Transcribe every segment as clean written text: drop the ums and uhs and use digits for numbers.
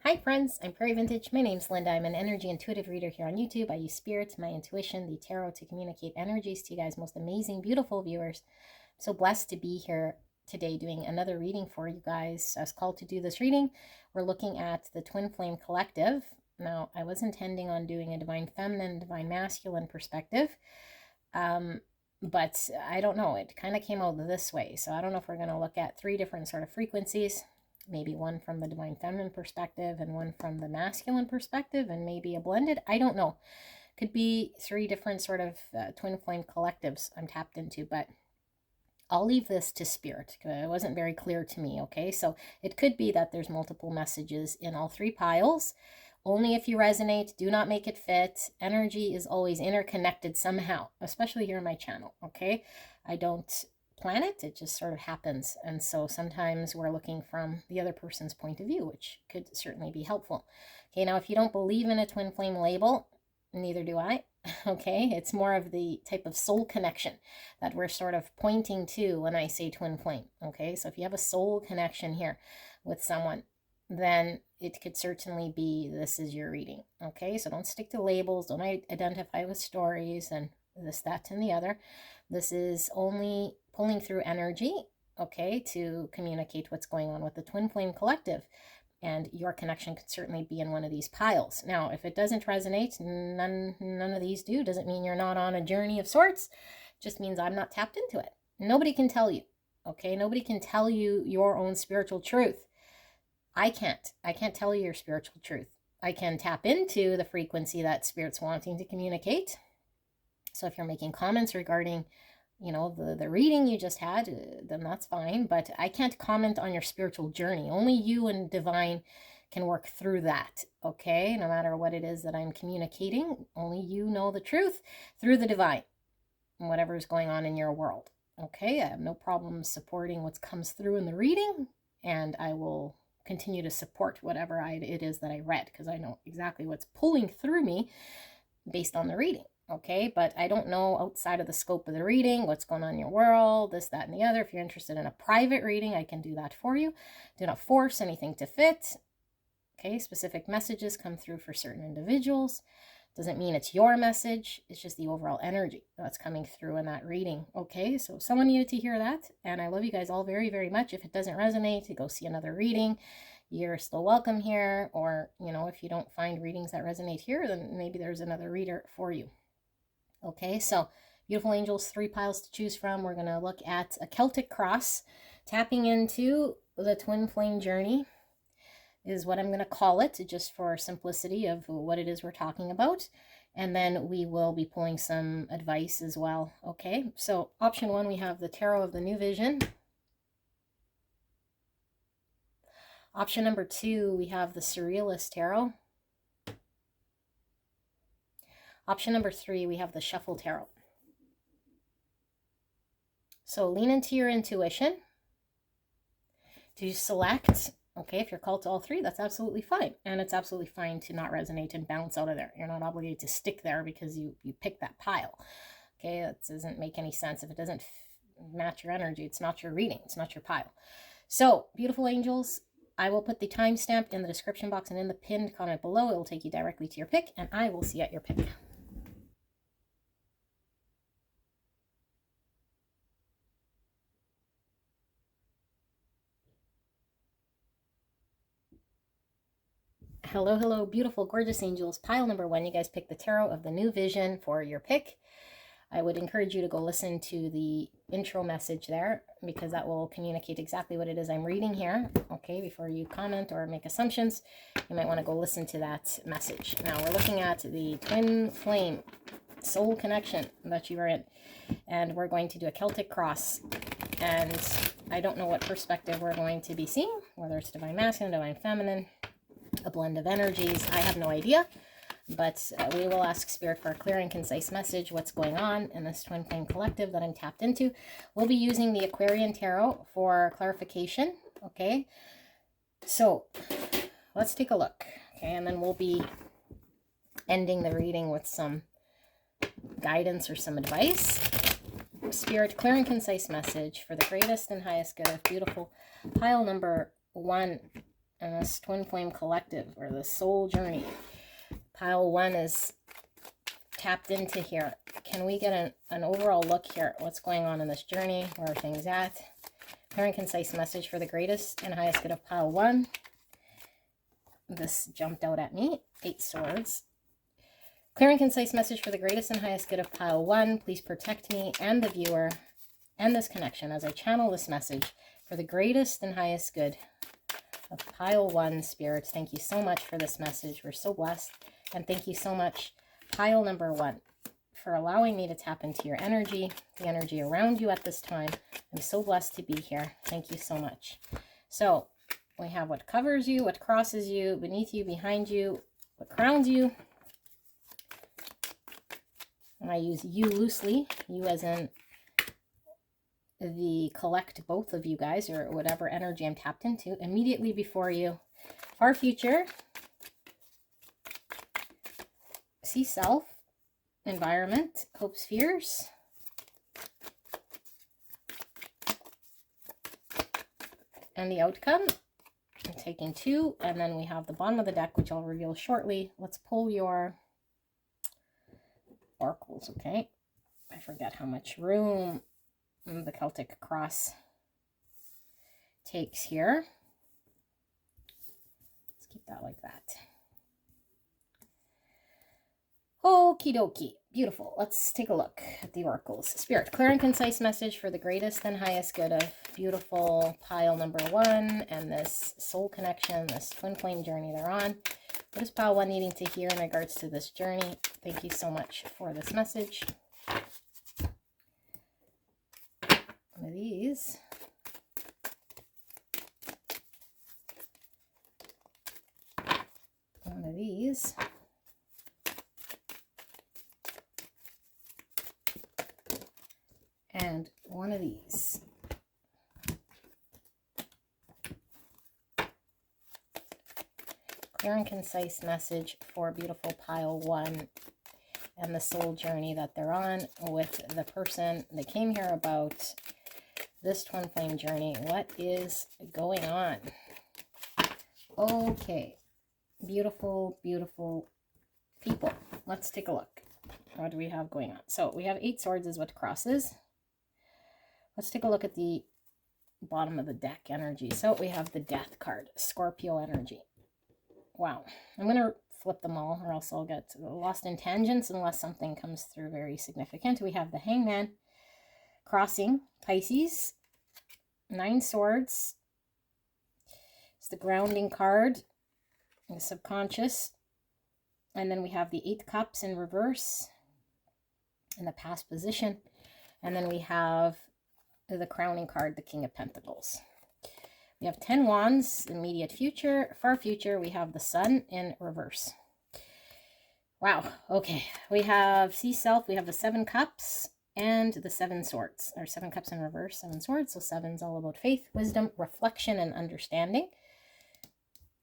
Hi friends, I'm Prairie Vintage. My name's Linda. I'm an energy intuitive reader here on YouTube. I use spirit, my intuition, the tarot to communicate energies to you guys, most amazing, beautiful viewers. I'm so blessed to be here today doing another reading for you guys. I was called to do this reading. We're looking at the Twin Flame Collective. Now, I was intending on doing a divine feminine, divine masculine perspective. But I don't know, it kind of came out this way. So I don't know if we're going to look at three different sort of frequencies. Maybe one from the divine feminine perspective and one from the masculine perspective, and maybe a blended. I don't know. Could be three different sort of twin flame collectives I'm tapped into, but I'll leave this to spirit. It wasn't very clear to me, okay? So it could be that there's multiple messages in all three piles. Only if you resonate. Do not make it fit. Energy is always interconnected somehow, especially here on my channel, okay? I don't plan it just sort of happens. And so sometimes we're looking from the other person's point of view, which could certainly be helpful. Okay, now if you don't believe in a twin flame label, neither do I. Okay, it's more of the type of soul connection that we're sort of pointing to when I say twin flame. Okay, so if you have a soul connection here with someone, then it could certainly be this is your reading. Okay, so don't stick to labels, don't identify with stories and this, that, and the other. This is only pulling through energy, okay, to communicate what's going on with the Twin Flame Collective. And your connection could certainly be in one of these piles. Now, if it doesn't resonate, none of these do, doesn't mean you're not on a journey of sorts. It just means I'm not tapped into it. Nobody can tell you, okay? Nobody can tell you your own spiritual truth. I can't tell you your spiritual truth. I can tap into the frequency that spirit's wanting to communicate. So if you're making comments regarding, you know, the reading you just had, then that's fine. But I can't comment on your spiritual journey. Only you and divine can work through that, okay? No matter what it is that I'm communicating, only you know the truth through the divine and whatever is going on in your world, okay? I have no problem supporting what comes through in the reading, and I will continue to support whatever it is that I read, because I know exactly what's pulling through me based on the reading. Okay, but I don't know outside of the scope of the reading what's going on in your world, this, that, and the other. If you're interested in a private reading, I can do that for you. Do not force anything to fit. Okay, specific messages come through for certain individuals. Doesn't mean it's your message. It's just the overall energy that's coming through in that reading. Okay, so someone needed to hear that. And I love you guys all very, very much. If it doesn't resonate, go see another reading. You're still welcome here. Or, you know, if you don't find readings that resonate here, then maybe there's another reader for you. Okay, so beautiful angels, three piles to choose from. We're going to look at a Celtic cross. Tapping into the twin flame journey is what I'm going to call it, just for simplicity of what it is we're talking about. And then we will be pulling some advice as well. Okay, so option one, we have the Tarot of the New Vision. Option number two, we have the Surrealist Tarot. Option number three, we have the Shuffle Tarot. So lean into your intuition to select. Okay, if you're called to all three, that's absolutely fine. And it's absolutely fine to not resonate and bounce out of there. You're not obligated to stick there because you pick that pile. Okay, that doesn't make any sense. If it doesn't match your energy, it's not your reading. It's not your pile. So, beautiful angels, I will put the timestamp in the description box and in the pinned comment below. It will take you directly to your pick, and I will see you at your pick. Hello, hello, beautiful, gorgeous angels. Pile number one, you guys picked the Tarot of the New Vision for your pick. I would encourage you to go listen to the intro message there, because that will communicate exactly what it is I'm reading here. Okay, before you comment or make assumptions, you might want to go listen to that message. Now, we're looking at the twin flame soul connection that you are in, and we're going to do a Celtic cross. And I don't know what perspective we're going to be seeing, whether it's divine masculine, divine feminine, a blend of energies. I have no idea, but we will ask spirit for a clear and concise message, what's going on in this twin flame collective that I'm tapped into. We'll be using the Aquarian Tarot for clarification. Okay, so let's take a look. Okay, and then we'll be ending the reading with some guidance or some advice. Spirit, clear and concise message for the greatest and highest good of beautiful pile number one. and this twin flame collective, or the soul journey. Pile 1 is tapped into here. Can we get an overall look here? What's going on in this journey? Where are things at? Clear and concise message for the greatest and highest good of pile 1. This jumped out at me. 8 swords. Clear and concise message for the greatest and highest good of pile 1. Please protect me and the viewer and this connection as I channel this message for the greatest and highest good of pile 1. Spirits, thank you so much for this message. We're so blessed. And thank you so much, pile number 1, for allowing me to tap into your energy, the energy around you at this time. I'm so blessed to be here. Thank you so much. So we have what covers you, what crosses you, beneath you, behind you, what crowns you. And I use you loosely, you as in the collect both of you guys, or whatever energy I'm tapped into. Immediately before you, far future, see self, environment, hopes, fears, and the outcome. I'm taking 2, and then we have the bottom of the deck, which I'll reveal shortly. Let's pull your oracles, okay? I forget how much room the Celtic cross takes here. Let's keep that like that. Okie dokie. Beautiful. Let's take a look at the oracles. Spirit, clear and concise message for the greatest and highest good of beautiful pile number 1 and this soul connection, this twin flame journey they're on. What is pile 1 needing to hear in regards to this journey? Thank you so much for this message. One of these. One of these. And one of these. Clear and concise message for beautiful pile 1 and the soul journey that they're on with the person they came here about, this twin flame journey. What is going on? Okay. Beautiful, beautiful people. Let's take a look. What do we have going on? So we have 8 swords is what crosses. Let's take a look at the bottom of the deck energy. So we have the Death card, Scorpio energy. Wow. I'm going to flip them all, or else I'll get lost in tangents unless something comes through very significant. We have the Hangman crossing, Pisces, 9 swords. It's the grounding card, the subconscious. And then we have the 8 cups in reverse in the past position. And then we have the crowning card, the King of Pentacles. We have 10 wands, immediate future, far future. We have the Sun in reverse. Wow. Okay. We have see self. We have the 7 cups and the 7 swords, or 7 cups in reverse, 7 swords. So 7's all about faith, wisdom, reflection, and understanding.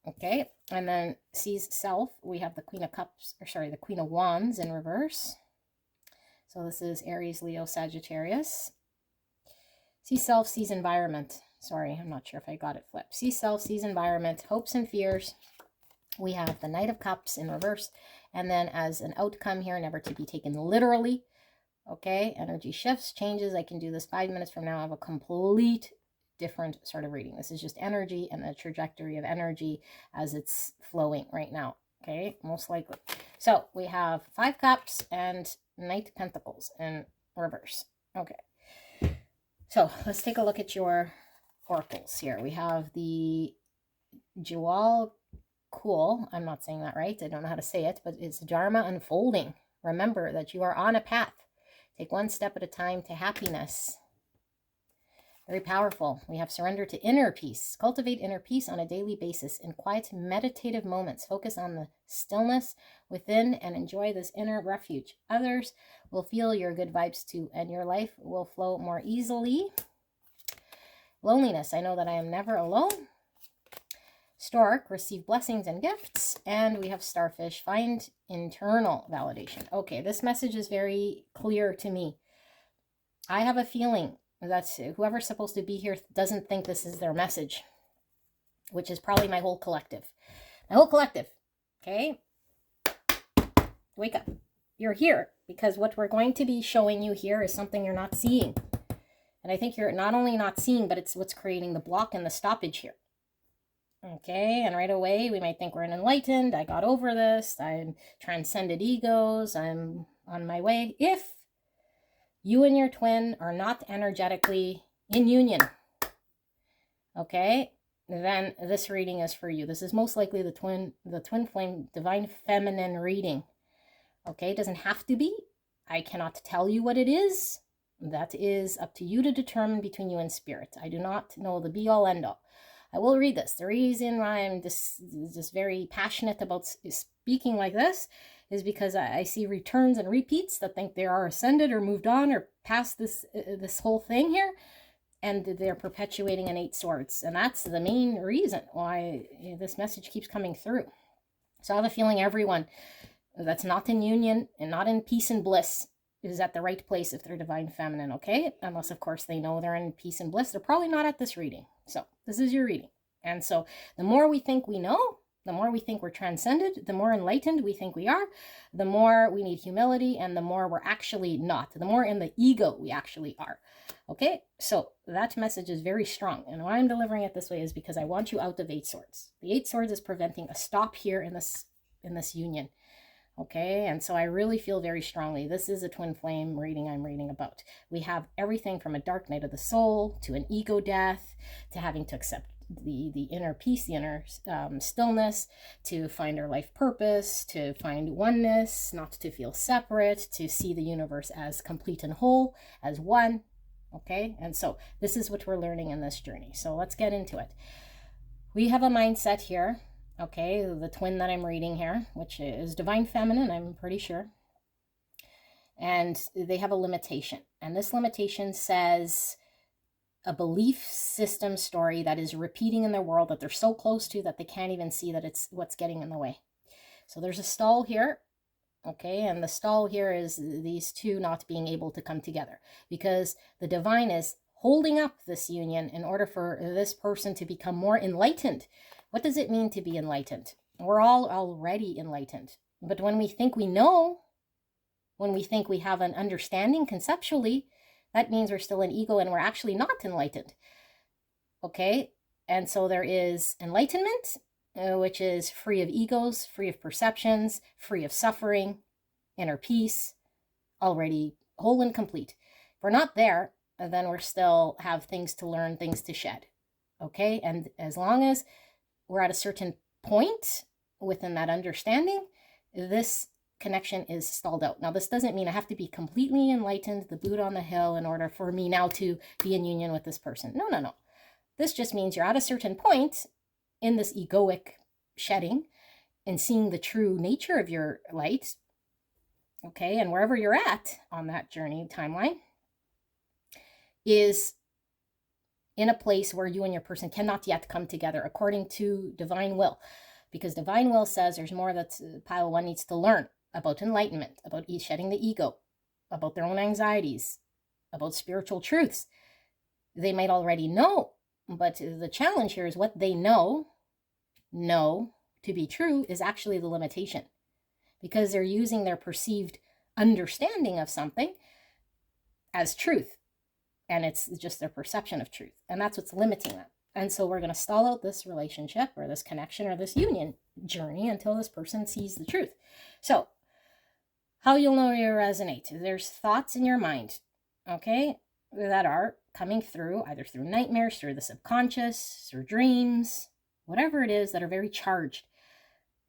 Okay. And then sees self. We have the Queen of Cups, or sorry, the Queen of Wands in reverse. So this is Aries, Leo, Sagittarius. See self, sees environment. Sorry, I'm not sure if I got it flipped. See self, sees environment, hopes and fears. We have the Knight of Cups in reverse. And then as an outcome here, never to be taken literally. Okay, energy shifts, changes. I can do this 5 minutes from now. I have a complete different sort of reading. This is just energy and the trajectory of energy as it's flowing right now. Okay, most likely. So we have 5 cups and Knight of Pentacles in reverse. Okay. So let's take a look at your oracles here. We have the Jewel Cool. I'm not saying that right. I don't know how to say it, but it's Dharma unfolding. Remember that you are on a path. Take one step at a time to happiness. Very powerful. We have surrender to inner peace. Cultivate inner peace on a daily basis in quiet meditative moments. Focus on the stillness within and enjoy this inner refuge. Others will feel your good vibes too, and your life will flow more easily. Loneliness. I know that I am never alone. Stork, receive blessings and gifts. And we have Starfish, find internal validation. Okay, this message is very clear to me. I have a feeling that whoever's supposed to be here doesn't think this is their message. which is probably my whole collective. My whole collective, okay? Wake up. You're here because what we're going to be showing you here is something you're not seeing. And I think you're not only not seeing, but it's what's creating the block and the stoppage here. Okay, and right away we might think we're enlightened. I got over this. I'm transcended egos. I'm on my way. If you and your twin are not energetically in union, okay, then this reading is for you. This is most likely the twin flame divine feminine reading. Okay, it doesn't have to be. I cannot tell you what it is. That is up to you to determine between you and spirit. I do not know the be all end all. I will read this. The reason why I'm just very passionate about speaking like this is because I see returns and repeats that think they are ascended or moved on or past this whole thing here, and they're perpetuating an 8 swords. And that's the main reason why this message keeps coming through. So I have a feeling everyone that's not in union and not in peace and bliss is at the right place if they're divine feminine, okay? Unless, of course, they know they're in peace and bliss. They're probably not at this reading. So this is your reading. And so the more we think we know, the more we think we're transcended, the more enlightened we think we are, the more we need humility, and the more we're actually not. The more in the ego we actually are. Okay? So that message is very strong. And why I'm delivering it this way is because I want you out of 8 swords. The 8 swords is preventing a stop here in this union. Okay, and so I really feel very strongly this is a twin flame reading I'm reading about. We have everything from a dark night of the soul to an ego death to having to accept the inner peace, the inner stillness, to find our life purpose, to find oneness, not to feel separate, to see the universe as complete and whole, as one. Okay, and so this is what we're learning in this journey. So let's get into it. We have a mindset here. Okay, the twin that I'm reading here, which is divine feminine, I'm pretty sure. And they have a limitation. And this limitation says a belief system story that is repeating in their world that they're so close to that they can't even see that it's what's getting in the way. So there's a stall here. Okay, and the stall here is these two not being able to come together because the divine is holding up this union in order for this person to become more enlightened. What does it mean to be enlightened? We're all already enlightened. But when we think we know, when we think we have an understanding conceptually, that means we're still in ego and we're actually not enlightened. Okay? And so there is enlightenment, which is free of egos, free of perceptions, free of suffering, inner peace, already whole and complete. If we're not there, then we still have things to learn, things to shed. Okay? And as long as we're at a certain point within that understanding, this connection is stalled out. Now, this doesn't mean I have to be completely enlightened, the Buddha on the hill, in order for me now to be in union with this person. No. This just means you're at a certain point in this egoic shedding and seeing the true nature of your light. Okay, and wherever you're at on that journey timeline is in a place where you and your person cannot yet come together according to divine will. Because divine will says there's more that pile 1 needs to learn about enlightenment, about shedding the ego, about their own anxieties, about spiritual truths. They might already know, but the challenge here is what they know to be true is actually the limitation. Because they're using their perceived understanding of something as truth. And it's just their perception of truth. And that's what's limiting them. And so we're going to stall out this relationship or this connection or this union journey until this person sees the truth. So how you'll know you resonate. There's thoughts in your mind, okay, that are coming through, either through nightmares, through the subconscious, through dreams, whatever it is that are very charged.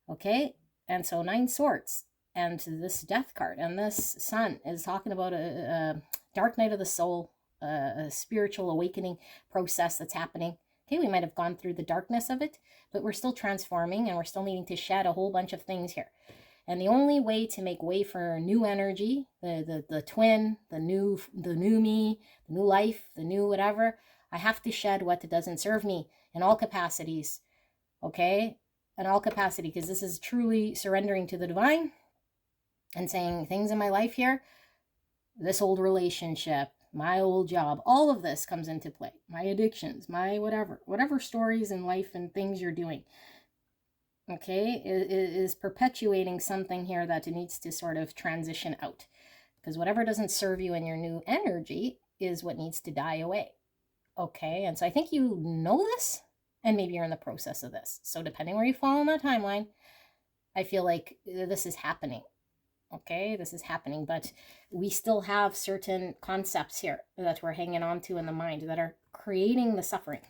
Okay? And so 9 swords. And this death card and this sun is talking about a dark night of the soul, a spiritual awakening process that's happening. Okay, we might have gone through the darkness of it, but we're still transforming and we're still needing to shed a whole bunch of things here. And the only way to make way for new energy, the twin, the new me, the new life, the new whatever, I have to shed what doesn't serve me in all capacities. Okay? In all capacity, because this is truly surrendering to the divine and saying things in my life here, this old relationship, my old job, all of this comes into play. My addictions, my whatever stories in life and things you're doing, okay, is perpetuating something here that it needs to sort of transition out. Because whatever doesn't serve you in your new energy is what needs to die away. Okay, and so I think you know this, and maybe you're in the process of this. So depending where you fall on that timeline, I feel like this is happening. Okay, this is happening, but we still have certain concepts here that we're hanging on to in the mind that are creating the suffering.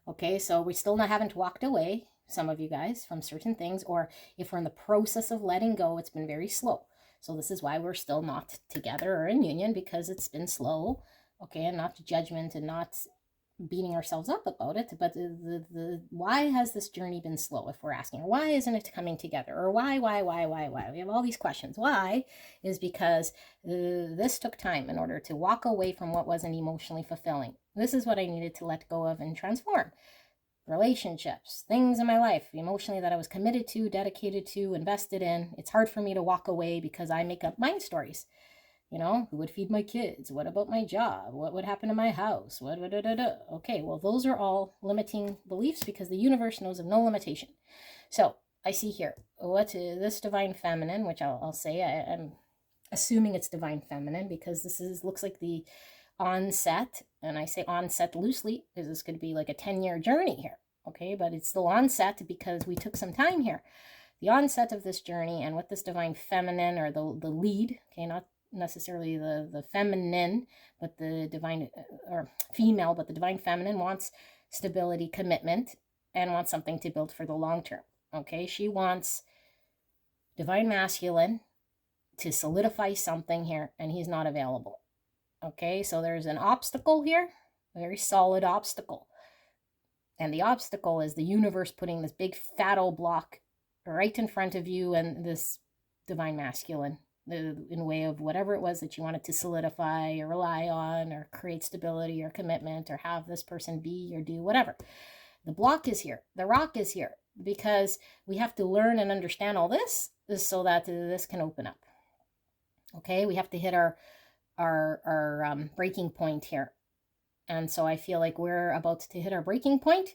Okay, so we still haven't walked away, some of you guys, from certain things, or if we're in the process of letting go, it's been very slow. So this is why we're still not together or in union, because it's been slow. Okay, and not judgment and not beating ourselves up about it, but the why has this journey been slow, if we're asking, or why isn't it coming together, or why we have all these questions. Why is because this took time in order to walk away from what wasn't emotionally fulfilling. This is what I needed to let go of and transform. Relationships, things in my life emotionally that I was committed to, dedicated to, invested in. It's hard for me to walk away because I make up mind stories. You know, who would feed my kids? What about my job? What would happen to my house? Okay, well, those are all limiting beliefs because the universe knows of no limitation. So I see here, what is this divine feminine, which I'll say, I'm assuming it's divine feminine because this looks like the onset, and I say onset loosely because this could be like a 10-year journey here. Okay, but it's still onset because we took some time here. The onset of this journey, and with this divine feminine, or the lead, okay, not necessarily the feminine, but the divine, or female, but the divine feminine wants stability, commitment, and wants something to build for the long term. Okay, she wants divine masculine to solidify something here, and he's not available. Okay, so there's an obstacle here, a very solid obstacle, and the obstacle is the universe putting this big fat old block right in front of you and this divine masculine, in way of whatever it was that you wanted to solidify or rely on or create stability or commitment or have this person be or do whatever. The block is here. The rock is here because we have to learn and understand all this so that this can open up. Okay, we have to hit our breaking point here. And so I feel like we're about to hit our breaking point.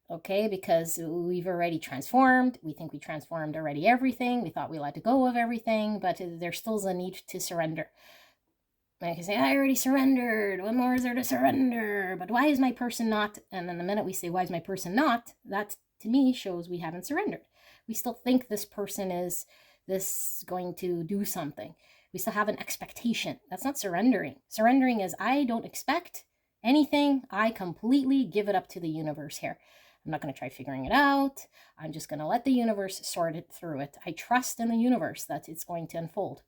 Okay, because we've already transformed. We think we transformed already everything. We thought we let go of everything, but there still is a need to surrender. And I can say, I already surrendered. What more is there to surrender? But why is my person not? And then the minute we say, why is my person not? That to me shows we haven't surrendered. We still think this person is going to do something. We still have an expectation. That's not surrendering. Surrendering is I don't expect anything. I completely give it up to the universe here. I'm not going to try figuring it out. I'm just going to let the universe sort it through it. I trust in the universe that it's going to unfold.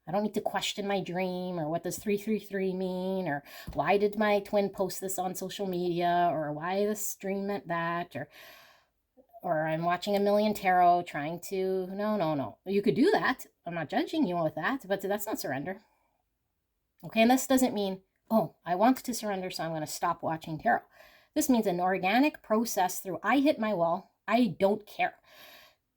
I don't need to question my dream, or what does 333 mean, or why did my twin post this on social media, or why this dream meant that, or I'm watching a million tarot trying to, no. You could do that. I'm not judging you with that, but that's not surrender. Okay, and this doesn't mean, oh, I want to surrender, so I'm going to stop watching tarot. This means an organic process through I hit my wall. I don't care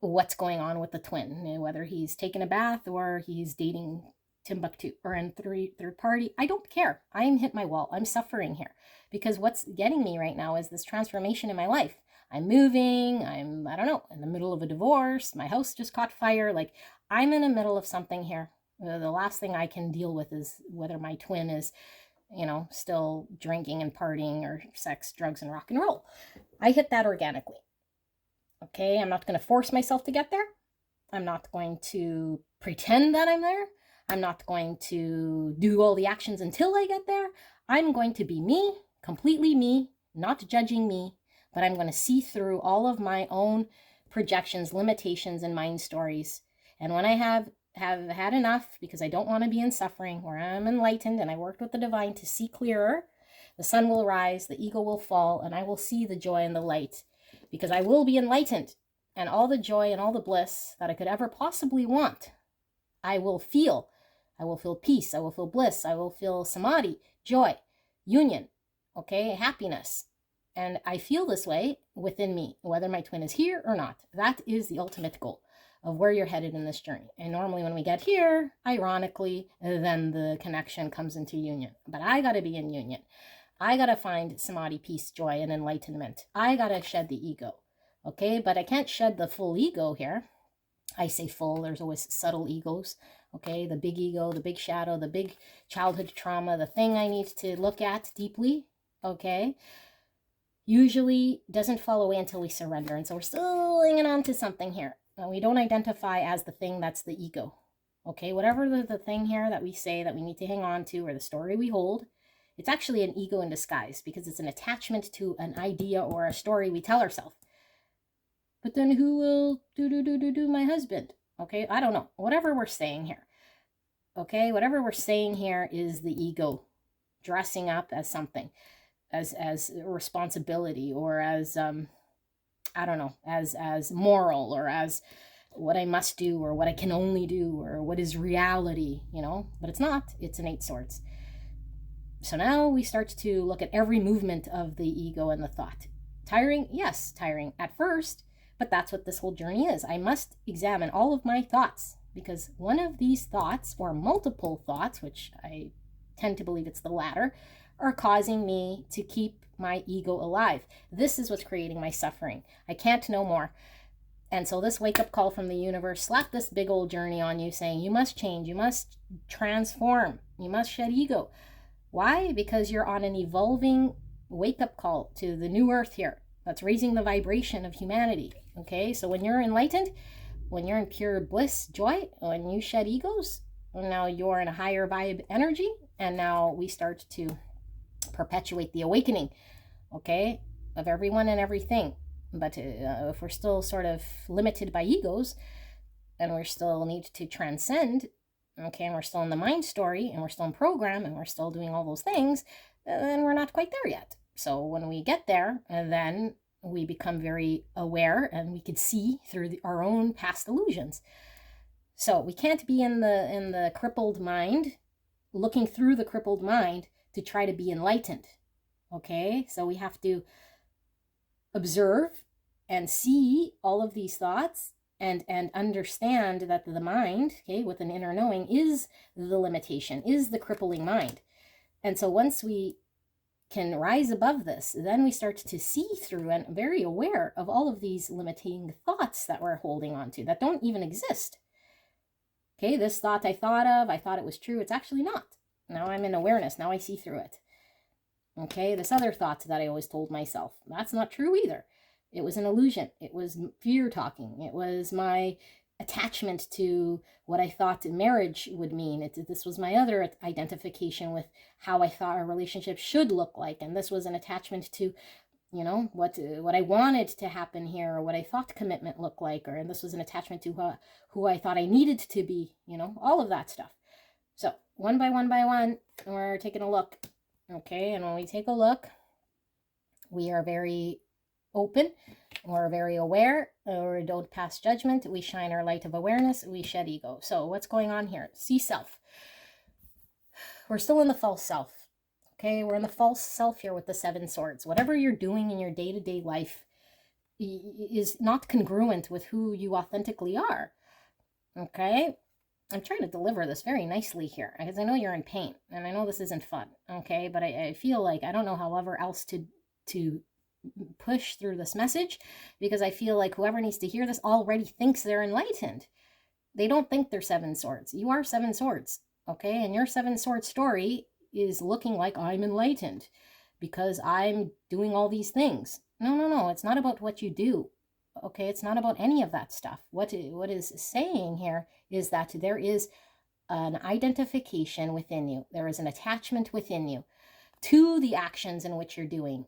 what's going on with the twin, whether he's taking a bath or he's dating Timbuktu or in third party. I don't care. I'm hit my wall. I'm suffering here because what's getting me right now is this transformation in my life. I'm moving. I don't know, in the middle of a divorce. My house just caught fire. Like I'm in the middle of something here. The last thing I can deal with is whether my twin is, still drinking and partying or sex, drugs, and rock and roll. I hit that organically. Okay, I'm not going to force myself to get there. I'm not going to pretend that I'm there. I'm not going to do all the actions until I get there. I'm going to be me, completely me, not judging me, but I'm going to see through all of my own projections, limitations, and mind stories. And when I have had enough, because I don't want to be in suffering, where I'm enlightened and I worked with the divine to see clearer, the sun will rise, the ego will fall, and I will see the joy and the light, because I will be enlightened, and all the joy and all the bliss that I could ever possibly want, I will feel. I will feel peace, I will feel bliss, I will feel samadhi, joy, union, okay, happiness. And I feel this way within me, whether my twin is here or not. That is the ultimate goal of where you're headed in this journey. And normally when we get here, ironically, then the connection comes into union. But I got to be in union. I got to find samadhi, peace, joy, and enlightenment. I got to shed the ego. Okay, but I can't shed the full ego here. I say full, there's always subtle egos. Okay, the big ego, the big shadow, the big childhood trauma, the thing I need to look at deeply. Okay, usually doesn't fall away until we surrender. And so we're still hanging on to something here. We don't identify as the thing that's the ego. Okay, whatever the thing here that we say that we need to hang on to, or the story we hold, it's actually an ego in disguise, because it's an attachment to an idea or a story we tell ourselves. But then who will do my husband? Okay, I don't know. Whatever we're saying here. Okay, whatever we're saying here is the ego dressing up as something, as responsibility, or as I don't know, as moral, or as what I must do, or what I can only do, or what is reality, you know. But it's not. It's an 8 swords. So now we start to look at every movement of the ego and the thought. Tiring? Yes, tiring at first. But that's what this whole journey is. I must examine all of my thoughts, because one of these thoughts, or multiple thoughts, which I tend to believe it's the latter, are causing me to keep my ego alive. This is what's creating my suffering. I can't know more. And so this wake-up call from the universe slapped this big old journey on you, saying you must change, you must transform, you must shed ego. Why? Because you're on an evolving wake-up call to the new earth here. That's raising the vibration of humanity. Okay, so when you're enlightened, when you're in pure bliss, joy, when you shed egos, now you're in a higher vibe energy, and now we start to perpetuate the awakening, okay, of everyone and everything. But if we're still sort of limited by egos, and we still need to transcend, okay, and we're still in the mind story, and we're still in program, and we're still doing all those things, then we're not quite there yet. So when we get there, then we become very aware, and we can see through our own past illusions. So we can't be in the crippled mind, looking through the crippled mind to try to be enlightened. Okay, so we have to observe and see all of these thoughts, and understand that the mind, okay, with an inner knowing, is the limitation, is the crippling mind. And so once we can rise above this, then we start to see through and very aware of all of these limiting thoughts that we're holding on to that don't even exist. Okay, this thought I thought it was true, it's actually not. Now I'm in awareness, now I see through it. Okay, this other thought that I always told myself, that's not true either. It was an illusion. It was fear talking. It was my attachment to what I thought marriage would mean. This was my other identification with how I thought a relationship should look like. And this was an attachment to, you know, what I wanted to happen here, or what I thought commitment looked like, and this was an attachment to who I thought I needed to be, you know, all of that stuff. So one by one, we're taking a look. Okay, and when we take a look, we are very open, we're very aware, we don't pass judgment, we shine our light of awareness, we shed ego. So what's going on here? See self. We're still in the false self. Okay, we're in the false self here with the 7 swords. Whatever you're doing in your day-to-day life is not congruent with who you authentically are. Okay, I'm trying to deliver this very nicely here, because I know you're in pain, and I know this isn't fun, okay? But I feel like I don't know however else to push through this message, because I feel like whoever needs to hear this already thinks they're enlightened. They don't think they're 7 swords. You are 7 swords, okay? And your 7 sword story is looking like I'm enlightened because I'm doing all these things. No, it's not about what you do. Okay, it's not about any of that stuff. What is saying here is that there is an identification within you. There is an attachment within you to the actions in which you're doing.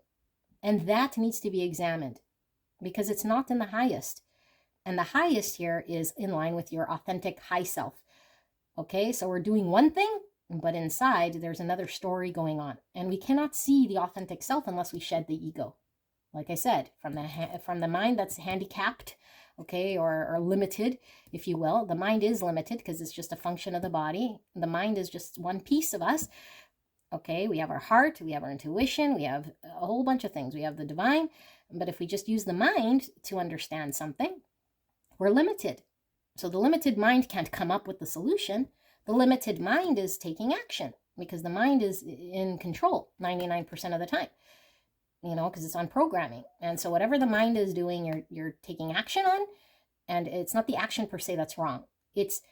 And that needs to be examined, because it's not in the highest. And the highest here is in line with your authentic high self. Okay, so we're doing one thing, but inside there's another story going on. And we cannot see the authentic self unless we shed the ego. Like I said, from the mind that's handicapped, okay, or limited, if you will. The mind is limited because it's just a function of the body. The mind is just one piece of us. Okay, we have our heart, we have our intuition, we have a whole bunch of things. We have the divine, but if we just use the mind to understand something, we're limited. So the limited mind can't come up with the solution. The limited mind is taking action because the mind is in control 99% of the time, because it's on programming. And so whatever the mind is doing, you're taking action on, and it's not the action per se that's wrong. It's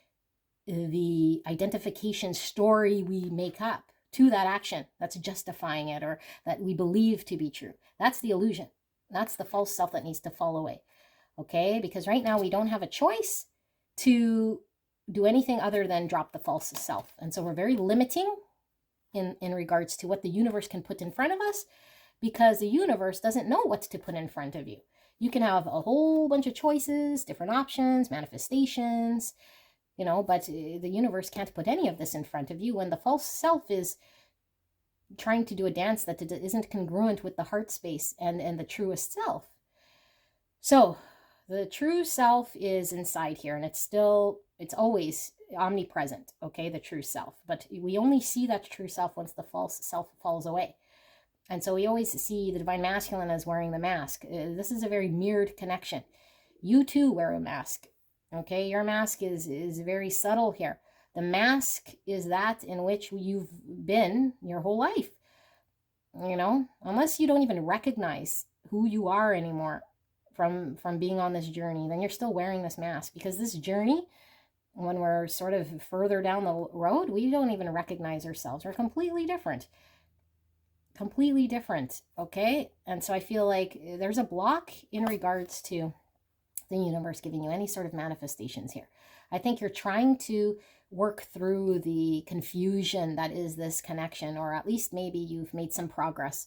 the identification story we make up to that action that's justifying it or that we believe to be true. That's the illusion. That's the false self that needs to fall away. Okay? Because right now we don't have a choice to do anything other than drop the false self. And so we're very limiting in regards to what the universe can put in front of us, because the universe doesn't know what to put in front of you. You can have a whole bunch of choices, different options, manifestations, but the universe can't put any of this in front of you when the false self is trying to do a dance that isn't congruent with the heart space and the truest self. So the true self is inside here, and it's always omnipresent, okay, the true self. But we only see that true self once the false self falls away. And so we always see the divine masculine as wearing the mask. This is a very mirrored connection. You too wear a mask. Okay, your mask is very subtle here. The mask is that in which you've been your whole life. Unless you don't even recognize who you are anymore from being on this journey, then you're still wearing this mask. Because this journey, when we're sort of further down the road, we don't even recognize ourselves. We're completely different. Completely different, okay? And so I feel like there's a block in regards to the universe giving you any sort of manifestations here. I think you're trying to work through the confusion that is this connection, or at least maybe you've made some progress.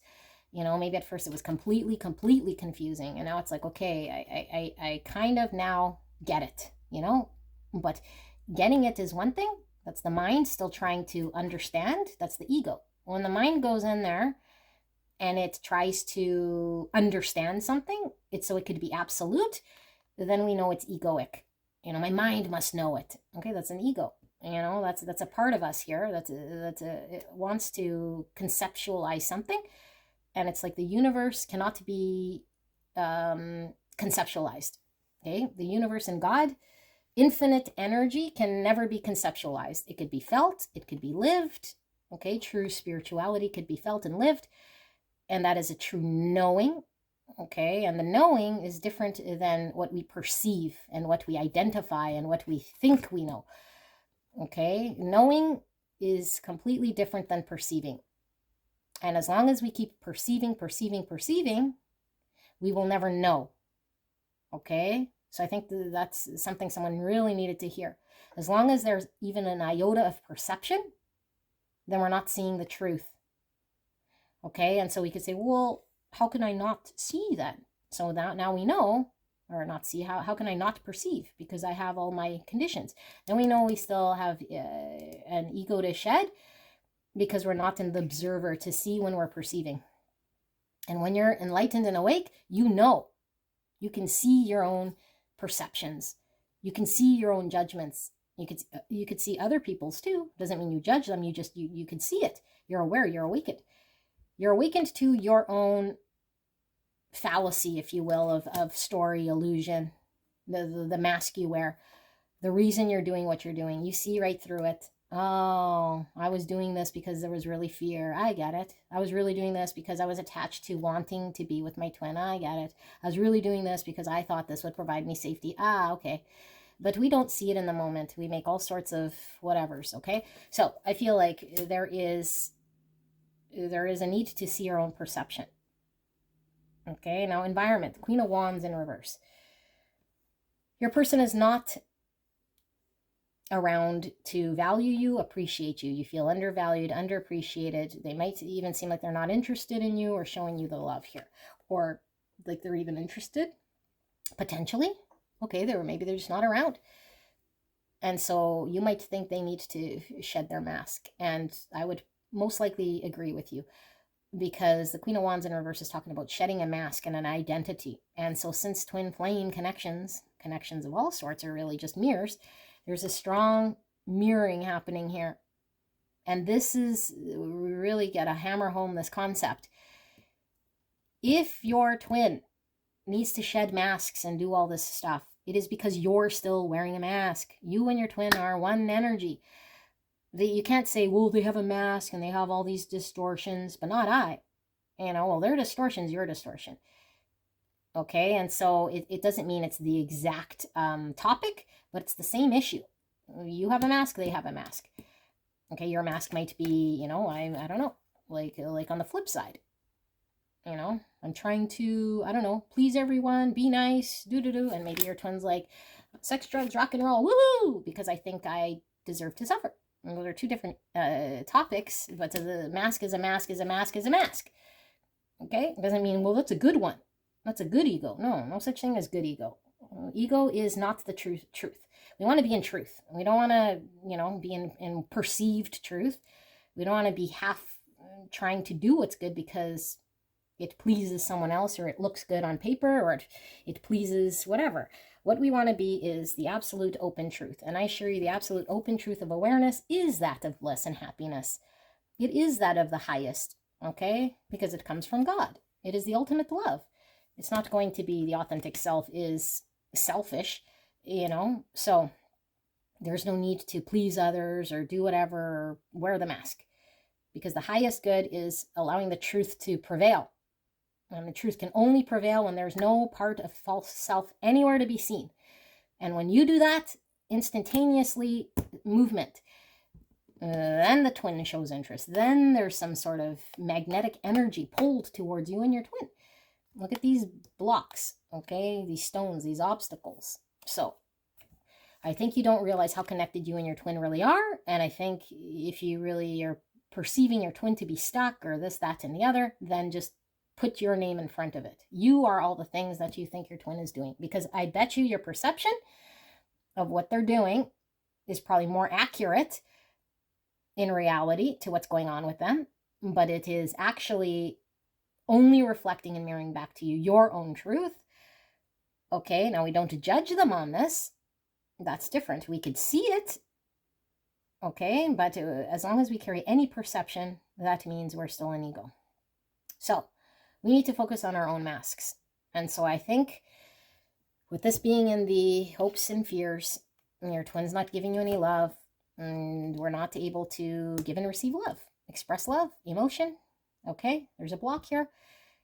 Maybe at first it was completely confusing, and now it's like, okay, I kind of now get it, but getting it is one thing. That's the mind still trying to understand. That's the ego. When the mind goes in there and it tries to understand something, it's so it could be absolute, then we know it's egoic. My mind must know it. Okay, that's an ego. That's a part of us here it wants to conceptualize something, and it's like the universe cannot be conceptualized. Okay, the universe and God, infinite energy, can never be conceptualized. It could be felt. It could be lived. Okay, true spirituality could be felt and lived, and that is a true knowing. Okay, and the knowing is different than what we perceive and what we identify and what we think we know. Okay, knowing is completely different than perceiving. And as long as we keep perceiving, we will never know. Okay, so I think that's something someone really needed to hear. As long as there's even an iota of perception, then we're not seeing the truth. Okay, and so we could say, well, how can I not see then? So now we know, or not see, how can I not perceive? Because I have all my conditions. Then we know we still have an ego to shed, because we're not in the observer to see when we're perceiving. And when you're enlightened and awake, you can see your own perceptions. You can see your own judgments. You could see other people's too. Doesn't mean you judge them. You can see it. You're aware. You're awakened. You're awakened to your own fallacy, if you will, of story, illusion, the mask you wear, the reason you're doing what you're doing. You see right through it. Oh, I was doing this because there was really fear. I get it. I was really doing this because I was attached to wanting to be with my twin. I get it. I was really doing this because I thought this would provide me safety. Okay. But we don't see it in the moment. We make all sorts of whatevers, okay? So I feel like there is a need to see your own perception. Okay, now environment, Queen of Wands in reverse. Your person is not around to value you, appreciate you. You feel undervalued, underappreciated. They might even seem like they're not interested in you or showing you the love here. Or like they're even interested, potentially. Okay, maybe they're just not around. And so you might think they need to shed their mask. And I would most likely agree with you, because the Queen of Wands in reverse is talking about shedding a mask and an identity. And so since twin flame connections of all sorts are really just mirrors, there's a strong mirroring happening here. And this is, we really got to hammer home this concept. If your twin needs to shed masks and do all this stuff, it is because you're still wearing a mask. You and your twin are one energy. You can't say, well, they have a mask and they have all these distortions, but not I. Well, their distortion's your distortion. Okay, and so it doesn't mean it's the exact topic, but it's the same issue. You have a mask, they have a mask. Okay, your mask might be, I don't know, like on the flip side. I'm trying to, I don't know, please everyone, be nice, do, and maybe your twin's like, sex, drugs, rock and roll, woohoo, because I think I deserve to suffer. And those are two different topics, but the mask is a mask is a mask is a mask. Okay, it doesn't mean, well, that's a good one. That's a good ego. No such thing as good ego. Ego is not the truth. We want to be in truth. We don't want to, be in perceived truth. We don't want to be half trying to do what's good because it pleases someone else, or it looks good on paper, or it pleases whatever. What we want to be is the absolute open truth. And I assure you, the absolute open truth of awareness is that of bliss and happiness. It is that of the highest, okay? Because it comes from God. It is the ultimate love. It's not going to be the authentic self is selfish, so there's no need to please others or do whatever, or wear the mask, because the highest good is allowing the truth to prevail. And the truth can only prevail when there's no part of false self anywhere to be seen. And when you do that, instantaneously, movement. Then the twin shows interest. Then there's some sort of magnetic energy pulled towards you and your twin. Look at these blocks, okay? These stones, these obstacles. So I think you don't realize how connected you and your twin really are. And I think if you really are perceiving your twin to be stuck or this, that, and the other, then just put your name in front of it. You are all the things that you think your twin is doing, because I bet you your perception of what they're doing is probably more accurate in reality to what's going on with them, but it is actually only reflecting and mirroring back to you your own truth. Okay, now we don't judge them on this. That's different. We could see it. Okay, but as long as we carry any perception, that means we're still an ego. So we need to focus on our own masks. And so I think with this being in the hopes and fears, your twin's not giving you any love, and we're not able to give and receive love, express love, emotion. Okay, there's a block here.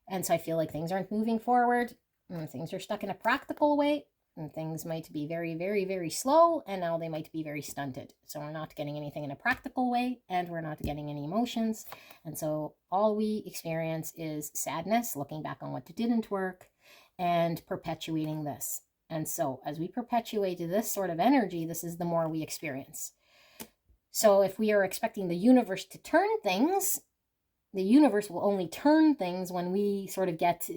And so I feel like things aren't moving forward, and things are stuck in a practical way, and things might be very, very, very slow, and now they might be very stunted. So we're not getting anything in a practical way, and we're not getting any emotions. And so all we experience is sadness, looking back on what didn't work, and perpetuating this. And so as we perpetuate this sort of energy, this is the more we experience. So if we are expecting the universe to turn things, the universe will only turn things when we sort of get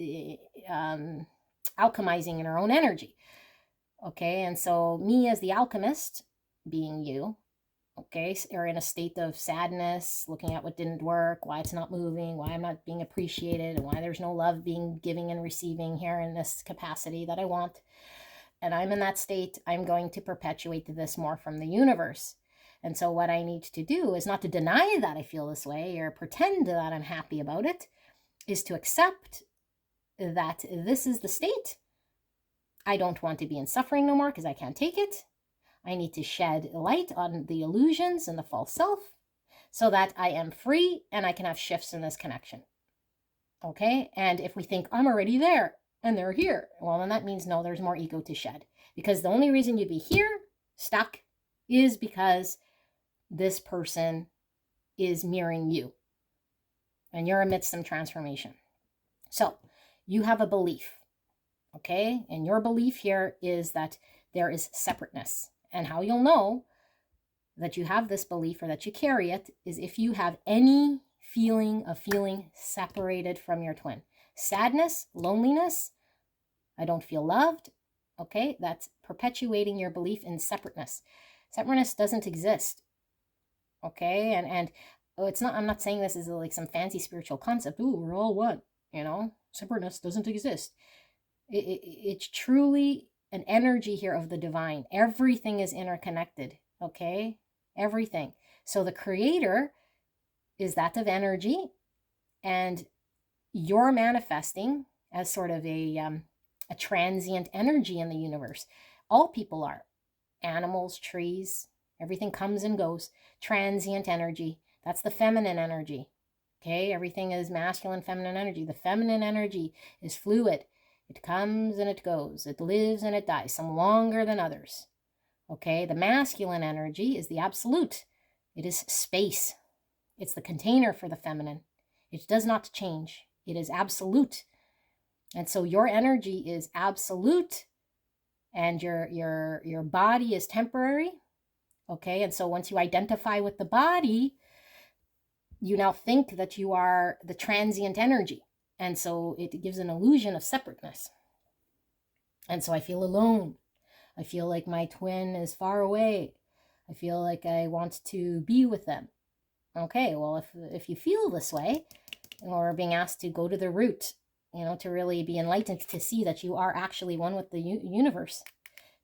alchemizing in our own energy. Okay, and so me as the alchemist, being you, okay, are in a state of sadness, looking at what didn't work, why it's not moving, why I'm not being appreciated, and why there's no love being giving and receiving here in this capacity that I want. And I'm in that state. I'm going to perpetuate this more from the universe. And so what I need to do is not to deny that I feel this way or pretend that I'm happy about it, is to accept that this is the state. I don't want to be in suffering no more because I can't take it. I need to shed light on the illusions and the false self so that I am free and I can have shifts in this connection. Okay? And if we think I'm already there and they're here, well, then that means no, there's more ego to shed. Because the only reason you'd be here, stuck, is because this person is mirroring you and you're amidst some transformation. So you have a belief, okay? And your belief here is that there is separateness. And how you'll know that you have this belief or that you carry it is if you have any feeling of feeling separated from your twin. Sadness, loneliness, I don't feel loved, okay? That's perpetuating your belief in separateness. Separateness doesn't exist. Okay, and it's not, I'm not saying this is like some fancy spiritual concept. Ooh, we're all one, separateness doesn't exist. It's truly an energy here of the divine. Everything is interconnected, okay? Everything. So the creator is that of energy, and you're manifesting as sort of a transient energy in the universe. All people are. Animals, trees, everything comes and goes. Transient energy. That's the feminine energy. Okay, everything is masculine, feminine energy. The feminine energy is fluid. It comes and it goes. It lives and it dies, some longer than others. Okay, the masculine energy is the absolute. It is space. It's the container for the feminine. It does not change. It is absolute. And so your energy is absolute, and your body is temporary. Okay, and so once you identify with the body, you now think that you are the transient energy. And so it gives an illusion of separateness. And so I feel alone. I feel like my twin is far away. I feel like I want to be with them. Okay, well, if you feel this way, or being asked to go to the root, to really be enlightened, to see that you are actually one with the universe,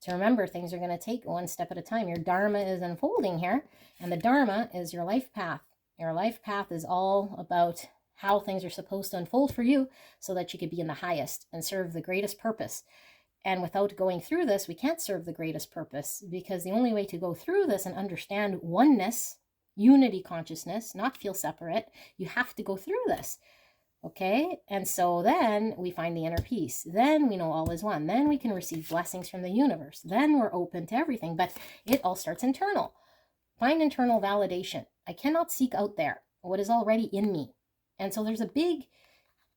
to remember things are going to take one step at a time. Your dharma is unfolding here, and the dharma is your life path. Your life path is all about how things are supposed to unfold for you so that you could be in the highest and serve the greatest purpose. And without going through this, we can't serve the greatest purpose, because the only way to go through this and understand oneness, unity consciousness, not feel separate, you have to go through this. Okay, and so then we find the inner peace. Then we know all is one. Then we can receive blessings from the universe. Then we're open to everything. But it all starts internal. Find internal validation. I cannot seek out there what is already in me. And so there's a big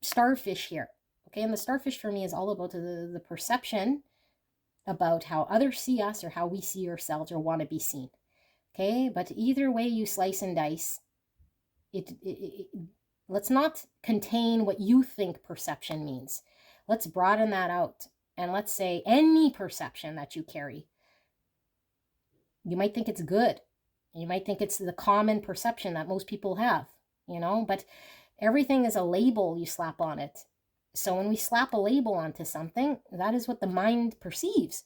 starfish here. Okay, and the starfish for me is all about the perception about how others see us, or how we see ourselves or want to be seen. Okay, but either way you slice and dice, let's not contain what you think perception means. Let's broaden that out, and let's say any perception that you carry. You might think it's good. You might think it's the common perception that most people have, but everything is a label you slap on it. So when we slap a label onto something, that is what the mind perceives.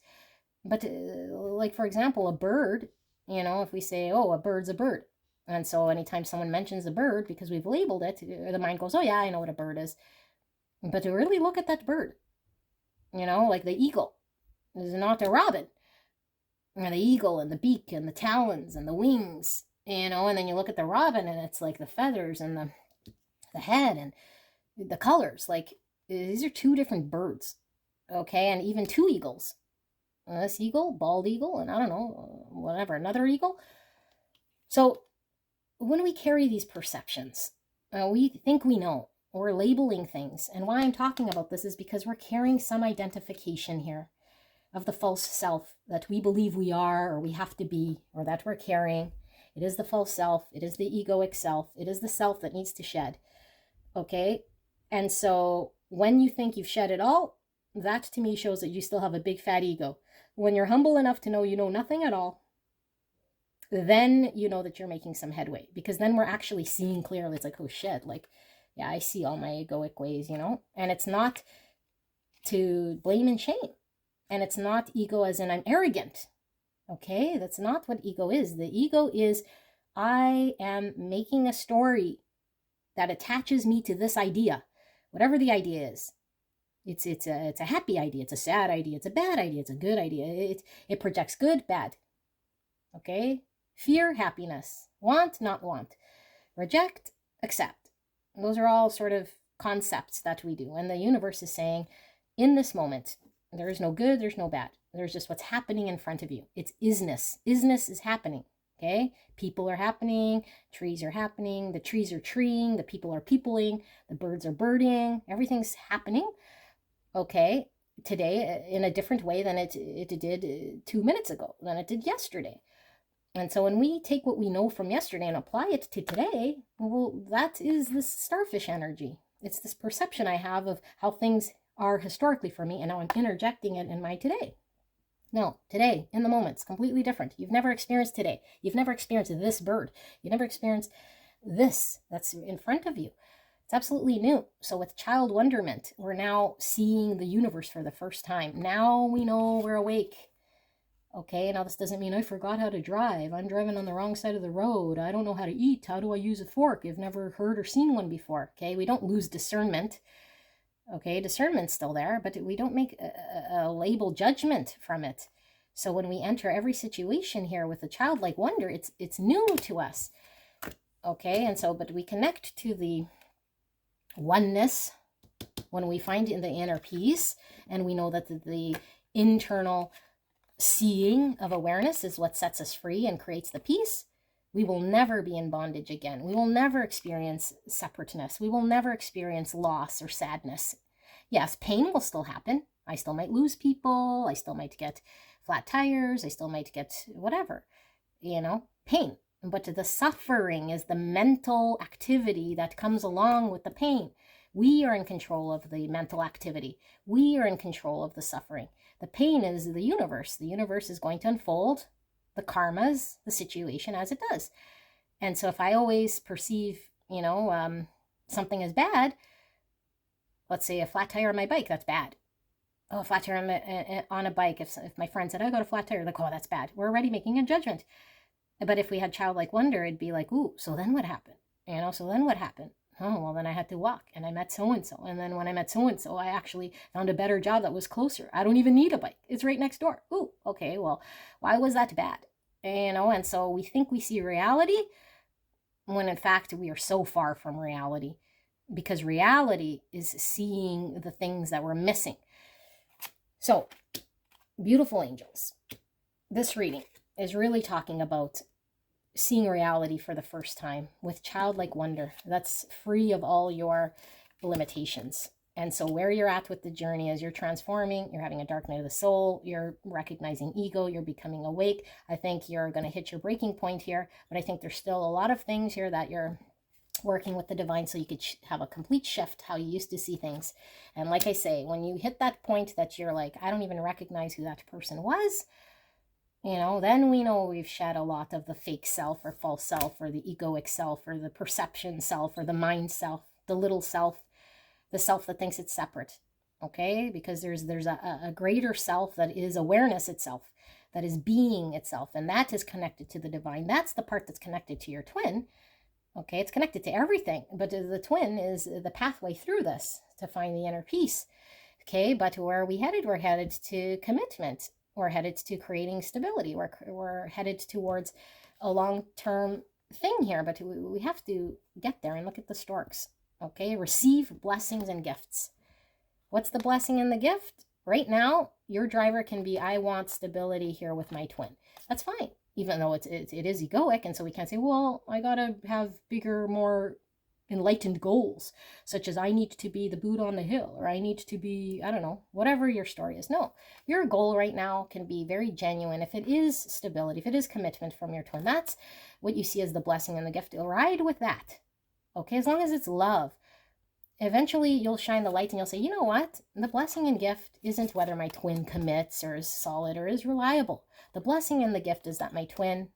But like, for example, a bird, if we say, oh, a bird's a bird. And so anytime someone mentions a bird, because we've labeled it, the mind goes, oh yeah, I know what a bird is. But to really look at that bird, like the eagle is not a robin. And the eagle and the beak and the talons and the wings, and then you look at the robin and it's like the feathers and the head and the colors. Like, these are two different birds. Okay, and even two eagles. This eagle, bald eagle, and I don't know, whatever, another eagle. So when we carry these perceptions, we think we know. We're labeling things. And why I'm talking about this is because we're carrying some identification here of the false self that we believe we are, or we have to be, or that we're carrying. It is the false self. It is the egoic self. It is the self that needs to shed. Okay? And so when you think you've shed it all, that to me shows that you still have a big fat ego. When you're humble enough to know you know nothing at all, then you know that you're making some headway, because then we're actually seeing clearly. It's like, oh shit, like, yeah, I see all my egoic ways, and it's not to blame and shame. And it's not ego as in I'm arrogant. Okay, that's not what ego is. The ego is, I am making a story that attaches me to this idea, whatever the idea is. It's a happy idea, it's a sad idea, it's a bad idea, it's a good idea. It projects good, bad. Okay, fear, happiness, want, not want, reject, accept. Those are all sort of concepts that we do, and the universe is saying, in this moment, there is no good, there's no bad. There's just what's happening in front of you. It's isness. Isness is happening, okay? People are happening, trees are happening, the trees are treeing, the people are peopling, the birds are birding, everything's happening, okay, today in a different way than it did 2 minutes ago, than it did yesterday. And so when we take what we know from yesterday and apply it to today, well, that is this starfish energy. It's this perception I have of how things are historically for me, and now I'm interjecting it in my today. No, today, in the moment, it's completely different. You've never experienced today. You've never experienced this bird. You've never experienced this that's in front of you. It's absolutely new. So with child wonderment, we're now seeing the universe for the first time. Now we know we're awake. Okay, now this doesn't mean I forgot how to drive. I'm driving on the wrong side of the road. I don't know how to eat. How do I use a fork? You've never heard or seen one before. Okay, we don't lose discernment. Okay, discernment's still there, but we don't make a label judgment from it. So when we enter every situation here with a childlike wonder, it's new to us. Okay, and so, but we connect to the oneness when we find in the inner peace, and we know that the internal seeing of awareness is what sets us free and creates the peace. We will never be in bondage again. We will never experience separateness. We will never experience loss or sadness. Yes, pain will still happen. I still might lose people. I still might get flat tires. I still might get whatever, pain. But the suffering is the mental activity that comes along with the pain. We are in control of the mental activity. We are in control of the suffering. The pain is the universe. The universe is going to unfold the karmas, the situation as it does. And so if I always perceive, something as bad, let's say a flat tire on my bike, that's bad. Oh, a flat tire on a bike. If my friend said, I got a flat tire, like, oh, that's bad. We're already making a judgment. But if we had childlike wonder, it'd be like, ooh, so then what happened? So then what happened? Oh, well, then I had to walk, and I met so-and-so. And then when I met so-and-so, I actually found a better job that was closer. I don't even need a bike. It's right next door. Ooh, okay, well, why was that bad? And so we think we see reality when in fact we are so far from reality, because reality is seeing the things that we're missing. So, beautiful angels, this reading is really talking about seeing reality for the first time with childlike wonder that's free of all your limitations. And so where you're at with the journey is you're transforming, you're having a dark night of the soul, you're recognizing ego, you're becoming awake. I think you're going to hit your breaking point here, but I think there's still a lot of things here that you're working with the divine so you could have a complete shift how you used to see things. And like I say, when you hit that point that you're like, I don't even recognize who that person was, then we know we've shed a lot of the fake self or false self or the egoic self or the perception self or the mind self, the little self, the self that thinks it's separate. Okay, because there's a greater self that is awareness itself, that is being itself, and that is connected to the divine. That's the part that's connected to your twin. Okay, it's connected to everything, but the twin is the pathway through this to find the inner peace. Okay, but where are we headed? We're headed to commitment. We're headed to creating stability. We're headed towards a long-term thing here, but we have to get there. And look at the storks. Okay, receive blessings and gifts. What's the blessing and the gift? Right now, your driver can be, I want stability here with my twin. That's fine, even though it is egoic, and so we can't say, well, I gotta have bigger, more enlightened goals, such as I need to be the Buddha on the hill, or I need to be, I don't know, whatever your story is. No, your goal right now can be very genuine. If it is stability, if it is commitment from your twin, that's what you see as the blessing and the gift. You'll ride with that. Okay, as long as it's love. Eventually you'll shine the light and you'll say, you know what? The blessing and gift isn't whether my twin commits or is solid or is reliable. The blessing and the gift is that my twin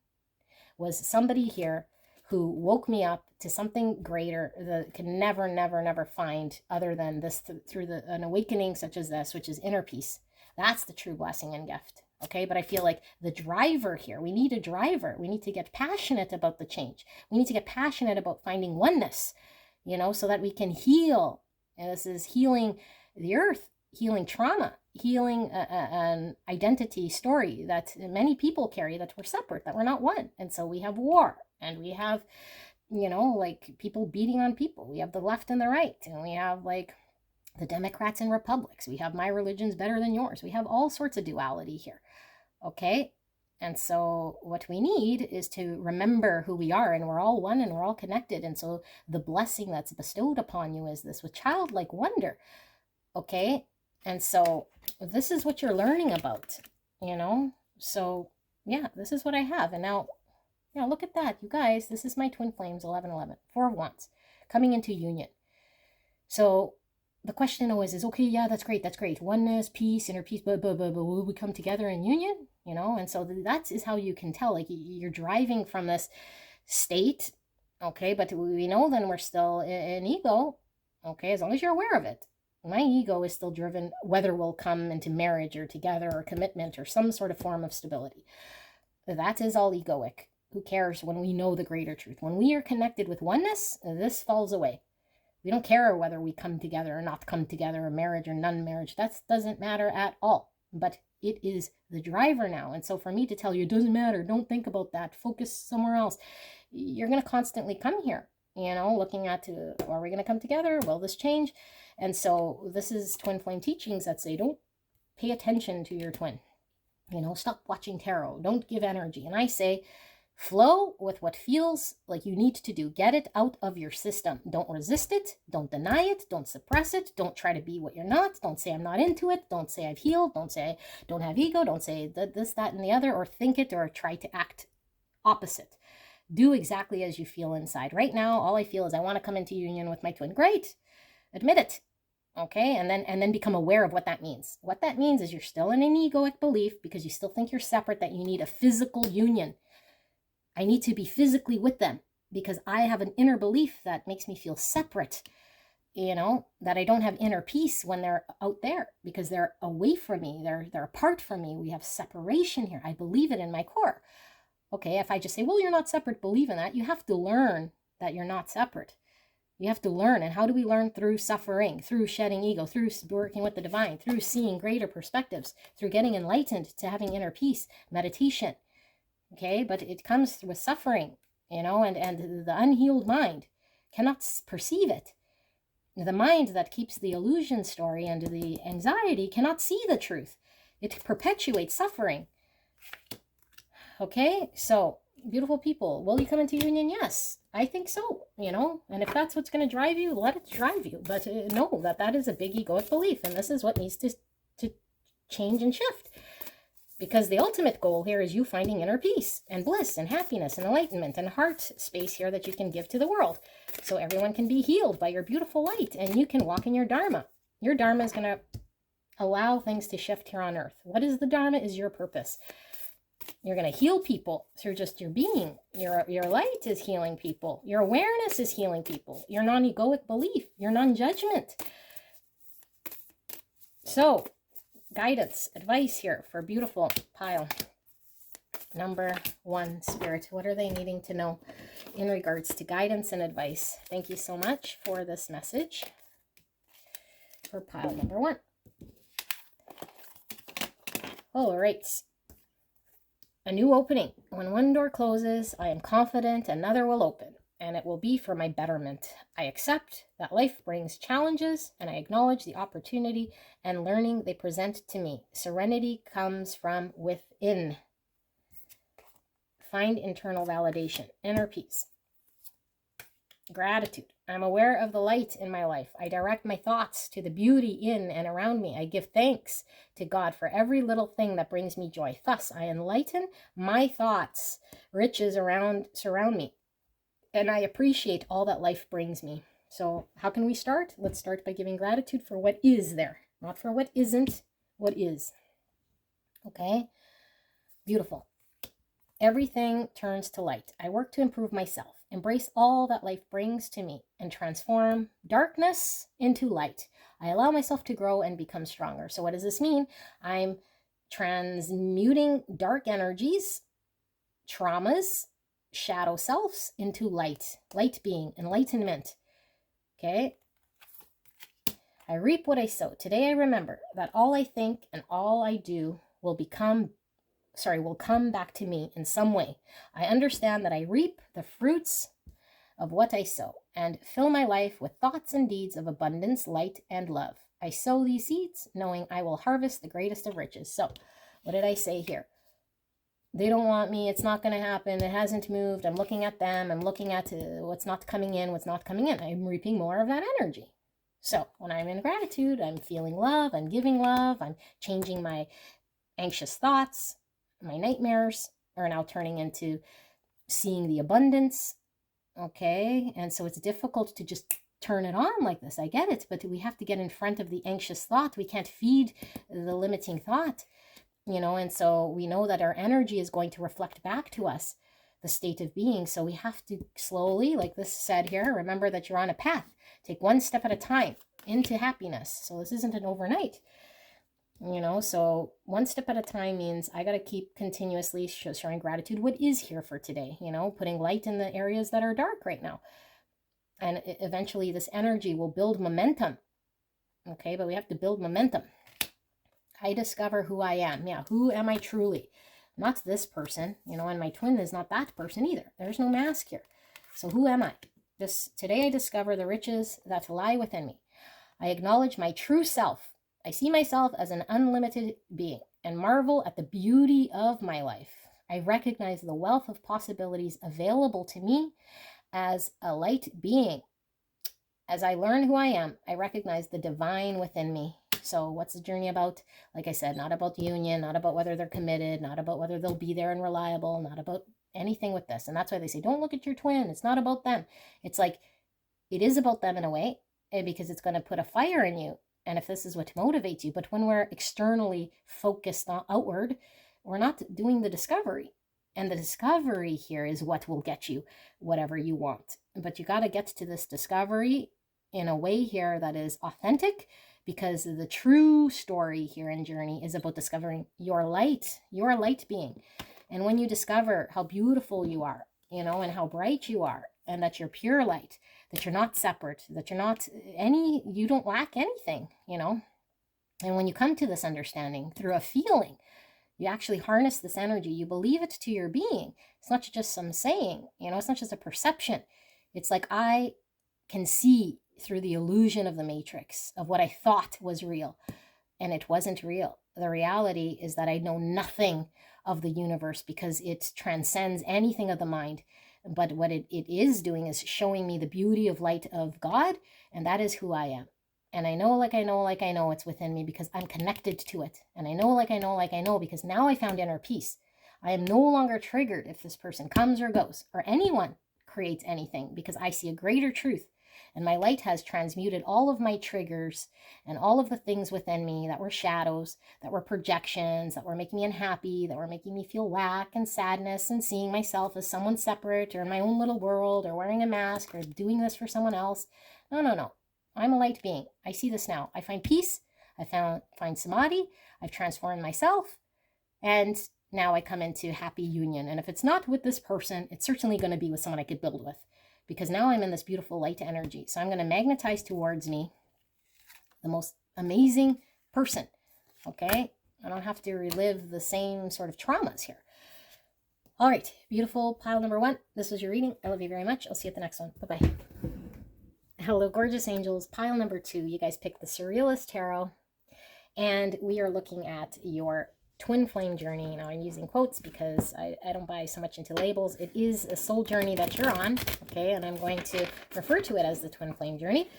was somebody here who woke me up to something greater that can never find other than this through an awakening such as this, which is inner peace. That's the true blessing and gift. Okay, but I feel like the driver here, we need a driver. We need to get passionate about the change. We need to get passionate about finding oneness, so that we can heal. And this is healing the earth, healing trauma, healing an identity story that many people carry, that we're separate, that we're not one. And so we have war, and we have, like people beating on people. We have the left and the right, and we have like the Democrats and Republics. We have my religion's better than yours. We have all sorts of duality here. Okay. And so what we need is to remember who we are, and we're all one and we're all connected. And so the blessing that's bestowed upon you is this with childlike wonder. Okay. And so this is what you're learning about, So yeah, this is what I have. And now, look at that, you guys. This is my twin flames, 1111, 4 of Wands, coming into union. So the question always is, okay, yeah, that's great. Oneness, peace, inner peace, but will we come together in union? And so that is how you can tell, like, you're driving from this state, okay, but we know then we're still in ego, okay, as long as you're aware of it. My ego is still driven whether we'll come into marriage or together or commitment or some sort of form of stability. That is all egoic. Who cares when we know the greater truth? When we are connected with oneness, this falls away. We don't care whether we come together or not come together, or marriage or non-marriage. That doesn't matter at all. But it is the driver now. And so for me to tell you, it doesn't matter, don't think about that, focus somewhere else, you're going to constantly come here, looking at, are we going to come together? Will this change? And so this is twin flame teachings that say, don't pay attention to your twin. Stop watching tarot. Don't give energy. And I say, flow with what feels like you need to do. Get it out of your system. Don't resist it. Don't deny it. Don't suppress it. Don't try to be what you're not. Don't say I'm not into it. Don't say I've healed. Don't say I don't have ego. Don't say this, that, and the other, or think it, or try to act opposite. Do exactly as you feel inside. Right now, all I feel is I want to come into union with my twin. Great. Admit it. Okay, and then become aware of what that means. What that means is you're still in an egoic belief because you still think you're separate, that you need a physical union. I need to be physically with them because I have an inner belief that makes me feel separate, that I don't have inner peace when they're out there because they're away from me. They're apart from me. We have separation here. I believe it in my core. Okay, if I just say, well, you're not separate, believe in that, you have to learn that you're not separate. You have to learn. And how do we learn? Through suffering, through shedding ego, through working with the divine, through seeing greater perspectives, through getting enlightened, to having inner peace, meditation. Okay, but it comes with suffering, and the unhealed mind cannot perceive it. The mind that keeps the illusion story and the anxiety cannot see the truth. It perpetuates suffering. Okay, so beautiful people, will you come into union? Yes, I think so, and if that's what's going to drive you, let it drive you. But know that is a big egoic belief, and this is what needs to change and shift. Because the ultimate goal here is you finding inner peace and bliss and happiness and enlightenment and heart space here that you can give to the world. So everyone can be healed by your beautiful light and you can walk in your Dharma. Your Dharma is going to allow things to shift here on earth. What is the Dharma? Is your purpose. You're going to heal people through just your being. Your light is healing people. Your awareness is healing people. Your non-egoic belief. Your non-judgment. So, guidance, advice here for beautiful pile number 1, Spirit. What are they needing to know in regards to guidance and advice? Thank you so much for this message for pile number 1. All right. A new opening. When one door closes, I am confident another will open, and it will be for my betterment. I accept that life brings challenges, and I acknowledge the opportunity and learning they present to me. Serenity comes from within. Find internal validation, inner peace. Gratitude. I'm aware of the light in my life. I direct my thoughts to the beauty in and around me. I give thanks to God for every little thing that brings me joy. Thus, I enlighten my thoughts. Riches surround me. And I appreciate all that life brings me. So how can we start? Let's start by giving gratitude for what is there. Not for what isn't, what is. Okay? Beautiful. Everything turns to light. I work to improve myself, embrace all that life brings to me, and transform darkness into light. I allow myself to grow and become stronger. So what does this mean? I'm transmuting dark energies, traumas, shadow selves into light. Light being, enlightenment. Okay? I reap what I sow. Today I remember that all I think and all I do will come back to me in some way. I understand that I reap the fruits of what I sow and fill my life with thoughts and deeds of abundance, light, and love. I sow these seeds knowing I will harvest the greatest of riches. So, what did I say here? They don't want me. It's not going to happen. It hasn't moved. I'm looking at them. I'm looking at what's not coming in, what's not coming in. I'm reaping more of that energy. So, when I'm in gratitude, I'm feeling love. I'm giving love. I'm changing my anxious thoughts. My nightmares are now turning into seeing the abundance. Okay, and so it's difficult to just turn it on like this. I get it, but we have to get in front of the anxious thought. We can't feed the limiting thought, and so we know that our energy is going to reflect back to us the state of being. So we have to slowly, like this said here, remember that you're on a path. Take one step at a time into happiness. So this isn't an overnight, you know, so one step at a time means I got to keep continuously showing gratitude. What is here for today, you know, putting light in the areas that are dark right now. And eventually this energy will build momentum. Okay, but we have to build momentum. I discover who I am. Yeah, who am I truly? Not this person, you know, and my twin is not that person either. There's no mask here. So who am I? Today I discover the riches that lie within me. I acknowledge my true self. I see myself as an unlimited being and marvel at the beauty of my life. I recognize the wealth of possibilities available to me as a light being. As I learn who I am, I recognize the divine within me. So what's the journey about? Like I said, not about union, not about whether they're committed, not about whether they'll be there and reliable, not about anything with this. And that's why they say, don't look at your twin. It's not about them. It's like, it is about them in a way, because it's going to put a fire in you. And if this is what motivates you, but when we're externally focused on outward, we're not doing the discovery. And the discovery here is what will get you whatever you want. But you got to get to this discovery in a way here that is authentic, because the true story here in Journey is about discovering your light being. And when you discover how beautiful you are, you know, and how bright you are, and that you're pure light, that you're not separate, that you're not you don't lack anything, you know. And when you come to this understanding through a feeling, you actually harness this energy, you believe it to your being. It's not just some saying, you know, it's not just a perception. It's like I can see through the illusion of the matrix of what I thought was real, and it wasn't real. The reality is that I know nothing of the universe because it transcends anything of the mind. But what it is doing is showing me the beauty of light of God, and that is who I am. And I know it's within me because I'm connected to it. And I know because now I found inner peace. I am no longer triggered if this person comes or goes, or anyone creates anything, because I see a greater truth. And my light has transmuted all of my triggers and all of the things within me that were shadows, that were projections, that were making me unhappy, that were making me feel lack and sadness and seeing myself as someone separate or in my own little world or wearing a mask or doing this for someone else. No. I'm a light being. I see this now. I find peace. I find samadhi. I've transformed myself. And now I come into happy union. And if it's not with this person, it's certainly going to be with someone I could build with. Because now I'm in this beautiful light energy. So I'm going to magnetize towards me the most amazing person. Okay? I don't have to relive the same sort of traumas here. All right. Beautiful pile number 1. This was your reading. I love you very much. I'll see you at the next one. Bye-bye. Hello, gorgeous angels. Pile number 2. You guys picked the Surrealist Tarot. And we are looking at your twin flame journey. Now I'm using quotes because I don't buy so much into labels. It is a soul journey that you're on, okay, and I'm going to refer to it as the twin flame journey,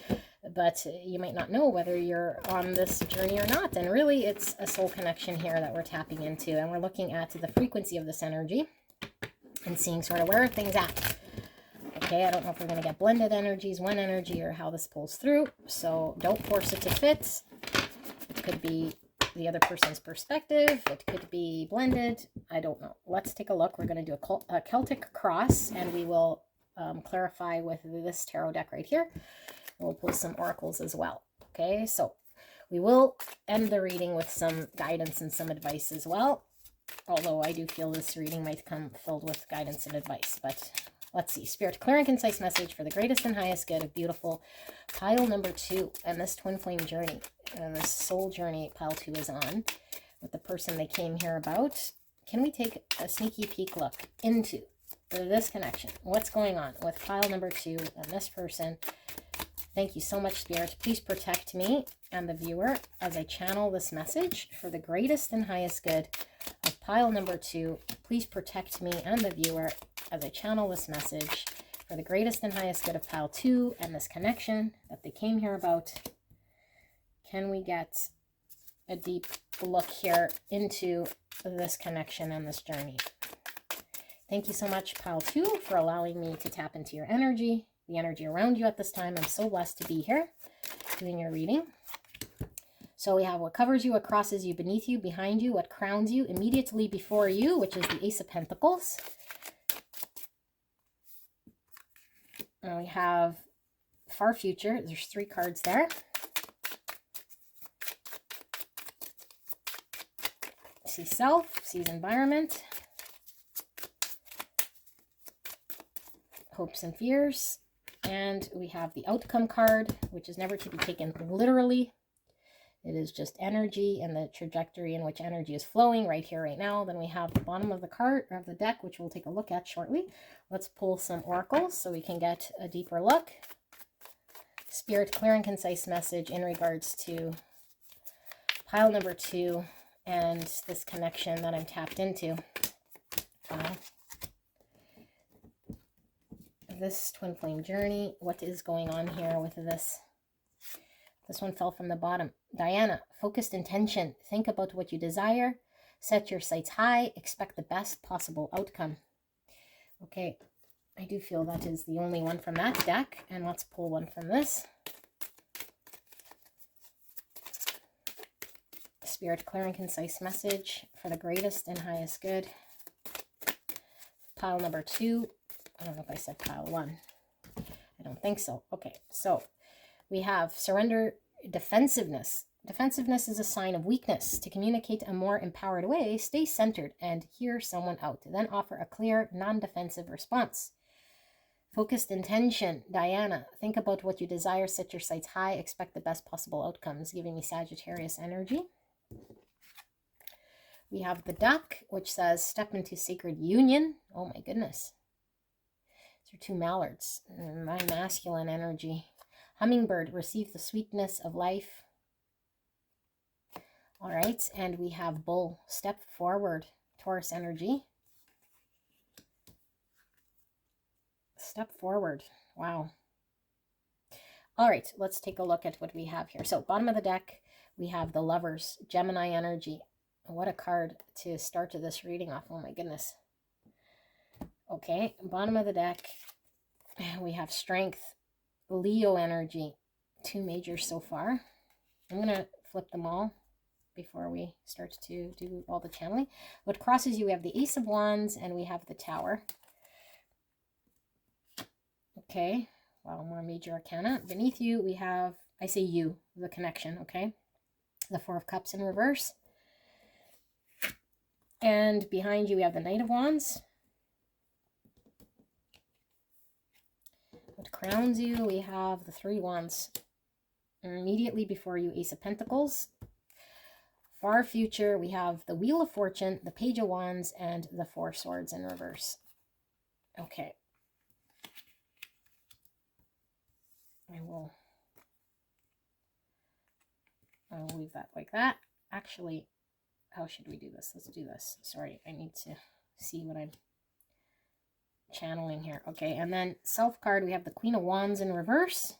but you might not know whether you're on this journey or not. And really it's a soul connection here that we're tapping into, and we're looking at the frequency of this energy and seeing sort of where are things at. Okay, I don't know if we're going to get blended energies, one energy, or how this pulls through, so don't force it to fit. It could be the other person's perspective. It could be blended. I don't know. Let's take a look. We're going to do a Celtic cross, and we will clarify with this tarot deck right here. We'll pull some oracles as well. Okay, so we will end the reading with some guidance and some advice as well. Although I do feel this reading might come filled with guidance and advice, but let's see. Spirit, clear and concise message for the greatest and highest good of beautiful pile number 2 and this twin flame journey. And this soul journey pile 2 is on with the person they came here about. Can we take a sneaky peek look into this connection? What's going on with pile number 2 and this person? Thank you so much, Spirit. Please protect me and the viewer as I channel this message for the greatest and highest good of pile number 2. Please protect me and the viewer as I channel this message for the greatest and highest good of pile 2 and this connection that they came here about. Can we get a deep look here into this connection and this journey? Thank you so much, pile 2, for allowing me to tap into your energy, the energy around you at this time. I'm so blessed to be here doing your reading. So we have what covers you, what crosses you, beneath you, behind you, what crowns you, immediately before you, which is the Ace of Pentacles. And we have far future. There's 3 cards there. See self, sees environment, hopes and fears, and we have the outcome card, which is never to be taken literally. It is just energy and the trajectory in which energy is flowing right here, right now. Then we have the bottom of the card, of the deck, which we'll take a look at shortly. Let's pull some oracles so we can get a deeper look. Spirit, clear and concise message in regards to pile number 2 and this connection that I'm tapped into. This twin flame journey, what is going on here with this? This one fell from the bottom. Diana, focused intention. Think about what you desire. Set your sights high. Expect the best possible outcome. Okay, I do feel that is the only one from that deck. And let's pull one from this. Spirit, clear and concise message for the greatest and highest good. Pile number 2. I don't know if I said pile 1. I don't think so. Okay, so we have surrender, defensiveness. Defensiveness is a sign of weakness. To communicate a more empowered way, stay centered and hear someone out. Then offer a clear, non-defensive response. Focused intention. Diana, think about what you desire. Set your sights high. Expect the best possible outcomes. Giving me Sagittarius energy. We have the duck, which says step into sacred union. Oh my goodness. These are 2 mallards. My masculine energy. Hummingbird, receive the sweetness of life. All right, and we have bull, step forward. Taurus energy. Step forward. Wow. All right, let's take a look at what we have here. So bottom of the deck, we have the lovers, Gemini energy. What a card to start to this reading off. Oh my goodness. Okay, bottom of the deck, we have strength, Leo energy. 2 majors so far. I'm going to flip them all before we start to do all the channeling. What crosses you, we have the Ace of Wands and we have the Tower. Okay, wow, more major arcana. Beneath you, we have, I say you, the connection, okay? The 4 of Cups in reverse. And behind you, we have the Knight of Wands. What crowns you, we have the 3 Wands. And immediately before you, Ace of Pentacles. Far future, we have the Wheel of Fortune, the Page of Wands, and the 4 Swords in reverse. Okay. I'll leave that like that. Actually, how should we do this? Let's do this. Sorry, I need to see what I'm channeling here. Okay, and then self card, we have the Queen of Wands in reverse.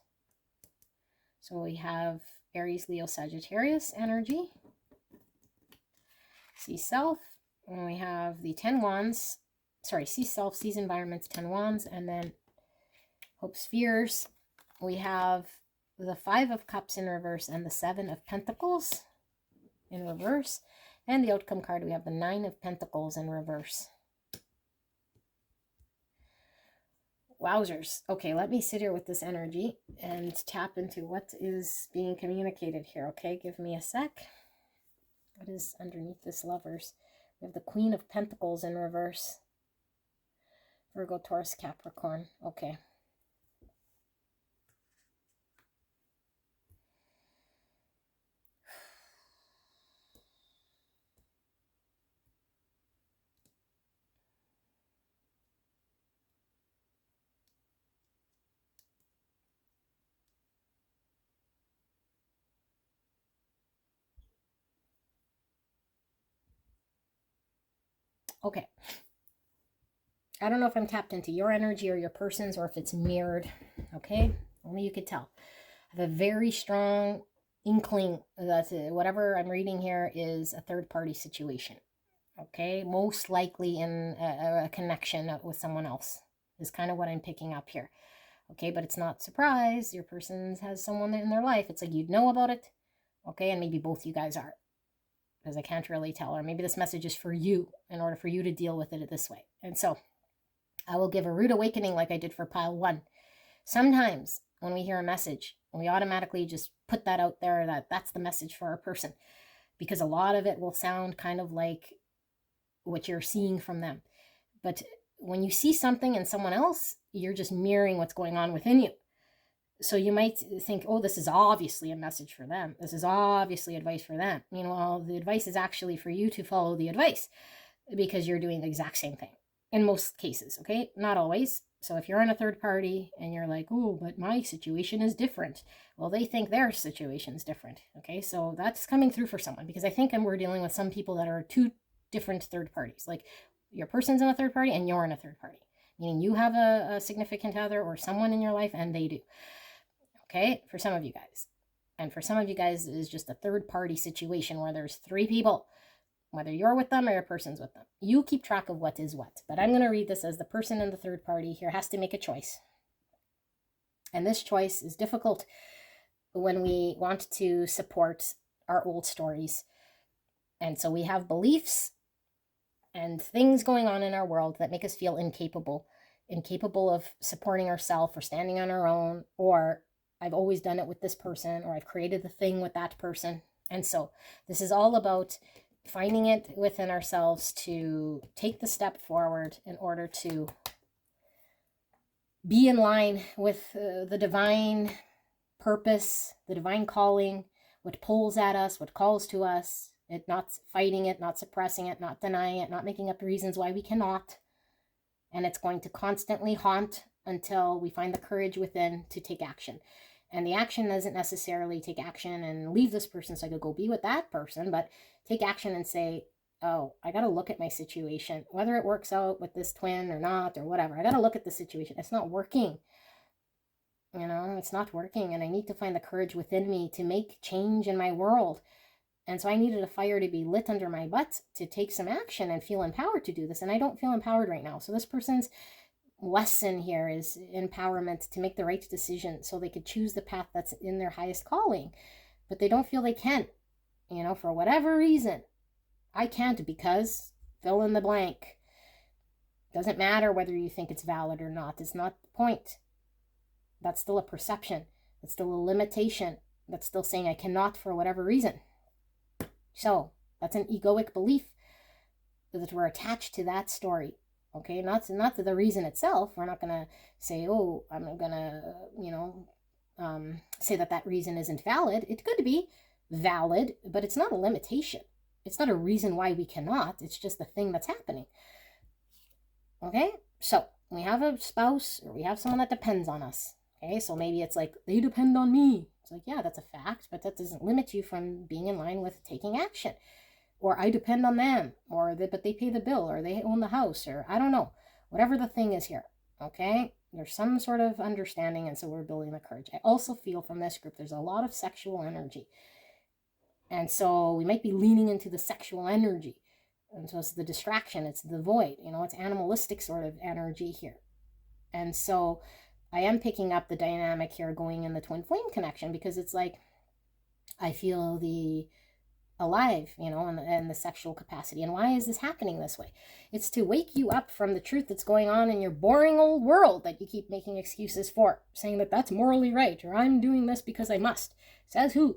So we have Aries, Leo, Sagittarius energy. See self, and we have the 10 Wands. Sorry, see self, sees environments, 10 Wands, and then hopes, fears. We have the 5 of Cups in reverse and the 7 of Pentacles in reverse. And the outcome card, we have the 9 of Pentacles in reverse. Wowzers. Okay, let me sit here with this energy and tap into what is being communicated here. Okay, give me a sec. What is underneath this lovers? We have the Queen of Pentacles in reverse. Virgo, Taurus, Capricorn. Okay. Okay. I don't know if I'm tapped into your energy or your person's or if it's mirrored. Okay. Only you could tell. I have a very strong inkling that whatever I'm reading here is a third party situation. Okay. Most likely in a connection with someone else is kind of what I'm picking up here. Okay. But it's not surprise. Your person has someone in their life. It's like you'd know about it. Okay. And maybe both you guys are. Because I can't really tell, or maybe this message is for you in order for you to deal with it this way. And so I will give a rude awakening like I did for pile 1. Sometimes when we hear a message, we automatically just put that out there that that's the message for our person, because a lot of it will sound kind of like what you're seeing from them. But when you see something in someone else, you're just mirroring what's going on within you. So you might think, oh, this is obviously a message for them. This is obviously advice for them. Meanwhile, the advice is actually for you to follow the advice, because you're doing the exact same thing in most cases, okay? Not always. So if you're in a third party and you're like, oh, but my situation is different. Well, they think their situation is different, okay? So that's coming through for someone, because I think we're dealing with some people that are two different third parties. Like your person's in a third party and you're in a third party, meaning you have a significant other or someone in your life and they do. Okay, for some of you guys. And for some of you guys, it is just a third party situation where there's three people, whether you're with them or your person's with them. You keep track of what is what. But I'm going to read this as the person in the third party here has to make a choice. And this choice is difficult when we want to support our old stories. And so we have beliefs and things going on in our world that make us feel incapable of supporting ourselves or standing on our own, or I've always done it with this person, or I've created the thing with that person. And so this is all about finding it within ourselves to take the step forward in order to be in line with the divine purpose, the divine calling, what pulls at us, what calls to us, it not fighting it, not suppressing it, not denying it, not making up reasons why we cannot. And it's going to constantly haunt until we find the courage within to take action. And the action doesn't necessarily take action and leave this person so I could go be with that person, but take action and say, oh, I got to look at my situation, whether it works out with this twin or not, or whatever. I got to look at the situation. It's not working. It's not working. And I need to find the courage within me to make change in my world. And so I needed a fire to be lit under my butt to take some action and feel empowered to do this. And I don't feel empowered right now. So this person's lesson here is empowerment to make the right decision so they could choose the path that's in their highest calling. But they don't feel they can, for whatever reason. I can't because fill in the blank. Doesn't matter whether you think it's valid or not. It's not the point. That's still a perception. That's still a limitation. That's still saying I cannot for whatever reason. So that's an egoic belief that we're attached to that story. Okay, not to the reason itself. We're not going to say, oh, I'm going to, say that reason isn't valid. It could be valid, but it's not a limitation. It's not a reason why we cannot. It's just the thing that's happening. Okay, so we have a spouse or we have someone that depends on us. Okay, so maybe it's like, they depend on me. It's like, yeah, that's a fact, but that doesn't limit you from being in line with taking action. Or I depend on them, but they pay the bill, or they own the house, or I don't know, whatever the thing is here, okay? There's some sort of understanding, and so we're building the courage. I also feel from this group, there's a lot of sexual energy. And so we might be leaning into the sexual energy. And so it's the distraction, it's the void, it's animalistic sort of energy here. And so I am picking up the dynamic here going in the twin flame connection, because it's like, I feel the alive, and the sexual capacity. And why is this happening this way? It's to wake you up from the truth that's going on in your boring old world that you keep making excuses for, saying that that's morally right, or I'm doing this because I must. Says who?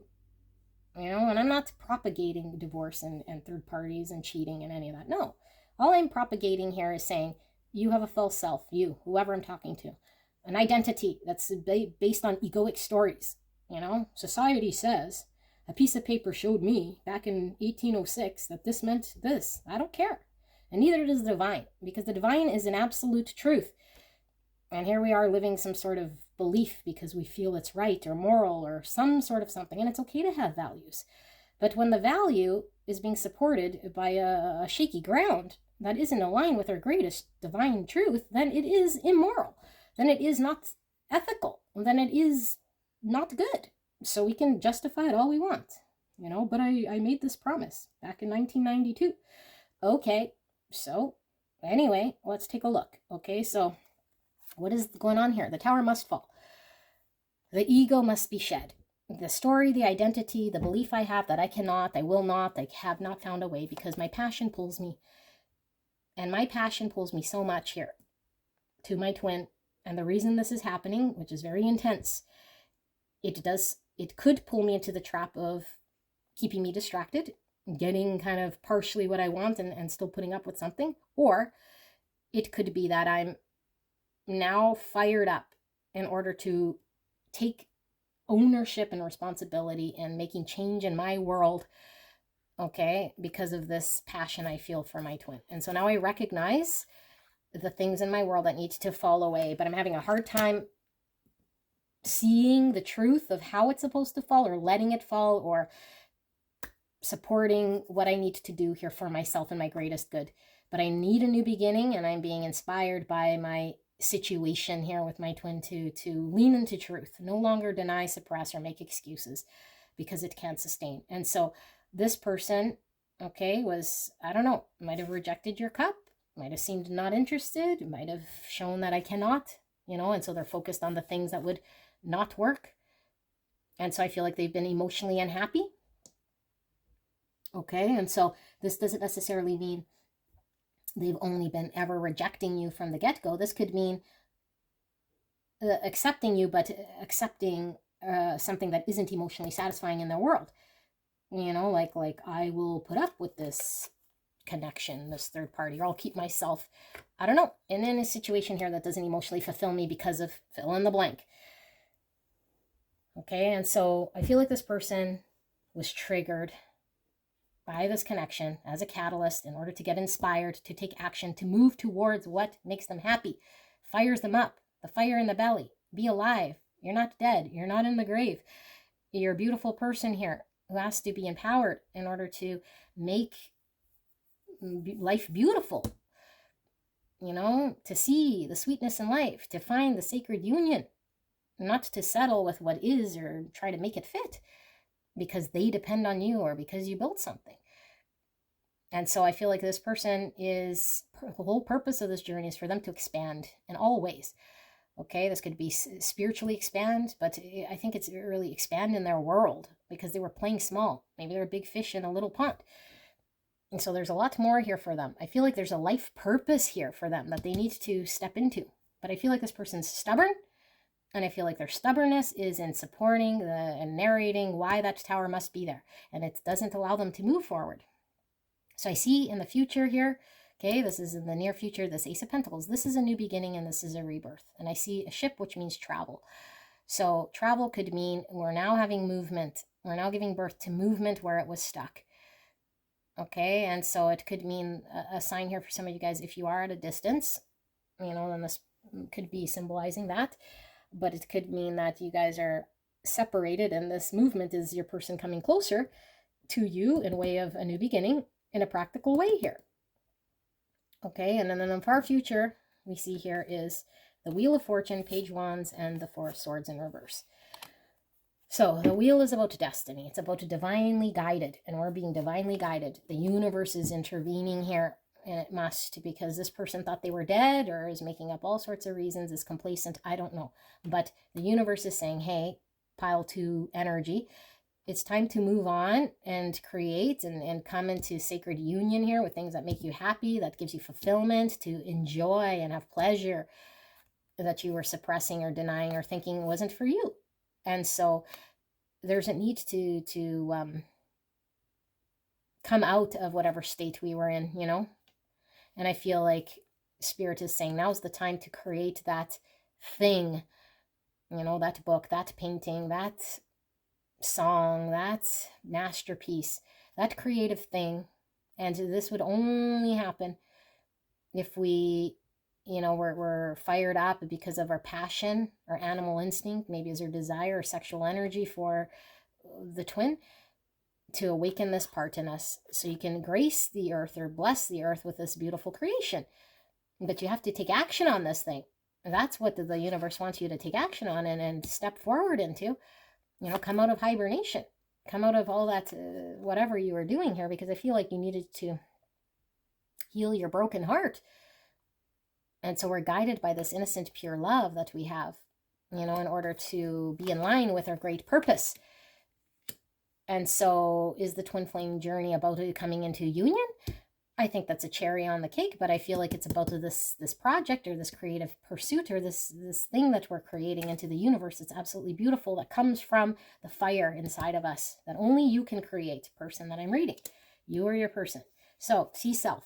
And I'm not propagating divorce and third parties and cheating and any of that. No. All I'm propagating here is saying you have a false self, you, whoever I'm talking to, an identity that's based on egoic stories. Society says, a piece of paper showed me back in 1806 that this meant this. I don't care. And neither does the divine, because the divine is an absolute truth. And here we are living some sort of belief because we feel it's right or moral or some sort of something. And it's okay to have values. But when the value is being supported by a shaky ground that isn't aligned with our greatest divine truth, then it is immoral. Then it is not ethical. Then it is not good. So we can justify it all we want, but I made this promise back in 1992. Okay, so anyway, let's take a look. Okay, so what is going on here? The tower must fall. The ego must be shed. The story, the identity, the belief I have that I cannot, I will not, I have not found a way, because my passion pulls me. And my passion pulls me so much here to my twin And the reason this is happening, which is very intense, it could pull me into the trap of keeping me distracted, getting kind of partially what I want and still putting up with something. Or it could be that I'm now fired up in order to take ownership and responsibility and making change in my world, okay, because of this passion I feel for my twin. And so now I recognize the things in my world that need to fall away, but I'm having a hard time seeing the truth of how it's supposed to fall, or letting it fall, or supporting what I need to do here for myself and my greatest good. But I need a new beginning, and I'm being inspired by my situation here with my twin to lean into truth, no longer deny, suppress, or make excuses, because it can't sustain. And so this person, okay, was, I don't know, might have rejected your cup, might have seemed not interested, might have shown that I cannot, and so they're focused on the things that would not work. And so I feel like they've been emotionally unhappy. Okay, and so this doesn't necessarily mean they've only been ever rejecting you from the get-go. This could mean accepting you, but accepting something that isn't emotionally satisfying in their world. Like I will put up with this connection, this third party, or I'll keep myself, I don't know, in a situation here that doesn't emotionally fulfill me because of fill in the blank. Okay, and so I feel like this person was triggered by this connection as a catalyst in order to get inspired, to take action, to move towards what makes them happy, fires them up, the fire in the belly. Be alive. You're not dead. You're not in the grave. You're a beautiful person here who has to be empowered in order to make life beautiful, to see the sweetness in life, to find the sacred union, not to settle with what is or try to make it fit because they depend on you or because you built something. And so I feel like this person is, the whole purpose of this journey is for them to expand in all ways. Okay, this could be spiritually expand, but I think it's really expand in their world because they were playing small. Maybe they're a big fish in a little pond. And so there's a lot more here for them. I feel like there's a life purpose here for them that they need to step into. But I feel like this person's stubborn, and I feel like their stubbornness is in supporting and narrating why that tower must be there. And it doesn't allow them to move forward. So I see in the future here, okay, this is in the near future, this Ace of Pentacles. This is a new beginning and this is a rebirth. And I see a ship, which means travel. So travel could mean we're now having movement. We're now giving birth to movement where it was stuck. Okay, and so it could mean a sign here for some of you guys, if you are at a distance, then this could be symbolizing that. But it could mean that you guys are separated and this movement is your person coming closer to you in way of a new beginning in a practical way here. Okay, and then in the far future, we see here is the Wheel of Fortune, Page Wands, and the Four of Swords in reverse. So the wheel is about destiny. It's about divinely guided, and we're being divinely guided. The universe is intervening here, and it must, because this person thought they were dead or is making up all sorts of reasons, is complacent. I don't know. But the universe is saying, hey, pile 2 energy. It's time to move on and create and come into sacred union here with things that make you happy, that gives you fulfillment, to enjoy and have pleasure that you were suppressing or denying or thinking wasn't for you. And so there's a need to come out of whatever state we were in, And I feel like Spirit is saying now's the time to create that thing, that book, that painting, that song, that masterpiece, that creative thing. And this would only happen if we, we're fired up because of our passion, our animal instinct, maybe is our desire or sexual energy for the twin, to awaken this part in us so you can grace the earth or bless the earth with this beautiful creation. But you have to take action on this thing. That's what the universe wants you to take action on and step forward into. Come out of hibernation, come out of all that, whatever you were doing here, because I feel like you needed to heal your broken heart. And so we're guided by this innocent, pure love that we have, in order to be in line with our great purpose. And so is the twin flame journey about coming into union? I think that's a cherry on the cake, but I feel like it's about this project or this creative pursuit or this thing that we're creating into the universe. It's absolutely beautiful, that comes from the fire inside of us that only you can create, person that I'm reading. You are your person. So, see self.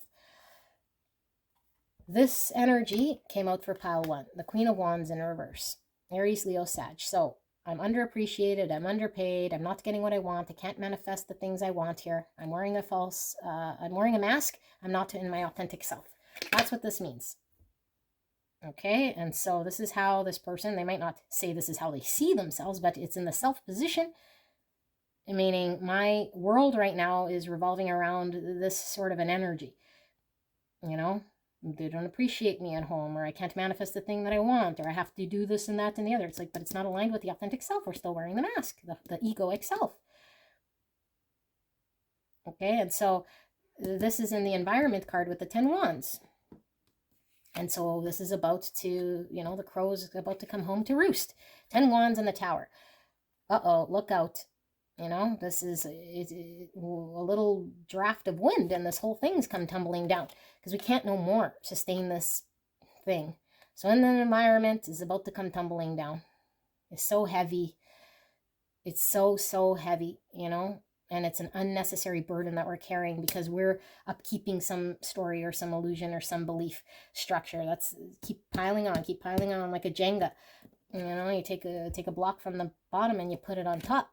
This energy came out for pile 1, the Queen of Wands in reverse. Aries, Leo, Sag. So, I'm underappreciated, I'm underpaid, I'm not getting what I want, I can't manifest the things I want here. I'm wearing a mask, I'm not in my authentic self. That's what this means. Okay, and so this is how this person, they might not say this is how they see themselves, but it's in the self position, meaning my world right now is revolving around this sort of an energy. You know, they don't appreciate me at home, or I can't manifest the thing that I want, or I have to do this and that and the other. It's like, but it's not aligned with the authentic self. We're still wearing the mask, the egoic self. Okay, and so this is in the environment card with the 10 wands. And so this is about to, the crow is about to come home to roost. 10 wands in the tower. Uh-oh, look out. This is a little draft of wind, and this whole thing's come tumbling down because we can't no more sustain this thing. So in the environment is about to come tumbling down. It's so heavy. It's so heavy, and it's an unnecessary burden that we're carrying because we're upkeeping some story or some illusion or some belief structure. That's keep piling on like a Jenga. You take a block from the bottom and you put it on top,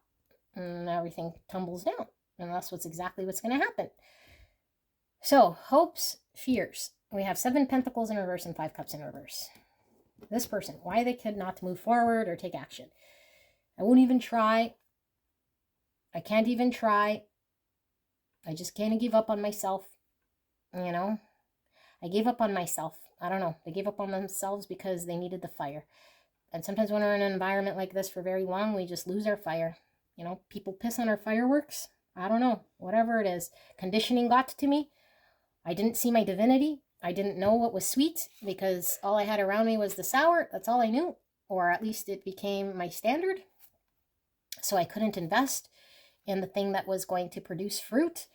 and everything tumbles down. And that's exactly what's going to happen. So, hopes, fears. We have 7 pentacles in reverse and 5 cups in reverse. This person, why they could not move forward or take action. I won't even try. I can't even try. I just can't give up on myself. I gave up on myself. I don't know. They gave up on themselves because they needed the fire. And sometimes when we're in an environment like this for very long, we just lose our fire. People piss on our fireworks. I don't know. Whatever it is. Conditioning got to me. I didn't see my divinity. I didn't know what was sweet because all I had around me was the sour. That's all I knew. Or at least it became my standard. So I couldn't invest in the thing that was going to produce fruit.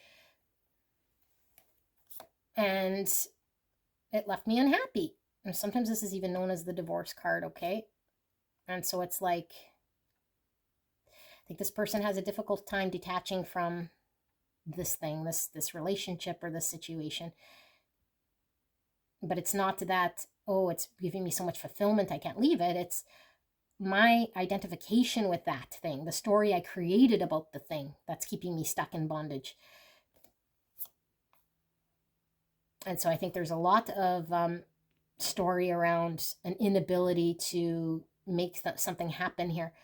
And it left me unhappy. And sometimes this is even known as the divorce card, okay? And so it's like, I think this person has a difficult time detaching from this thing, this relationship or this situation. But it's not that, oh, it's giving me so much fulfillment, I can't leave it. It's my identification with that thing, the story I created about the thing that's keeping me stuck in bondage. And so I think there's a lot of story around an inability to make something happen here.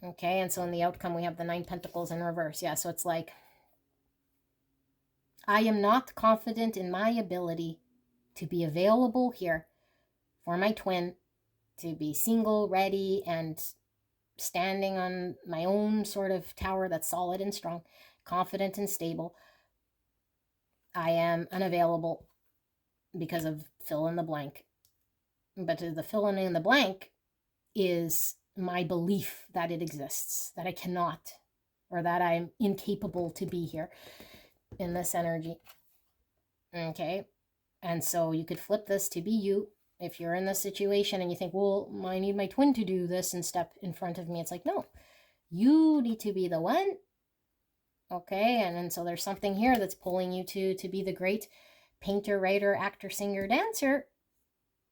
Okay, and so in the outcome, we have the 9 pentacles in reverse. Yeah, so it's like, I am not confident in my ability to be available here for my twin, to be single, ready, and standing on my own sort of tower that's solid and strong, confident and stable. I am unavailable because of fill in the blank. But the fill in the blank is my belief that it exists, that I cannot, or that I'm incapable to be here in this energy. Okay, and so you could flip this to be you. If you're in this situation and you think, well, I need my twin to do this and step in front of me, it's like, no, you need to be the one. Okay, and so there's something here that's pulling you to be the great painter, writer, actor, singer, dancer,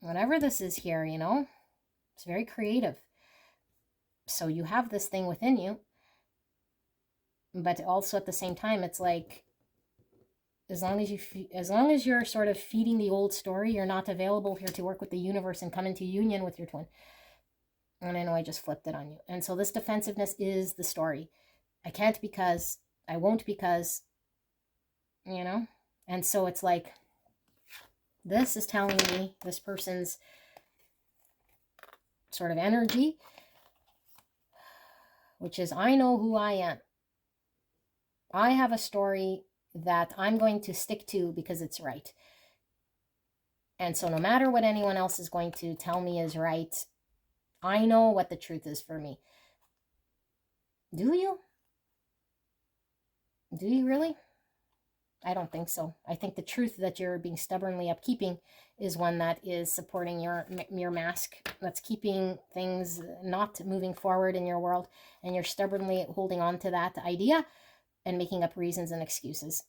whatever this is here, it's very creative. So you have this thing within you, but also at the same time, it's like, as long as you're sort of feeding the old story, you're not available here to work with the universe and come into union with your twin. And I know I just flipped it on you. And so this defensiveness is the story. I can't because, I won't because, And so it's like, this is telling me this person's sort of energy, which is, I know who I am. I have a story that I'm going to stick to because it's right. And so no matter what anyone else is going to tell me is right, I know what the truth is for me. Do you? Do you really? I don't think so. I think the truth that you're being stubbornly upkeeping is one that is supporting your mask, that's keeping things not moving forward in your world, and you're stubbornly holding on to that idea and making up reasons and excuses.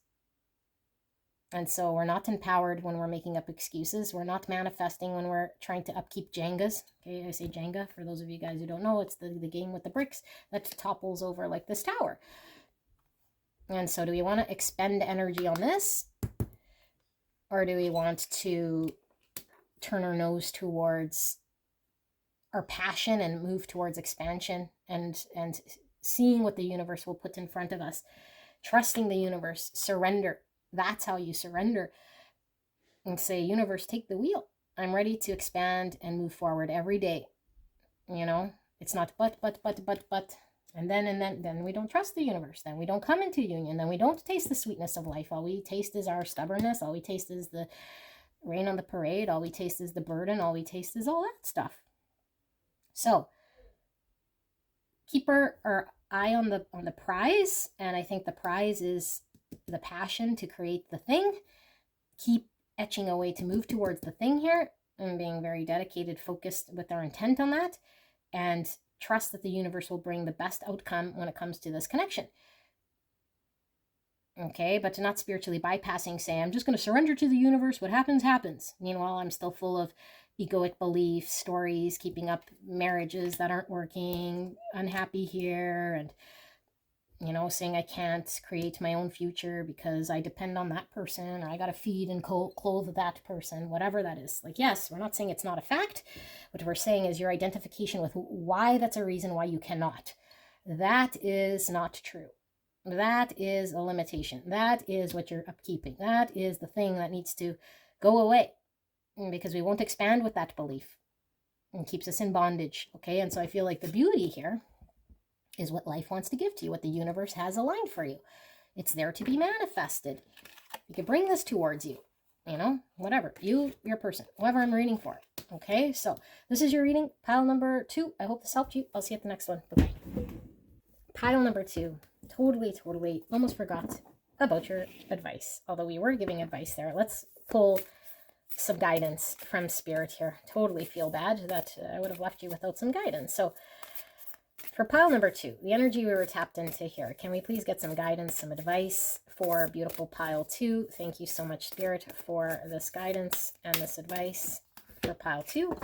And so we're not empowered when we're making up excuses. We're not manifesting when we're trying to upkeep Jengas. Okay, I say Jenga, for those of you guys who don't know, it's the game with the bricks that topples over like this tower. And so do we want to expend energy on this? Or do we want to turn our nose towards our passion and move towards expansion and seeing what the universe will put in front of us? Trusting the universe, surrender. That's how you surrender. And say, universe, take the wheel. I'm ready to expand and move forward every day. You know, it's not but. And then we don't trust the universe. Then we don't come into union. Then we don't taste the sweetness of life. All we taste is our stubbornness. All we taste is the rain on the parade. All we taste is the burden. All we taste is all that stuff. So keep our eye on the prize. And I think the prize is the passion to create the thing. Keep etching away to move towards the thing here and being very dedicated, focused with our intent on that, and trust that the universe will bring the best outcome when it comes to this connection. Okay, but to not spiritually bypassing, say, I'm just going to surrender to the universe. What happens, happens. Meanwhile, I'm still full of egoic beliefs, stories, keeping up marriages that aren't working, unhappy here, and saying I can't create my own future because I depend on that person, or I got to feed and clothe that person, whatever that is. Like, yes, we're not saying it's not a fact. What we're saying is your identification with why that's a reason why you cannot. That is not true. That is a limitation. That is what you're upkeeping. That is the thing that needs to go away, because we won't expand with that belief and keeps us in bondage. Okay, and so I feel like the beauty here is what life wants to give to you, what the universe has aligned for you. It's there to be manifested. You can bring this towards you, whatever, your person, whoever I'm reading for. Okay, so this is your reading, pile number 2. I hope this helped you. I'll see you at the next one. Bye-bye. Pile number 2. Totally almost forgot about your advice, although we were giving advice there. Let's pull some guidance from spirit here. Totally feel bad that I would have left you without some guidance. So for pile number 2, the energy we were tapped into here, can we please get some guidance, some advice for beautiful pile 2? Thank you so much, Spirit, for this guidance and this advice for pile 2.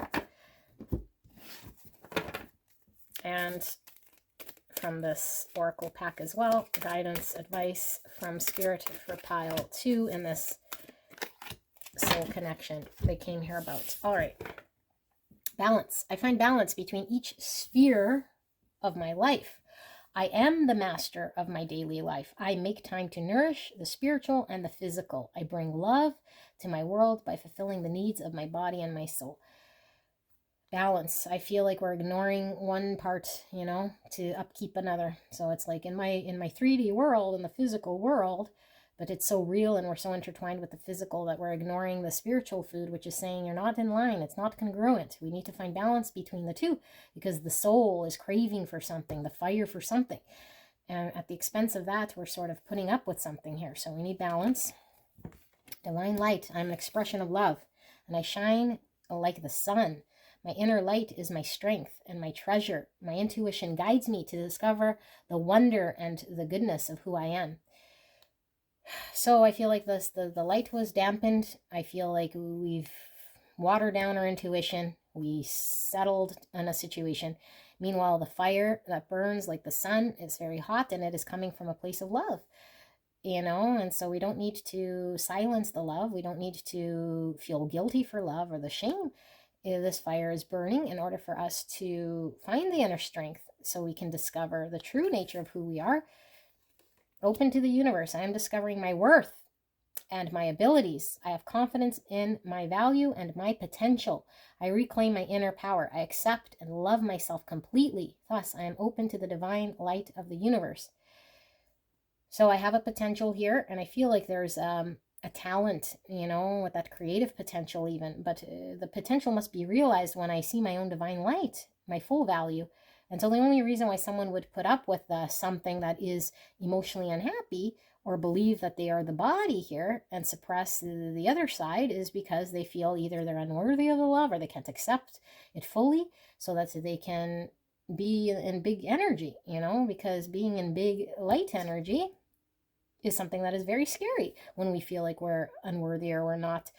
And from this oracle pack as well, guidance, advice from Spirit for pile 2 in this soul connection they came here about. All right. Balance. I find balance between each sphere of my life. I am the master of my daily life. I make time to nourish the spiritual and the physical. I bring love to my world by fulfilling the needs of my body and my soul. Balance. I feel like we're ignoring one part, to upkeep another. So it's like in my 3D world, in the physical world, but it's so real and we're so intertwined with the physical that we're ignoring the spiritual food, which is saying you're not in line. It's not congruent. We need to find balance between the two, because the soul is craving for something, the fire for something. And at the expense of that, we're sort of putting up with something here. So we need balance. Divine light. I'm an expression of love, and I shine like the sun. My inner light is my strength and my treasure. My intuition guides me to discover the wonder and the goodness of who I am. So I feel like the light was dampened. I feel like we've watered down our intuition. We settled in a situation. Meanwhile, the fire that burns like the sun is very hot, and it is coming from a place of love. And so we don't need to silence the love. We don't need to feel guilty for love or the shame. This fire is burning in order for us to find the inner strength so we can discover the true nature of who we are. Open to the universe. I am discovering my worth and my abilities. I have confidence in my value and my potential. I reclaim my inner power. I accept and love myself completely. Thus, I am open to the divine light of the universe. So I have a potential here, and I feel like there's a talent, with that creative potential even. But the potential must be realized when I see my own divine light, my full value, And so the only reason why someone would put up with something that is emotionally unhappy or believe that they are the body here and suppress the other side is because they feel either they're unworthy of the love or they can't accept it fully, so that they can be in big energy, because being in big light energy is something that is very scary when we feel like we're unworthy or we're not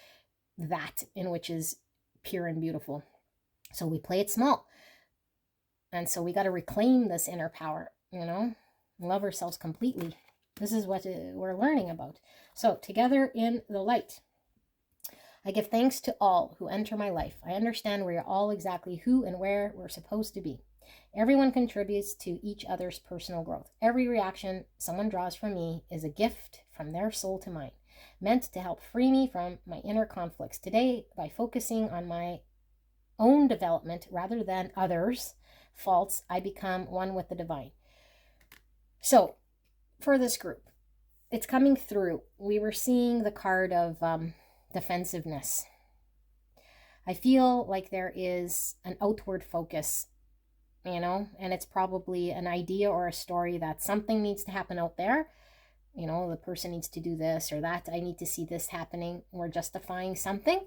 that in which is pure and beautiful. So we play it small. And so we got to reclaim this inner power, love ourselves completely. This is what we're learning about. So together in the light, I give thanks to all who enter my life. I understand we are all exactly who and where we're supposed to be. Everyone contributes to each other's personal growth. Every reaction someone draws from me is a gift from their soul to mine, meant to help free me from my inner conflicts. Today, by focusing on my own development rather than others' faults, I become one with the divine. So, for this group, it's coming through. We were seeing the card of defensiveness. I feel like there is an outward focus, and it's probably an idea or a story that something needs to happen out there. The person needs to do this or that. I need to see this happening. We're justifying something.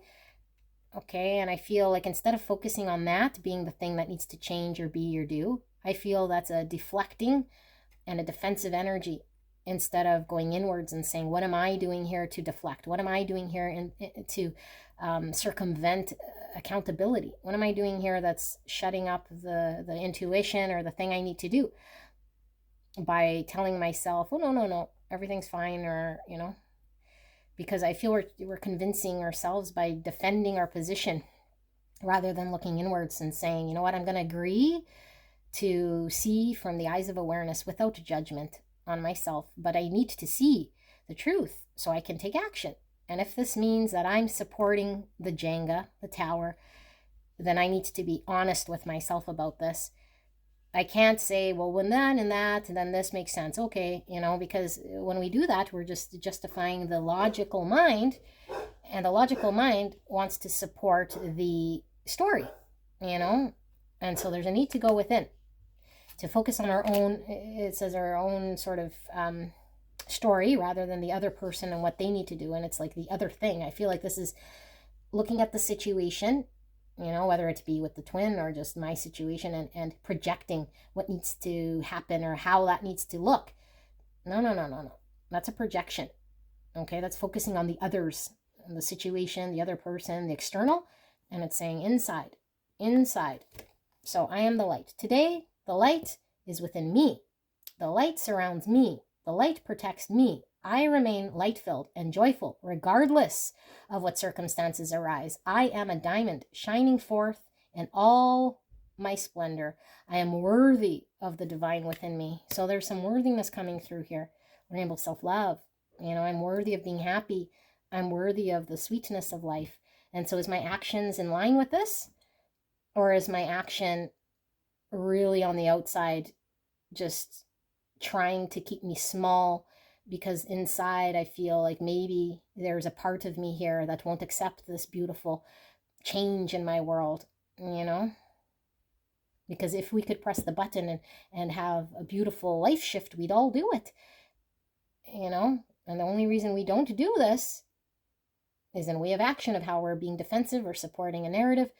Okay, and I feel like instead of focusing on that being the thing that needs to change or be or do, I feel that's a deflecting and a defensive energy, instead of going inwards and saying, what am I doing here to deflect? What am I doing here to circumvent accountability? What am I doing here that's shutting up the intuition or the thing I need to do by telling myself, oh, no, everything's fine, or, because I feel we're convincing ourselves by defending our position rather than looking inwards and saying, you know what, I'm going to agree to see from the eyes of awareness without judgment on myself, but I need to see the truth so I can take action. And if this means that I'm supporting the Jenga, the tower, then I need to be honest with myself about this. I can't say, well, when that and that, and then this makes sense. Okay, because when we do that, we're just justifying the logical mind, and the logical mind wants to support the story, and so there's a need to go within, to focus on our own, it says our own sort of story rather than the other person and what they need to do. And it's like the other thing. I feel like this is looking at the situation, whether it be with the twin or just my situation, and projecting what needs to happen or how that needs to look. No. That's a projection. Okay, that's focusing on the others, the situation, the other person, the external, and it's saying inside. So I am the light. Today, the light is within me. The light surrounds me. The light protects me. I remain light-filled and joyful regardless of what circumstances arise. I am a diamond shining forth in all my splendor. I am worthy of the divine within me. So there's some worthiness coming through here. Rainbow self-love. I'm worthy of being happy. I'm worthy of the sweetness of life. And so is my actions in line with this? Or is my action really on the outside just trying to keep me small, because inside I feel like maybe there's a part of me here that won't accept this beautiful change in my world, because if we could press the button and have a beautiful life shift, we'd all do it, and the only reason we don't do this is in way of action of how we're being defensive or supporting a narrative.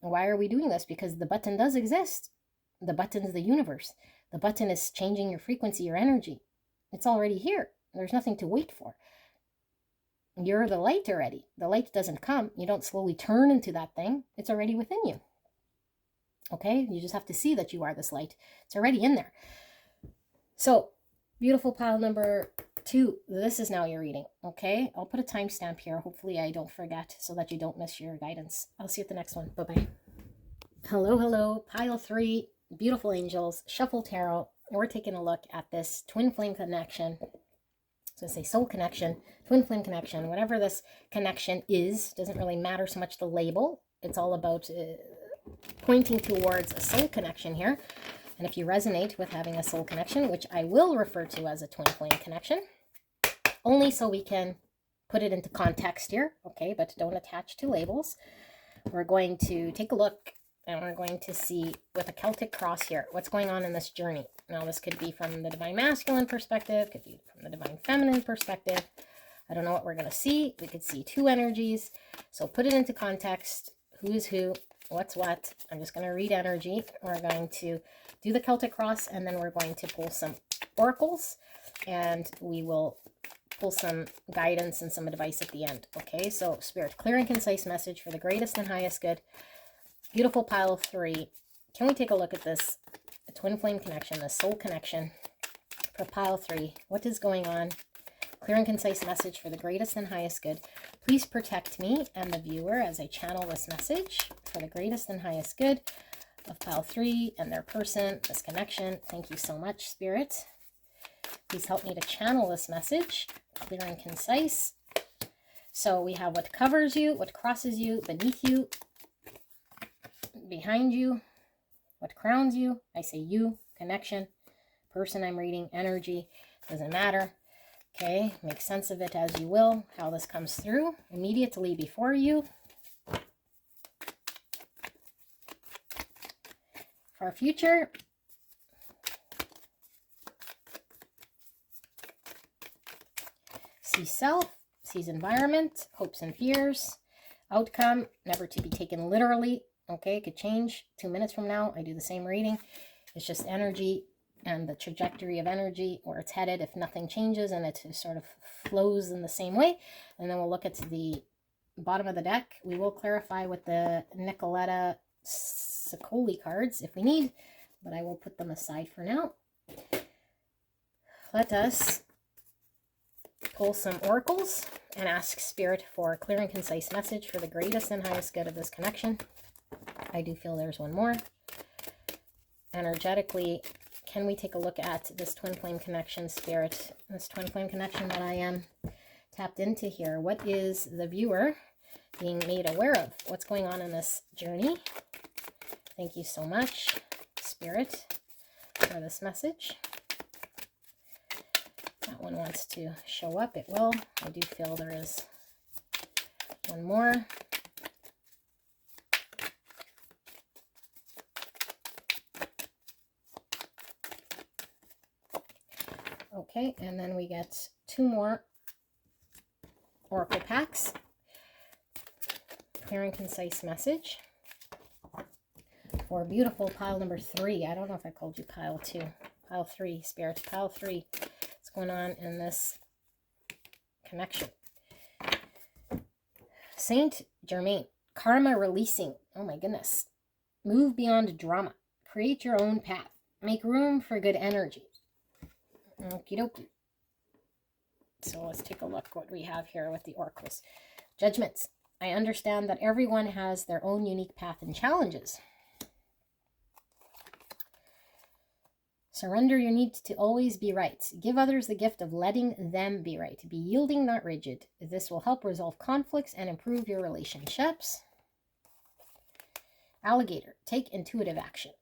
Why are we doing this? Because the button does exist. The button is the universe. The button is changing your frequency, your energy. It's already here. There's nothing to wait for. You're the light already. The light doesn't come. You don't slowly turn into that thing. It's already within you. Okay? You just have to see that you are this light. It's already in there. So, beautiful pile number 2. This is now your reading. Okay? I'll put a timestamp here. Hopefully I don't forget so that you don't miss your guidance. I'll see you at the next one. Bye-bye. Hello. Pile 3. Beautiful angels. Shuffle tarot. We're taking a look at this twin flame connection. So I say soul connection, twin flame connection, whatever this connection is, doesn't really matter so much the label. It's all about pointing towards a soul connection here. And if you resonate with having a soul connection, which I will refer to as a twin flame connection, only so we can put it into context here, okay, but don't attach to labels. We're going to take a look And we're going to see with a Celtic cross here, what's going on in this journey. Now, this could be from the divine masculine perspective, could be from the divine feminine perspective. I don't know what we're going to see. We could see two energies. So put it into context. Who's who? What's what? I'm just going to read energy. We're going to do the Celtic cross, and then we're going to pull some oracles, and we will pull some guidance and some advice at the end. Okay, so Spirit, clear and concise message for the greatest and highest good. Beautiful pile of 3. Can we take a look at this twin flame connection, the soul connection for pile 3? What is going on? Clear and concise message for the greatest and highest good. Please protect me and the viewer as I channel this message for the greatest and highest good of pile 3 and their person, this connection. Thank you so much, Spirit. Please help me to channel this message, clear and concise. So we have what covers you, what crosses you, beneath you, behind you, what crowns you. I say you, connection, person I'm reading, energy, doesn't matter. Okay, make sense of it as you will, how this comes through immediately before you. For our future, sees self, sees environment, hopes and fears, outcome, never to be taken literally. Okay, it could change 2 minutes from now. I do the same reading. It's just energy and the trajectory of energy, where it's headed if nothing changes, and it sort of flows in the same way. And then we'll look at the bottom of the deck. We will clarify with the Nicoletta Sicoli cards if we need, but I will put them aside for now. Let us pull some oracles and ask Spirit for a clear and concise message for the greatest and highest good of this connection. I do feel there's one more. Energetically, can we take a look at this twin flame connection, Spirit? This twin flame connection that I am tapped into here. What is the viewer being made aware of? What's going on in this journey? Thank you so much, Spirit, for this message. That one wants to show up. It will. I do feel there is one more. Okay, and then we get 2 more oracle packs. Clear and concise message for beautiful pile number 3. I don't know if I called you pile 2. Pile 3, Spirit. Pile 3. What's going on in this connection? Saint Germain. Karma releasing. Oh my goodness. Move beyond drama. Create your own path. Make room for good energy. Okie dokie. So let's take a look what we have here with the oracles. Judgments. I understand that everyone has their own unique path and challenges. Surrender your need to always be right. Give others the gift of letting them be right. Be yielding, not rigid. This will help resolve conflicts and improve your relationships. Alligator. Take intuitive action.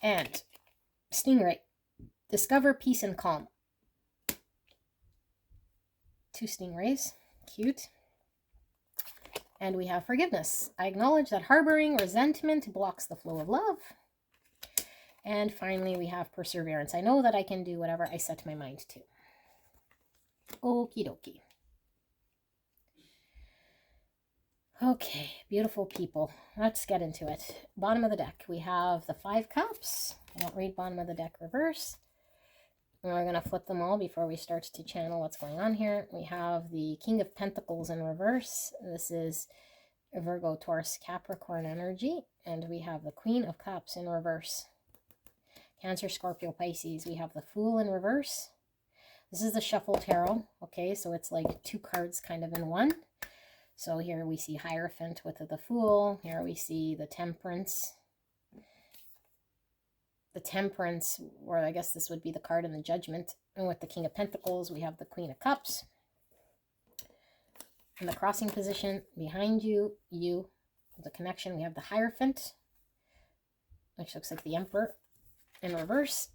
And Stingray. Discover peace and calm. 2 stingrays. Cute. And we have forgiveness. I acknowledge that harboring resentment blocks the flow of love. And finally, we have perseverance. I know that I can do whatever I set my mind to. Okie dokie. Okay, beautiful people. Let's get into it. Bottom of the deck, we have the 5 cups. I don't read bottom of the deck reverse. And we're going to flip them all before we start to channel what's going on here. We have the King of Pentacles in reverse. This is Virgo, Taurus, Capricorn energy. And we have the Queen of Cups in reverse. Cancer, Scorpio, Pisces. We have the Fool in reverse. This is the Shuffle Tarot. Okay, so it's like 2 cards kind of in one. So here we see Hierophant with the Fool. Here we see the Temperance. The Temperance, or I guess this would be the card in the Judgment. And with the King of Pentacles, we have the Queen of Cups. In the crossing position, behind you, the connection, we have the Hierophant, which looks like the Emperor in reverse.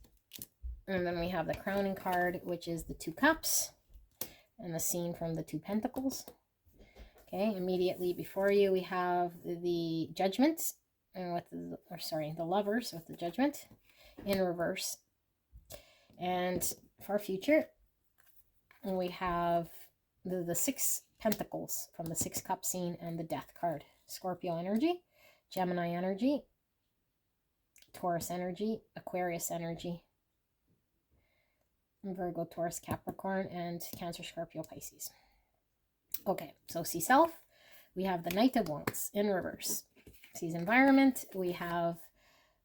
And then we have the crowning card, which is the 2 cups, and the scene from the 2 pentacles. Okay, immediately before you, we have the Judgment, and with the, or sorry, the Lovers with the Judgment in reverse. And for our future, we have the Six Pentacles from the Six Cup scene and the Death card. Scorpio energy, Gemini energy, Taurus energy, Aquarius energy, Virgo, Taurus, Capricorn, and Cancer, Scorpio, Pisces. Okay, so see self, we have the Knight of Wands in reverse. Sees environment, we have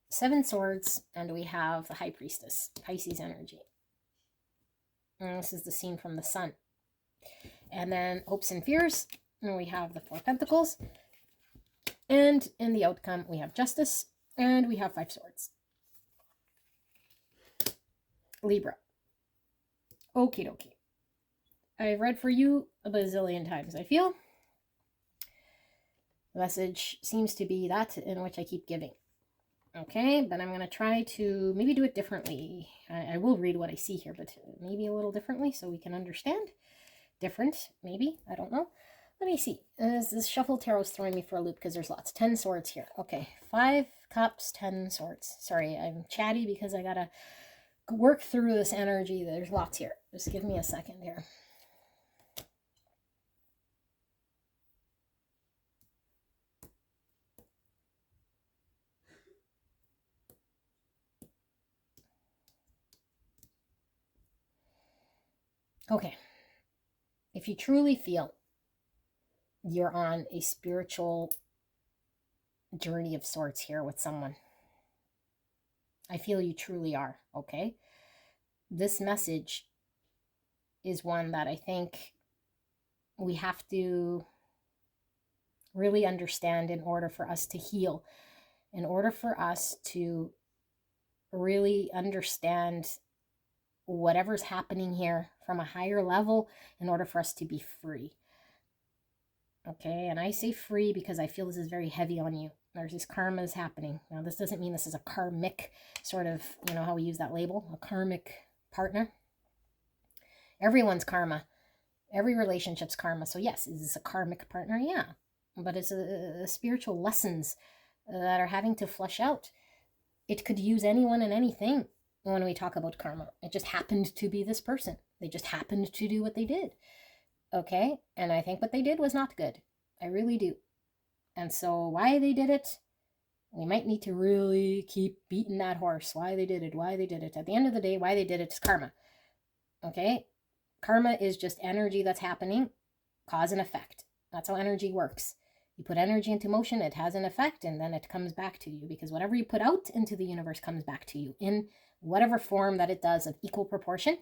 Seven Swords, and we have the High Priestess, Pisces energy. And this is the scene from the Sun. And then hopes and fears, and we have the Four Pentacles. And in the outcome, we have Justice, and we have Five Swords. Libra. Okie dokie. I've read for you a bazillion times, I feel. The message seems to be that in which I keep giving. Okay, but I'm going to try to maybe do it differently. I will read what I see here, but maybe a little differently so we can understand. Different, maybe. I don't know. Let me see. This Shuffle Tarot is throwing me for a loop because there's lots. 10 swords here. Okay, 5 cups, 10 swords. Sorry, I'm chatty because I got to work through this energy. There's lots here. Just give me a second here. Okay. If you truly feel you're on a spiritual journey of sorts here with someone, I feel you truly are, okay? This message is one that I think we have to really understand in order for us to heal, in order for us to really understand whatever's happening here from a higher level in order for us to be free. Okay, and I say free because I feel this is very heavy on you. There's these karmas happening. Now, this doesn't mean this is a karmic sort of, you know how we use that label, a karmic partner. Everyone's karma. Every relationship's karma. So yes, is this a karmic partner? Yeah. But it's a spiritual lessons that are having to flush out. It could use anyone and anything when we talk about karma. It just happened to be this person. They just happened to do what they did. Okay? And I think what they did was not good. I really do. And so why they did it, we might need to really keep beating that horse. Why they did it, why they did it. At the end of the day, why they did it is karma. Okay? Karma is just energy that's happening, cause and effect. That's how energy works. You put energy into motion, it has an effect, and then it comes back to you, because whatever you put out into the universe comes back to you in whatever form that it does, of equal proportion,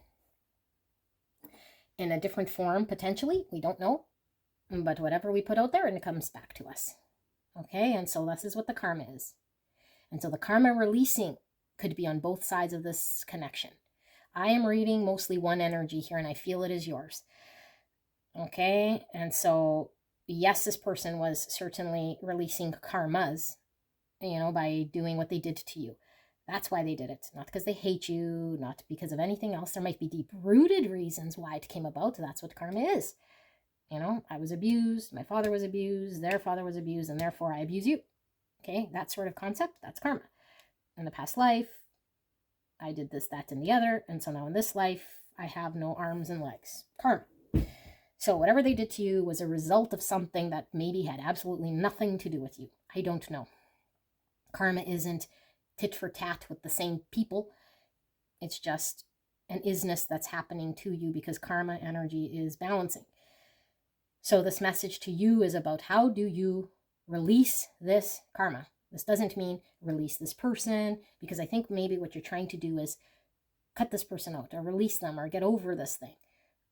in a different form potentially, we don't know, but whatever we put out there, and it comes back to us. Okay, and so this is what the karma is. And so the karma releasing could be on both sides of this connection. I am reading mostly one energy here, and I feel it is yours. Okay, and so yes, this person was certainly releasing karmas, you know, by doing what they did to you. That's why they did it. Not because they hate you, not because of anything else. There might be deep-rooted reasons why it came about. That's what karma is. You know, I was abused, my father was abused, their father was abused, and therefore I abuse you. Okay, that sort of concept, that's karma. In the past life, I did this, that, and the other, and so now in this life, I have no arms and legs. Karma. So whatever they did to you was a result of something that maybe had absolutely nothing to do with you. I don't know. Karma isn't tit for tat with the same people. It's just an isness that's happening to you because karma energy is balancing. So this message to you is about how do you release this karma. This doesn't mean release this person, because I think maybe what you're trying to do is cut this person out or release them or get over this thing.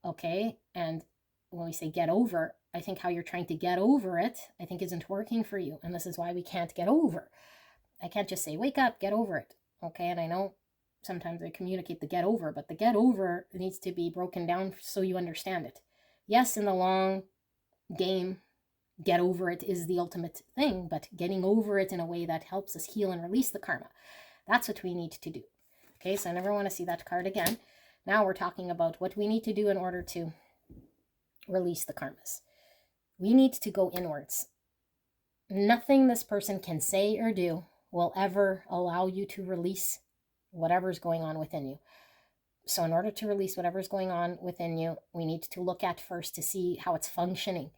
Okay? And when we say get over, I think how you're trying to get over it, I think isn't working for you. And this is why we can't get over. I can't just say, wake up, get over it. Okay? And I know sometimes I communicate the get over, but the get over needs to be broken down so you understand it. Yes, in the long game, get over it is the ultimate thing, but getting over it in a way that helps us heal and release the karma, that's what we need to do. Okay, so I never want to see that card again. Now we're talking about what we need to do in order to release the karmas. We need to go inwards. Nothing this person can say or do will ever allow you to release whatever's going on within you. So in order to release whatever's going on within you, we need to look at first to see how it's functioning.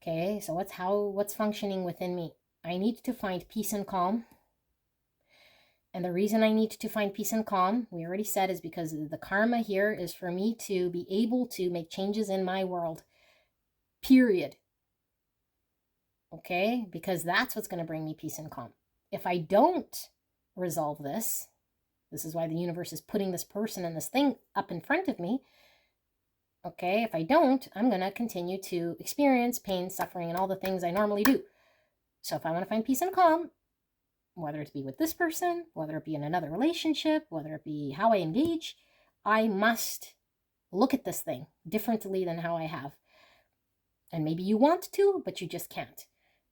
Okay, so what's functioning within me? I need to find peace and calm. And the reason I need to find peace and calm, we already said, is because the karma here is for me to be able to make changes in my world. Period. Okay, because that's what's going to bring me peace and calm. If I don't resolve this, this is why the universe is putting this person and this thing up in front of me. Okay, if I don't, I'm going to continue to experience pain, suffering, and all the things I normally do. So if I want to find peace and calm, whether it be with this person, whether it be in another relationship, whether it be how I engage, I must look at this thing differently than how I have. And maybe you want to, but you just can't.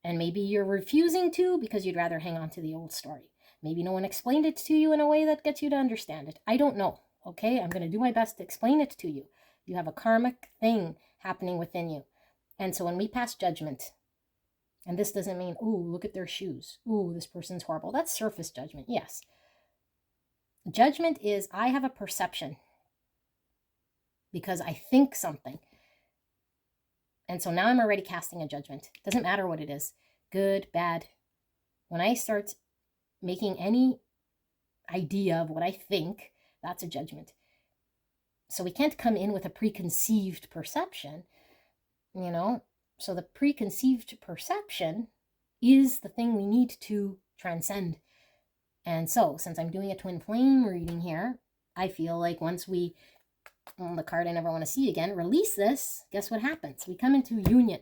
And maybe you're refusing to because you'd rather hang on to the old story. Maybe no one explained it to you in a way that gets you to understand it. I don't know, okay? I'm going to do my best to explain it to you. You have a karmic thing happening within you. And so when we pass judgment, and this doesn't mean, ooh, look at their shoes. Ooh, this person's horrible. That's surface judgment, yes. Judgment is, I have a perception because I think something. And so now I'm already casting a judgment. Doesn't matter what it is, good, bad. When I start making any idea of what I think, that's a judgment. So we can't come in with a preconceived perception, you know. So the preconceived perception is the thing we need to transcend. And so since I'm doing a twin flame reading here, I feel like once we, the card I never want to see again, release this, guess what happens? We come into union.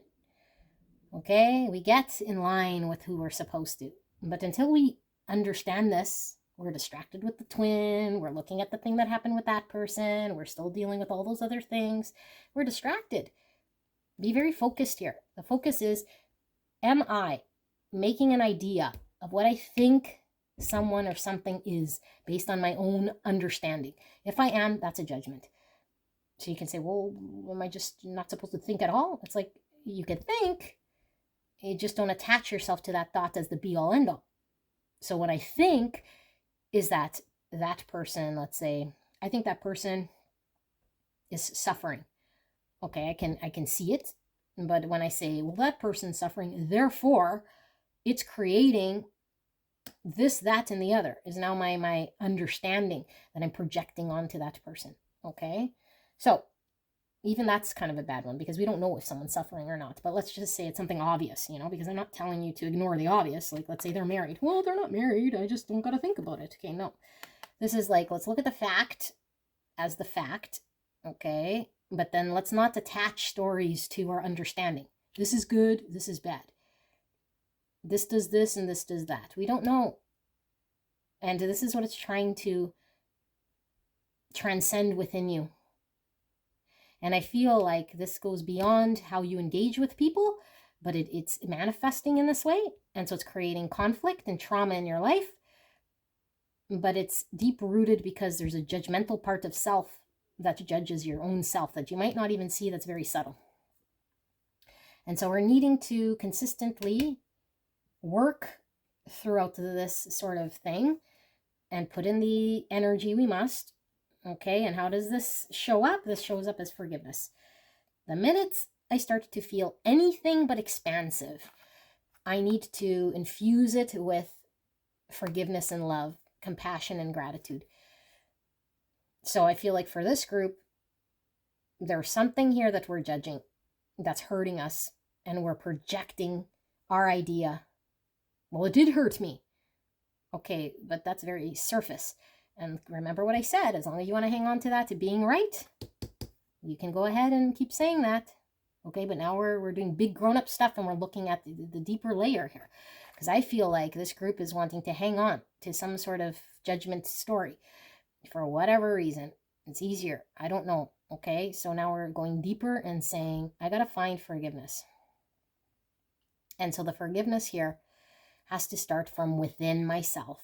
Okay, we get in line with who we're supposed to. But until we understand this, we're distracted with the twin, we're looking at the thing that happened with that person, we're still dealing with all those other things, we're distracted. Be very focused here. The focus is, am I making an idea of what I think someone or something is based on my own understanding? If I am, that's a judgment. So you can say, well, am I just not supposed to think at all? It's like, you can think, you just don't attach yourself to that thought as the be-all end-all. So what I think is that that person, let's say, I think that person is suffering. Okay, I can see it. But when I say, well, that person's suffering, therefore, it's creating this, that, and the other is now my understanding that I'm projecting onto that person. Okay, so even that's kind of a bad one because we don't know if someone's suffering or not. But let's just say it's something obvious, you know, because I'm not telling you to ignore the obvious. Like, let's say they're married. Well, they're not married. I just don't got to think about it. Okay, no. This is like, let's look at the fact as the fact. Okay, but then let's not attach stories to our understanding. This is good. This is bad. This does this and this does that. We don't know. And this is what it's trying to transcend within you. And I feel like this goes beyond how you engage with people, but it's manifesting in this way. And so it's creating conflict and trauma in your life. But it's deep-rooted because there's a judgmental part of self that judges your own self that you might not even see, that's very subtle. And so we're needing to consistently work throughout this sort of thing and put in the energy we must. Okay, and how does this show up? This shows up as forgiveness. The minute I start to feel anything but expansive, I need to infuse it with forgiveness and love, compassion and gratitude. So I feel like for this group, there's something here that we're judging that's hurting us, and we're projecting our idea. Well, it did hurt me. Okay, but that's very surface. And remember what I said, as long as you want to hang on to that, to being right, you can go ahead and keep saying that. Okay, but now we're doing big grown-up stuff and we're looking at the deeper layer here. Because I feel like this group is wanting to hang on to some sort of judgment story. For whatever reason, it's easier. I don't know. Okay, so now we're going deeper and saying, I got to find forgiveness. And so the forgiveness here has to start from within myself.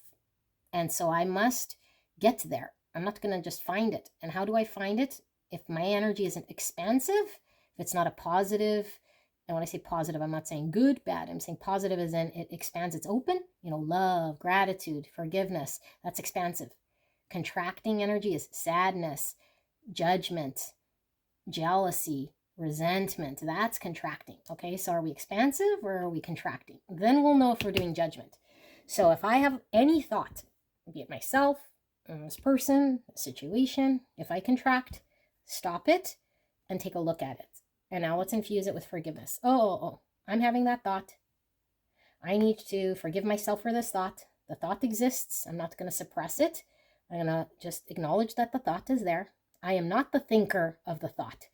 And so I must get there. I'm not going to just find it. And how do I find it? If my energy isn't expansive, if it's not a positive And when I say positive, I'm not saying good, bad. I'm saying positive as in it expands, it's open. Love, gratitude, forgiveness. That's expansive. Contracting energy is sadness, judgment, jealousy, resentment. That's contracting. Okay, so are we expansive or are we contracting? Then we'll know if we're doing judgment. So if I have any thought, be it myself, this person, a situation, if I contract, stop it and take a look at it. And now let's infuse it with forgiveness. Oh, I'm having that thought. I need to forgive myself for this thought. The thought exists. I'm not going to suppress it. I'm going to just acknowledge that the thought is there. I am not the thinker of the thought.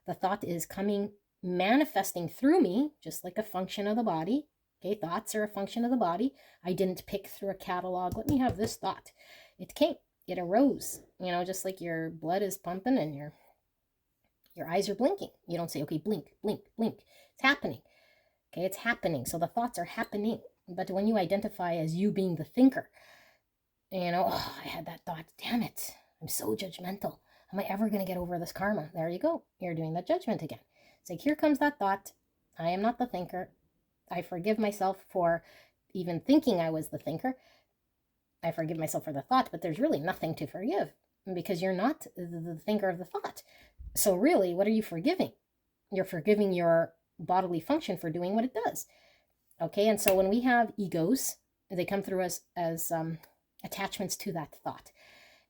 The thought is coming, manifesting through me, just like a function of the body. Okay, thoughts are a function of the body. I didn't pick through a catalog. Let me have this thought. It came. It arose. Just like your blood is pumping and your eyes are blinking. You don't say, okay, blink, blink, blink. It's happening. Okay, it's happening. So the thoughts are happening. But when you identify as you being the thinker, I had that thought, damn it, I'm so judgmental. Am I ever going to get over this karma? There you go. You're doing that judgment again. It's like, here comes that thought. I am not the thinker. I forgive myself for even thinking I was the thinker. I forgive myself for the thought, but there's really nothing to forgive because you're not the thinker of the thought. So really, what are you forgiving? You're forgiving your bodily function for doing what it does. Okay, and so when we have egos, they come through us as attachments to that thought.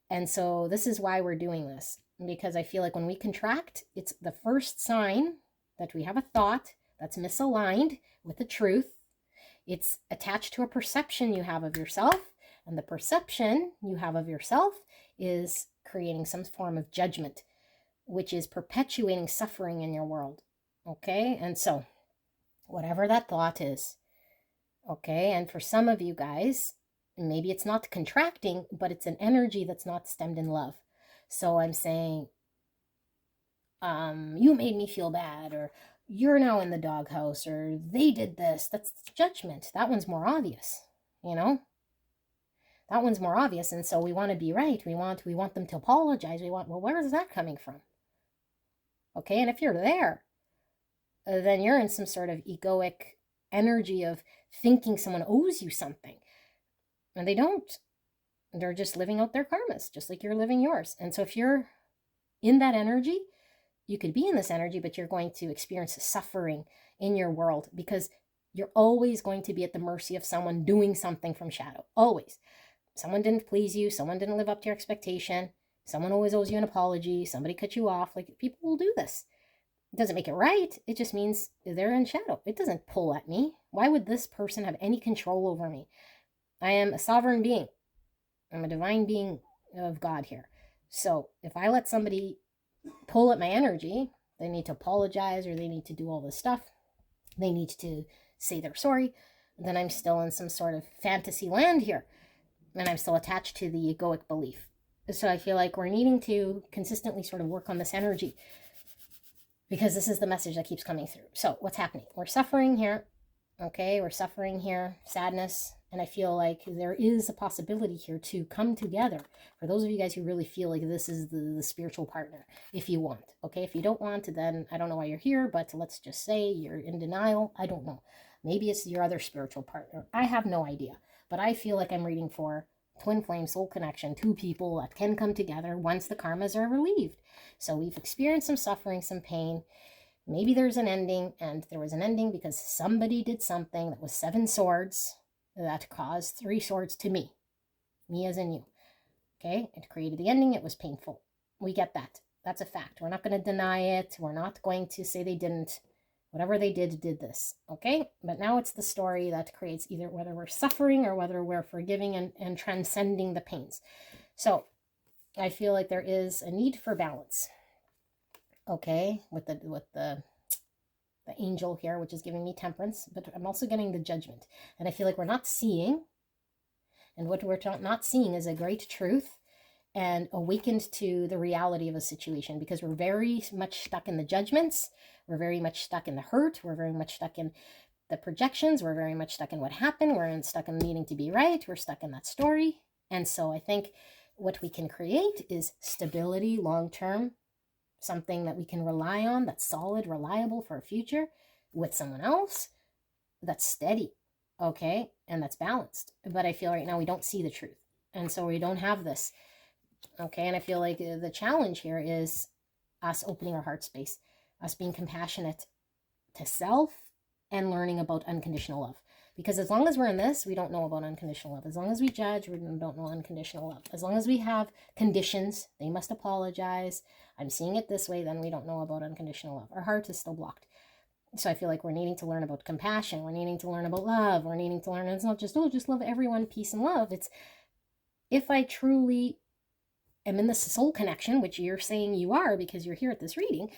And so this is why we're doing this, because I feel like when we contract, it's the first sign that we have a thought that's misaligned with the truth. It's attached to a perception you have of yourself, and the perception you have of yourself is creating some form of judgment, which is perpetuating suffering in your world. Okay, and so whatever that thought is, okay, and for some of you guys, maybe it's not contracting, but it's an energy that's not stemmed in love. So I'm saying, you made me feel bad, or you're now in the doghouse, or they did this. That's judgment. That one's more obvious, That one's more obvious, and so we want to be right. We want them to apologize. Well, where is that coming from? Okay, and if you're there, then you're in some sort of egoic energy of thinking someone owes you something. And they don't. They're just living out their karmas, just like you're living yours. And so if you're in that energy, you could be in this energy, but you're going to experience suffering in your world because you're always going to be at the mercy of someone doing something from shadow. Always. Someone didn't please you. Someone didn't live up to your expectation. Someone always owes you an apology. Somebody cut you off. Like, people will do this. It doesn't make it right. It just means they're in shadow. It doesn't pull at me. Why would this person have any control over me? I am a sovereign being. I'm a divine being of God here. So if I let somebody pull at my energy, they need to apologize or they need to do all this stuff. They need to say they're sorry. Then I'm still in some sort of fantasy land here. And I'm still attached to the egoic belief. So I feel like we're needing to consistently sort of work on this energy because this is the message that keeps coming through. So what's happening? We're suffering here. Okay, we're suffering here, sadness. And I feel like there is a possibility here to come together. For those of you guys who really feel like this is the spiritual partner, if you want. Okay, if you don't want, then I don't know why you're here, but let's just say you're in denial. I don't know. Maybe it's your other spiritual partner. I have no idea. But I feel like I'm reading for twin flame soul connection, two people that can come together once the karmas are relieved. So we've experienced some suffering, some pain. Maybe there's an ending, and there was an ending because somebody did something that was 7 swords that caused 3 swords to me as in you. Okay, it created the ending. It was painful. We get that. That's a fact. We're not going to deny it. We're not going to say they didn't. Whatever they did this. Okay, but now it's the story that creates either whether we're suffering or whether we're forgiving and transcending the pains. So I feel like there is a need for balance. Okay, with the angel here, which is giving me temperance, but I'm also getting the judgment. And I feel like we're not seeing, and what we're not seeing is a great truth and awakened to the reality of a situation, because we're very much stuck in the judgments. We're very much stuck in the hurt. We're very much stuck in the projections. We're very much stuck in what happened. We're stuck in needing to be right. We're stuck in that story. And so I think what we can create is stability long-term, something that we can rely on, that's solid, reliable for our future. with someone else that's steady, okay, and that's balanced. But I feel right now we don't see the truth, and so we don't have this, okay. And I feel like the challenge here is us opening our heart space, us being compassionate to self, and learning about unconditional love. Because as long as we're in this, we don't know about unconditional love. As long as we judge, we don't know unconditional love. As long as we have conditions, they must apologize, I'm seeing it this way, then we don't know about unconditional love. Our heart is still blocked. So I feel like we're needing to learn about compassion. We're needing to learn about love. We're needing to learn, it's not just, oh, just love everyone, peace and love. It's, if I truly am in this soul connection, which you're saying you are because you're here at this reading,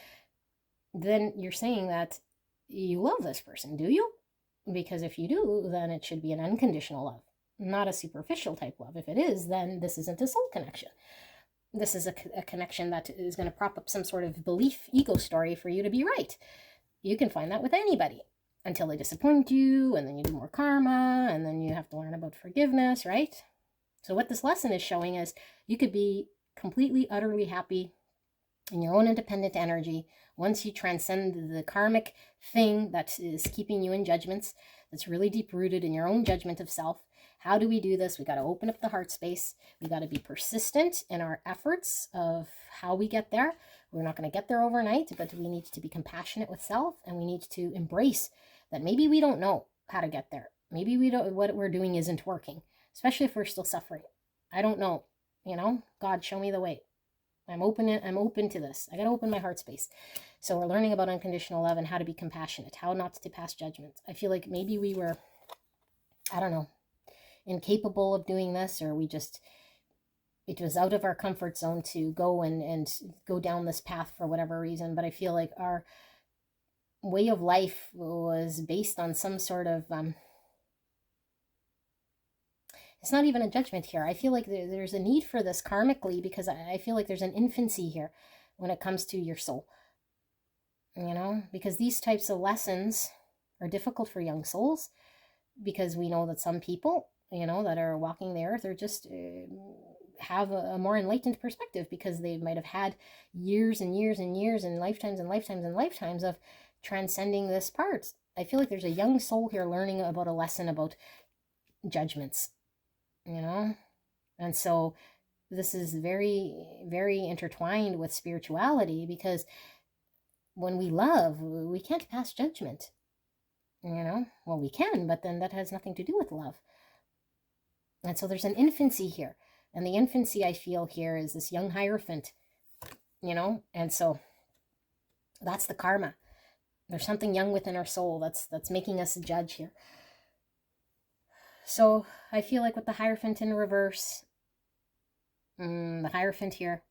then you're saying that you love this person, do you? Because if you do, then it should be an unconditional love, not a superficial type love. If it is, then this isn't a soul connection. This is a connection that is going to prop up some sort of belief ego story for you to be right. You can find that with anybody until they disappoint you, and then you do more karma, and then you have to learn about forgiveness, right? So what this lesson is showing is you could be completely, utterly happy in your own independent energy once you transcend the karmic thing that is keeping you in judgments, that's really deep rooted in your own judgment of self. How do we do this? We got to open up the heart space. We got to be persistent in our efforts of how we get there. We're not going to get there overnight, but we need to be compassionate with self, and we need to embrace that maybe we don't know how to get there. Maybe we don't, what we're doing isn't working, especially if we're still suffering. I don't know, God, show me the way. I'm open to this. I got to open my heart space. So we're learning about unconditional love and how to be compassionate, how not to pass judgment. I feel like maybe we were, I don't know, incapable of doing this, or it was out of our comfort zone to go and go down this path for whatever reason. But I feel like our way of life was based on some sort of, it's not even a judgment here. I feel like there's a need for this karmically, because I feel like there's an infancy here when it comes to your soul. Because these types of lessons are difficult for young souls, because we know that some people, that are walking the earth are just have a more enlightened perspective, because they might have had years and years and years and lifetimes and lifetimes and lifetimes of transcending this part. I feel like there's a young soul here learning about a lesson about judgments, and so this is very, very intertwined with spirituality, because when we love, we can't pass judgment. Well, we can, but then that has nothing to do with love. And so there's an infancy here, and the infancy I feel here is this young Hierophant, and so that's the karma. There's something young within our soul that's making us a judge here. So I feel like with the Hierophant in reverse, the Hierophant here,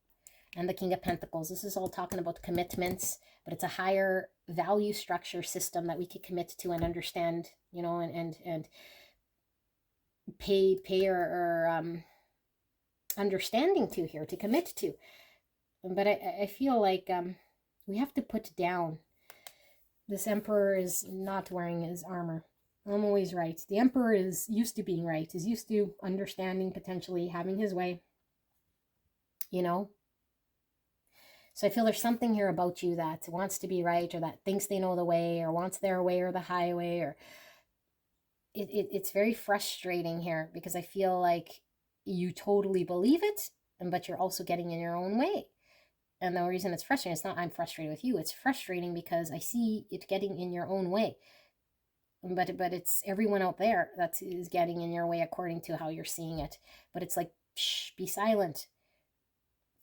and the King of Pentacles, this is all talking about commitments, but it's a higher value structure system that we could commit to and understand, and pay our understanding to here, to commit to. But I feel like we have to put down. This Emperor is not wearing his armor. I'm always right. The Emperor is used to being right, is used to understanding, potentially having his way, So I feel there's something here about you that wants to be right, or that thinks they know the way, or wants their way or the highway, or it's very frustrating here, because I feel like you totally believe it, but you're also getting in your own way. And the reason it's frustrating, it's not I'm frustrated with you, it's frustrating because I see it getting in your own way. But it's everyone out there that is getting in your way according to how you're seeing it. But it's like, shh, be silent.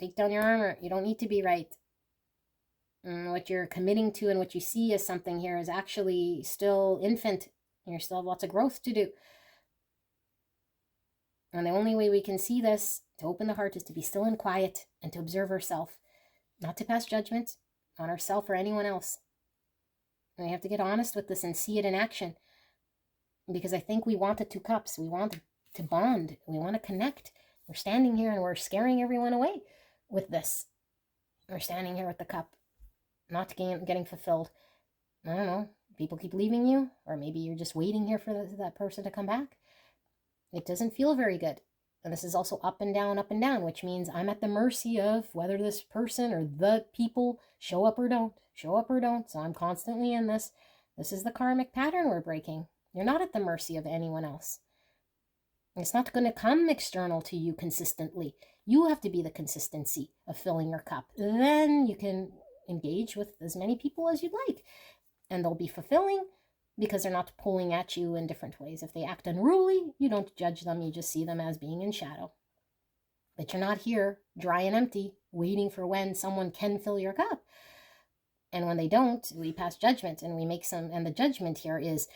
Take down your armor. You don't need to be right. What you're committing to and what you see as something here is actually still infant. You still have lots of growth to do. And the only way we can see this, to open the heart, is to be still and quiet, and to observe ourselves. Not to pass judgment on ourselves or anyone else. And we have to get honest with this and see it in action. Because I think we want the two cups. We want to bond. We want to connect. We're standing here and we're scaring everyone away with this. We're standing here with the cup, not getting fulfilled. I don't know. People keep leaving you, or maybe you're just waiting here for that person to come back. It doesn't feel very good. And this is also up and down, which means I'm at the mercy of whether this person or the people show up or don't. So I'm constantly in this. This is the karmic pattern we're breaking. You're not at the mercy of anyone else. It's not going to come external to you consistently. You have to be the consistency of filling your cup. Then you can engage with as many people as you'd like. And they'll be fulfilling because they're not pulling at you in different ways. If they act unruly, you don't judge them. You just see them as being in shadow. But you're not here dry and empty, waiting for when someone can fill your cup. And when they don't, we pass judgment and we make some, and the judgment here is,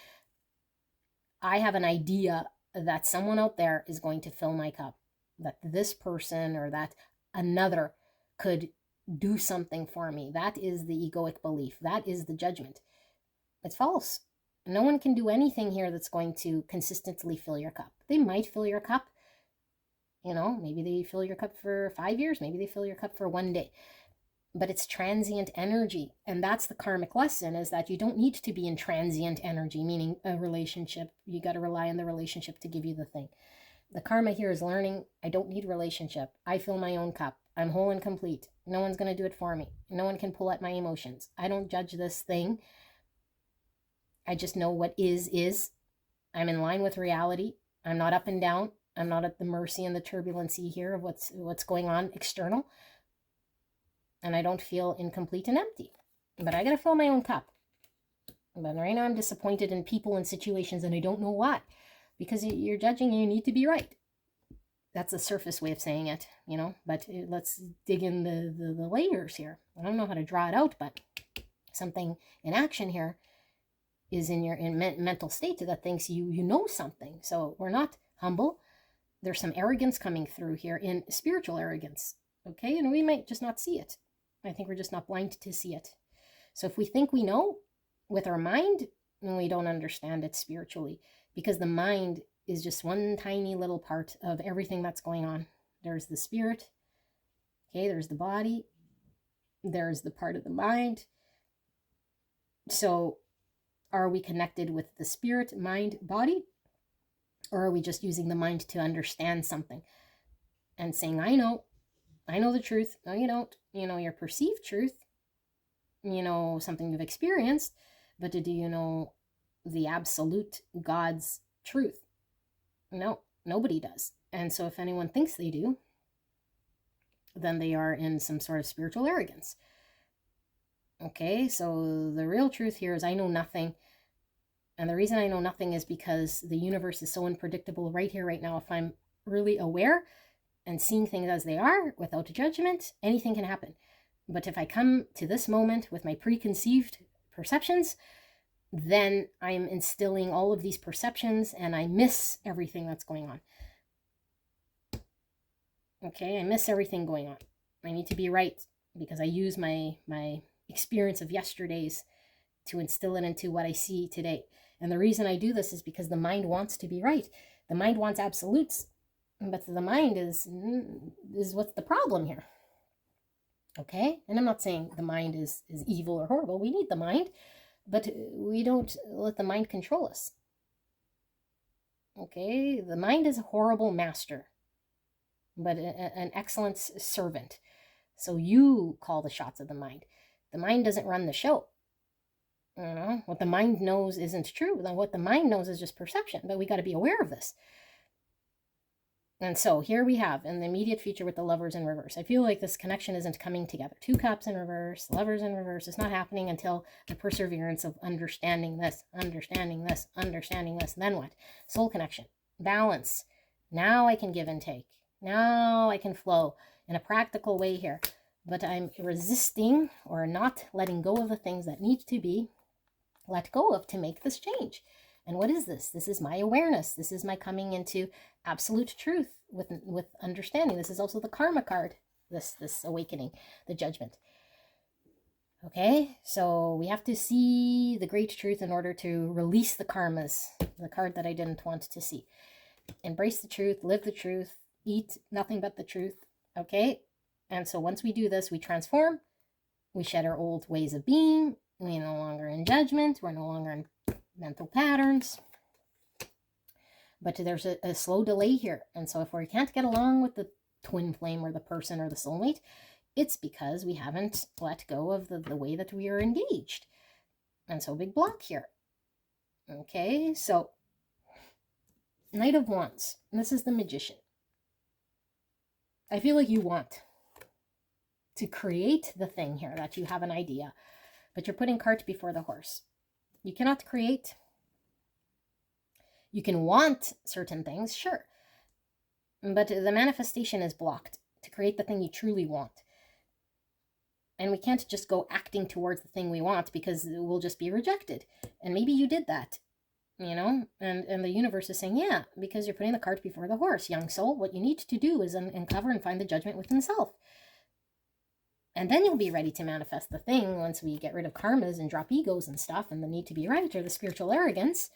I have an idea that someone out there is going to fill my cup, that this person or that another could do something for me. That is the egoic belief. That is the judgment. It's false. No one can do anything here that's going to consistently fill your cup. They might fill your cup, maybe they fill your cup for 5 years, maybe they fill your cup for 1 day. But it's transient energy. And that's the karmic lesson, is that you don't need to be in transient energy, meaning a relationship. You got to rely on the relationship to give you the thing. The karma here is learning, I don't need relationship. I fill my own cup. I'm whole and complete. No one's going to do it for me. No one can pull at my emotions. I don't judge this thing. I just know what is. I'm in line with reality. I'm not up and down. I'm not at the mercy and the turbulency here of what's going on external. And I don't feel incomplete and empty. But I got to fill my own cup. But right now I'm disappointed in people and situations, and I don't know why. Because you're judging and you need to be right. That's a surface way of saying it, But let's dig in the layers here. I don't know how to draw it out, but something in action here is in your mental state that thinks you know something. So we're not humble. There's some arrogance coming through here, in spiritual arrogance. Okay, and we might just not see it. I think we're just not blind to see it. So if we think we know with our mind, then we don't understand it spiritually, because the mind is just one tiny little part of everything that's going on. There's the spirit, okay, there's the body, there's the part of the mind. So are we connected with the spirit, mind, body? Or are we just using the mind to understand something and saying, I know the truth. No, you don't. You know your perceived truth. You know something you've experienced, but do you know the absolute God's truth? No, nobody does. And so if anyone thinks they do, then they are in some sort of spiritual arrogance. Okay, so the real truth here is I know nothing. And the reason I know nothing is because the universe is so unpredictable right here, right now. If I'm really aware and seeing things as they are without judgment, anything can happen. But if I come to this moment with my preconceived perceptions, then I'm instilling all of these perceptions and I miss everything that's going on. Okay, I miss everything going on. I need to be right because I use my experience of yesterdays to instill it into what I see today. And the reason I do this is because the mind wants to be right. The mind wants absolutes, but the mind is what's the problem here. Okay? And I'm not saying the mind is evil or horrible. We need the mind, but we don't let the mind control us. Okay? The mind is a horrible master, but an excellent servant. So you call the shots of the mind. The mind doesn't run the show. What the mind knows isn't true. What the mind knows is just perception, but we got to be aware of this. And so here we have in the immediate future with the lovers in reverse. I feel like this connection isn't coming together. 2 cups in reverse, lovers in reverse. It's not happening until the perseverance of understanding this. Then what? Soul connection, balance. Now I can give and take. Now I can flow in a practical way here. But I'm resisting or not letting go of the things that need to be let go of to make this change. And what is this? This is my awareness. This is my coming into absolute truth with understanding. This is also the karma card, this awakening, the judgment. Okay, so we have to see the great truth in order to release the karmas, the card that I didn't want to see. Embrace the truth, live the truth, eat nothing but the truth. Okay, and so once we do this, we transform, we shed our old ways of being. We're no longer in judgment. We're no longer in mental patterns. But there's a slow delay here. And so if we can't get along with the twin flame or the person or the soulmate, it's because we haven't let go of the way that we are engaged. And so big block here. Okay, so Knight of Wands. And this is the Magician. I feel like you want to create the thing here, that you have an idea, but you're putting cart before the horse. You cannot create. You can want certain things, sure, but the manifestation is blocked to create the thing you truly want. And we can't just go acting towards the thing we want, because it will just be rejected. And maybe you did that, you know, and the universe is saying, yeah, because you're putting the cart before the horse, young soul. What you need to do is uncover and find the judgment within self. And then you'll be ready to manifest the thing once we get rid of karmas and drop egos and stuff and the need to be right or the spiritual arrogance.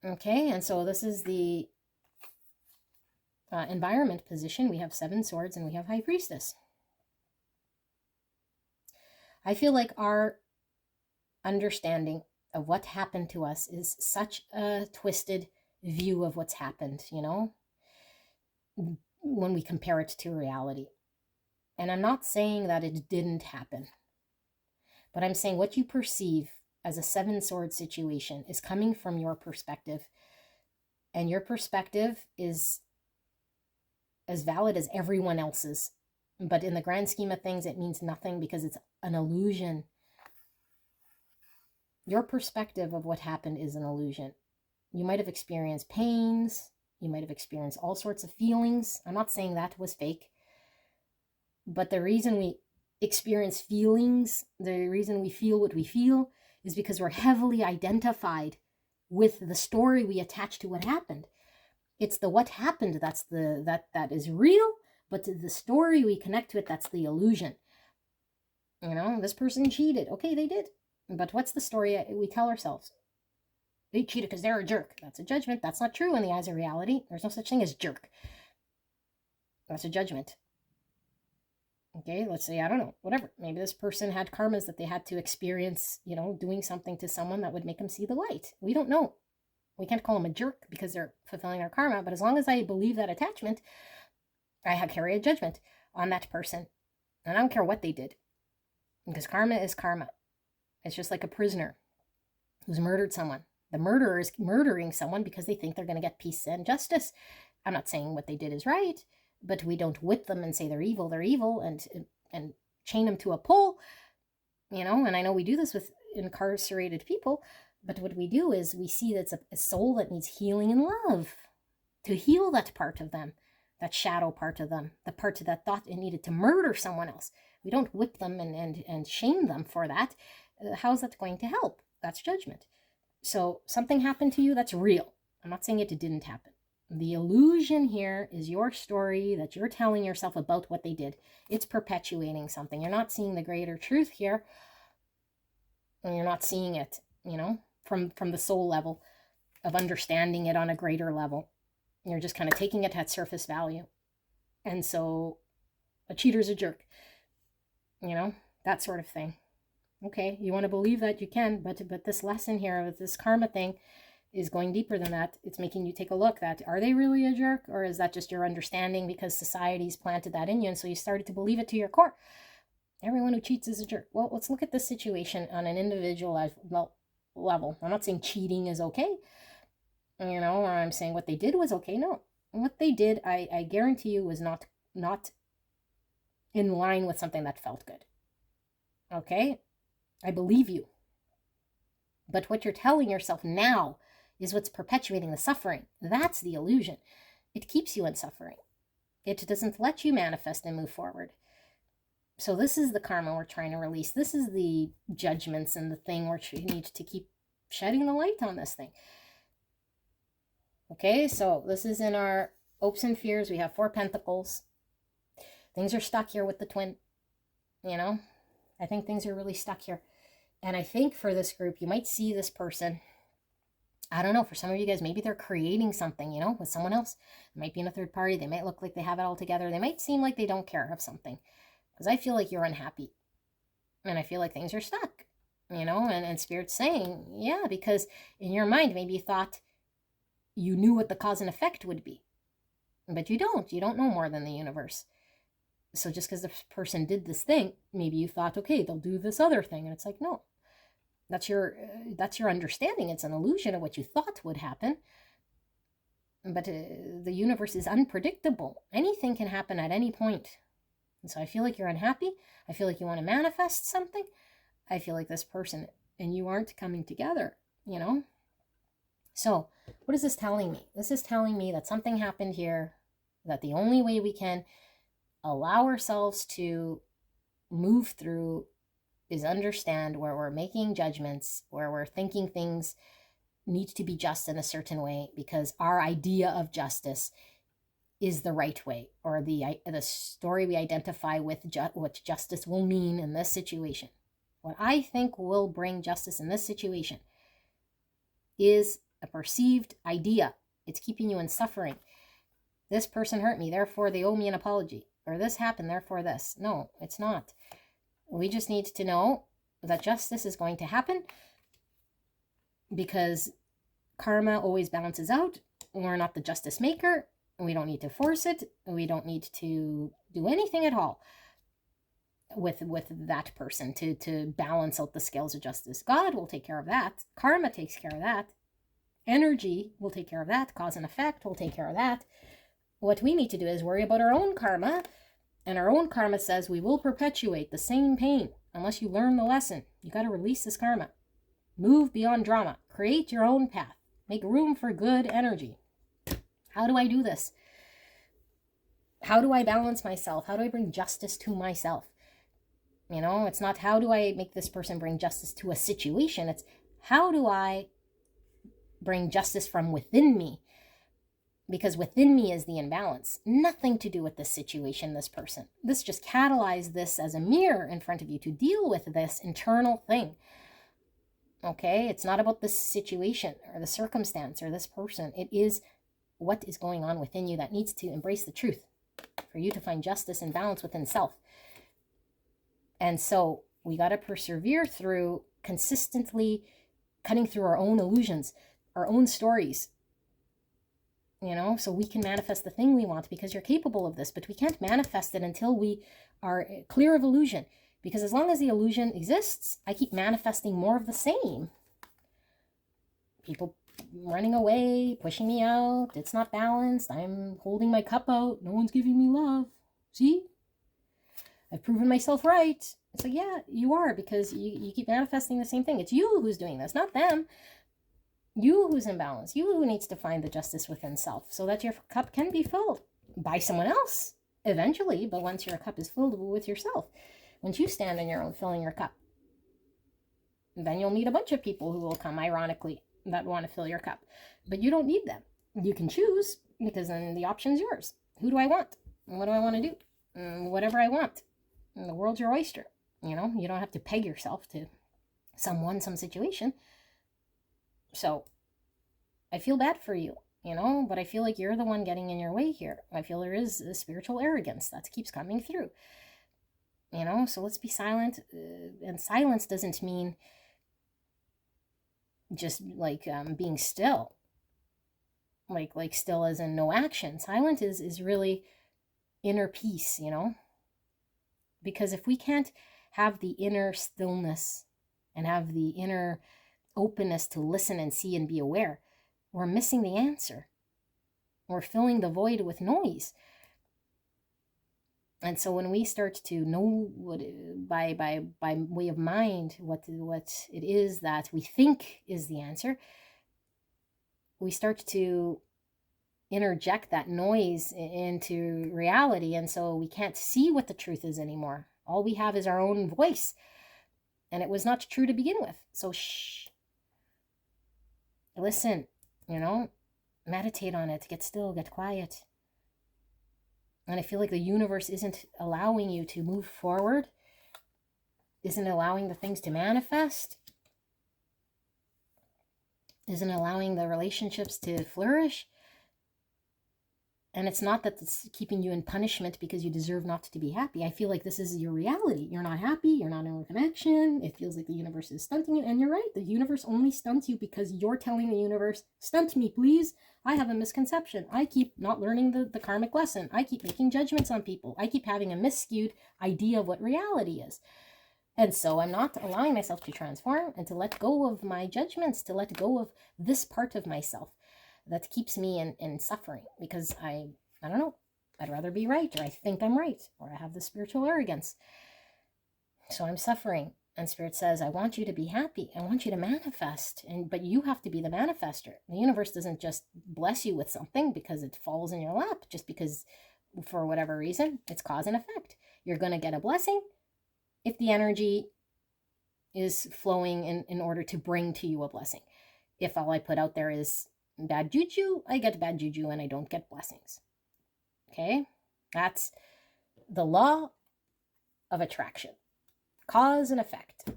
Okay, and so this is the environment position. We have 7 swords and we have High Priestess. I feel like our understanding of what happened to us is such a twisted view of what's happened, you know, when we compare it to reality. And I'm not saying that it didn't happen, but I'm saying what you perceive as a 7 sword situation is coming from your perspective. And your perspective is as valid as everyone else's. But in the grand scheme of things, it means nothing because it's an illusion. Your perspective of what happened is an illusion. You might have experienced pains. You might have experienced all sorts of feelings. I'm not saying that was fake. But the reason we experience feelings, the reason we feel what we feel, is because we're heavily identified with the story we attach to what happened. It's the what happened that is real, but the story we connect to it, that's the illusion. You know, this person cheated. Okay, they did. But what's the story we tell ourselves? They cheated because they're a jerk. That's a judgment. That's not true in the eyes of reality. There's no such thing as jerk. That's a judgment. Okay, let's say, I don't know, whatever. Maybe this person had karmas that they had to experience, you know, doing something to someone that would make them see the light. We don't know. We can't call them a jerk because they're fulfilling their karma. But as long as I believe that attachment, I carry a judgment on that person. And I don't care what they did. Because karma is karma. It's just like a prisoner who's murdered someone. The murderer is murdering someone because they think they're going to get peace and justice. I'm not saying what they did is right, but we don't whip them and say they're evil, and chain them to a pole, you know. And I know we do this with incarcerated people, but what we do is we see that's a soul that needs healing and love, to heal that part of them, that shadow part of them, the part that thought it needed to murder someone else. We don't whip them and shame them for that. How's that going to help? That's judgment. So something happened to you that's real. I'm not saying it didn't happen. The illusion here is your story that you're telling yourself about what they did. It's perpetuating something. You're not seeing the greater truth here. And you're not seeing it, you know, from the soul level of understanding it on a greater level. You're just kind of taking it at surface value. And so a cheater's a jerk, you know, that sort of thing. Okay, you want to believe that, you can, but this lesson here with this karma thing is going deeper than that. It's making you take a look that, are they really a jerk, or is that just your understanding because society's planted that in you, and so you started to believe it to your core? Everyone who cheats is a jerk. Well, let's look at this situation on an individual level. I'm not saying cheating is okay, you know, or I'm saying what they did was okay. No, what they did, I guarantee you, was not in line with something that felt good. Okay, I believe you. But what you're telling yourself now is what's perpetuating the suffering. That's the illusion. It keeps you in suffering. It doesn't let you manifest and move forward. So this is the karma we're trying to release. This is the judgments and the thing where you need to keep shedding the light on this thing. Okay, so this is in our hopes and fears. We have 4 pentacles. Things are stuck here with the twin. You know, I think things are really stuck here. And I think for this group, you might see this person, I don't know, for some of you guys, maybe they're creating something, you know, with someone else. It might be in a third party. They might look like they have it all together. They might seem like they don't care of something. Because I feel like you're unhappy. And I feel like things are stuck, you know, and Spirit's saying, yeah, because in your mind, maybe you thought you knew what the cause and effect would be. But you don't. You don't know more than the universe. So just because this person did this thing, maybe you thought, okay, they'll do this other thing. And it's like, no. That's your understanding. It's an illusion of what you thought would happen. But the universe is unpredictable. Anything can happen at any point. And so I feel like you're unhappy. I feel like you want to manifest something. I feel like this person and you aren't coming together, you know? So what is this telling me? This is telling me that something happened here, that the only way we can allow ourselves to move through is understand where we're making judgments, where we're thinking things need to be just in a certain way because our idea of justice is the right way, or the story we identify with what justice will mean in this situation. What I think will bring justice in this situation is a perceived idea. It's keeping you in suffering. This person hurt me, therefore they owe me an apology. Or this happened, therefore this. No, it's not. We just need to know that justice is going to happen because karma always balances out. We're not the justice maker. We don't need to force it. We don't need to do anything at all with that person to balance out the scales of justice. God will take care of that. Karma takes care of that. Energy will take care of that. Cause and effect will take care of that. What we need to do is worry about our own karma. And our own karma says we will perpetuate the same pain unless you learn the lesson. You got to release this karma. Move beyond drama. Create your own path. Make room for good energy. How do I do this? How do I balance myself? How do I bring justice to myself? You know, it's not how do I make this person bring justice to a situation. It's how do I bring justice from within me? Because within me is the imbalance. Nothing to do with this situation, this person. This just catalyzed this as a mirror in front of you to deal with this internal thing. Okay? It's not about this situation or the circumstance or this person. It is what is going on within you that needs to embrace the truth for you to find justice and balance within self. And so we got to persevere through consistently cutting through our own illusions, our own stories, you know, so we can manifest the thing we want because you're capable of this, but we can't manifest it until we are clear of illusion. Because as long as the illusion exists, I keep manifesting more of the same. People running away, pushing me out, it's not balanced, I'm holding my cup out, no one's giving me love. See? I've proven myself right. It's like, yeah, you are, because you keep manifesting the same thing. It's you who's doing this, not them. You who's imbalanced. You who needs to find the justice within self so that your cup can be filled by someone else eventually. But once your cup is filled with yourself, once you stand on your own filling your cup, then you'll meet a bunch of people who will come, ironically, that want to fill your cup. But you don't need them. You can choose, because then the option's yours. Who do I want? What do I want to do? Whatever I want. And the world's your oyster. You know, you don't have to peg yourself to someone, some situation. So I feel bad for you, you know, but I feel like you're the one getting in your way here. I feel there is a spiritual arrogance that keeps coming through, you know, so let's be silent. And silence doesn't mean just like being still, like still as in no action. Silent is really inner peace, you know, because if we can't have the inner stillness and have the inner openness to listen and see and be aware, we're missing the answer. We're filling the void with noise. And so when we start to know what, by way of mind, what it is that we think is the answer, we start to interject that noise into reality. And so we can't see what the truth is anymore. All we have is our own voice. And it was not true to begin with. So shh. Listen, you know, meditate on it, get still, get quiet. And I feel like the universe isn't allowing you to move forward, isn't allowing the things to manifest, isn't allowing the relationships to flourish. And it's not that it's keeping you in punishment because you deserve not to be happy. I feel like this is your reality. You're not happy. You're not in a connection. It feels like the universe is stunting you. And you're right. The universe only stunts you because you're telling the universe, stunt me, please. I have a misconception. I keep not learning the karmic lesson. I keep making judgments on people. I keep having a miscued idea of what reality is. And so I'm not allowing myself to transform and to let go of my judgments, to let go of this part of myself that keeps me in suffering, because I don't know, I'd rather be right, or I think I'm right, or I have the spiritual arrogance. So I'm suffering. And Spirit says, I want you to be happy. I want you to manifest. But you have to be the manifester. The universe doesn't just bless you with something because it falls in your lap, just because for whatever reason. It's cause and effect. You're going to get a blessing if the energy is flowing in order to bring to you a blessing. If all I put out there is bad juju, I get bad juju and I don't get blessings. Okay? That's the law of attraction. Cause and effect.